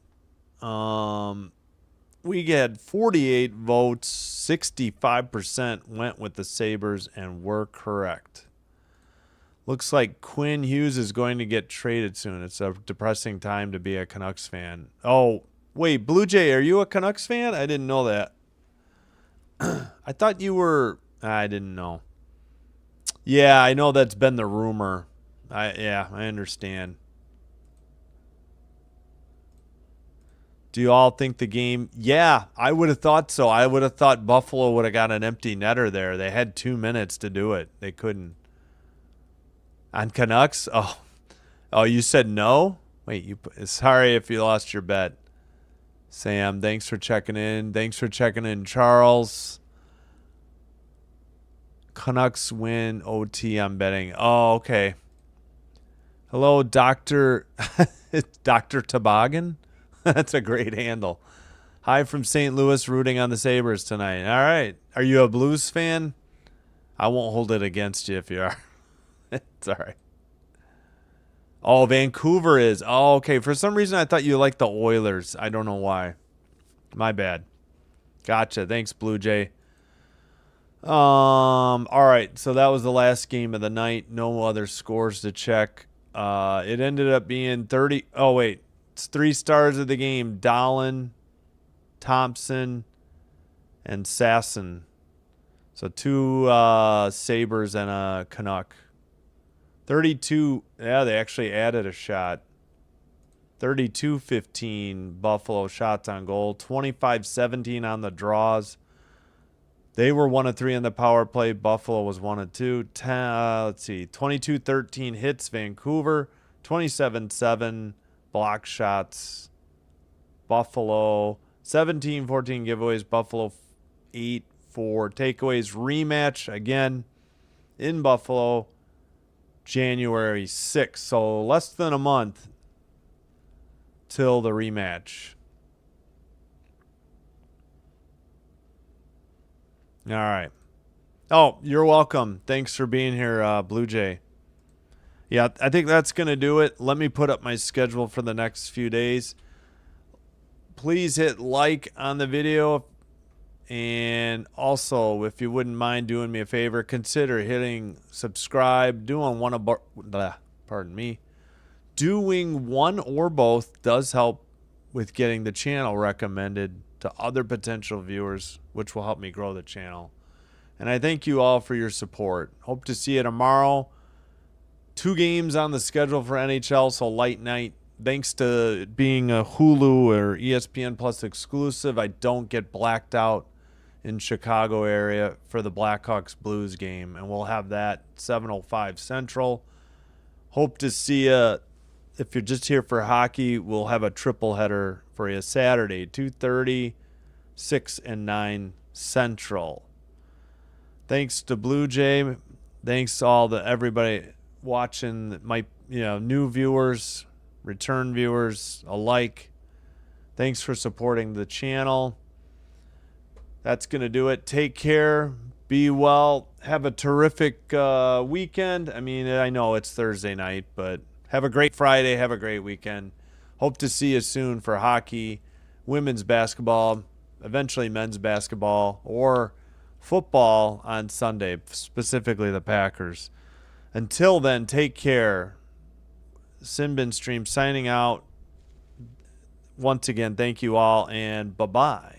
A: We had 48 votes. 65% went with the Sabres and were correct. Looks like Quinn Hughes is going to get traded soon. It's a depressing time to be a Canucks fan. Oh, wait, Blue Jay, are you a Canucks fan? I didn't know that. I thought you were. I didn't know. Yeah, I know that's been the rumor. I understand. Do you all think the game? Yeah, I would have thought so. I would have thought Buffalo would have got an empty netter there. They had 2 minutes to do it. They couldn't. On Canucks? Oh, you said no? Wait, sorry if you lost your bet. Sam, thanks for checking in. Thanks for checking in, Charles. Canucks win OT, I'm betting. Oh, okay. Hello, Dr. Dr. Toboggan? That's a great handle. Hi from St. Louis, rooting on the Sabres tonight. All right. Are you a Blues fan? I won't hold it against you if you are. It's all right. Oh, Vancouver is. Oh, okay. For some reason, I thought you liked the Oilers. I don't know why. My bad. Gotcha. Thanks, Blue Jay. All right. So that was the last game of the night. No other scores to check. It ended up being 30. Oh, wait. It's 3 stars of the game. Dahlin, Thompson, and Sasson. So 2 Sabres and a Canuck. 32. Yeah, they actually added a shot. 32-15 Buffalo shots on goal. 25-17 on the draws. They were 1 of 3 on the power play. Buffalo was 1 of 2. Let's see. 22-13 hits Vancouver. 27-7 block shots. Buffalo. 17-14 giveaways. Buffalo 8-4 takeaways. Rematch again in Buffalo. January 6th. So less than a month till the rematch. All right. Oh, you're welcome. Thanks for being here, Blue Jay. Yeah, I think that's going to do it. Let me put up my schedule for the next few days. Please hit like on the video. And also, if you wouldn't mind doing me a favor, consider hitting subscribe. Doing one or both does help with getting the channel recommended to other potential viewers, which will help me grow the channel. And I thank you all for your support. Hope to see you tomorrow. 2 games on the schedule for NHL, so light night. Thanks to being a Hulu or ESPN Plus exclusive, I don't get blacked out in Chicago area for the Blackhawks Blues game, and we'll have that 7:05 Central. Hope to see you. If you're just here for hockey, we'll have a triple header for you Saturday, 2:30, 6 and 9 Central. Thanks to Blue Jay. Thanks to everybody watching. New viewers, return viewers alike. Thanks for supporting the channel. That's going to do it. Take care. Be well. Have a terrific weekend. I mean, I know it's Thursday night, but have a great Friday. Have a great weekend. Hope to see you soon for hockey, women's basketball, eventually men's basketball, or football on Sunday, specifically the Packers. Until then, take care. Sinbin Stream signing out. Once again, thank you all, and bye-bye.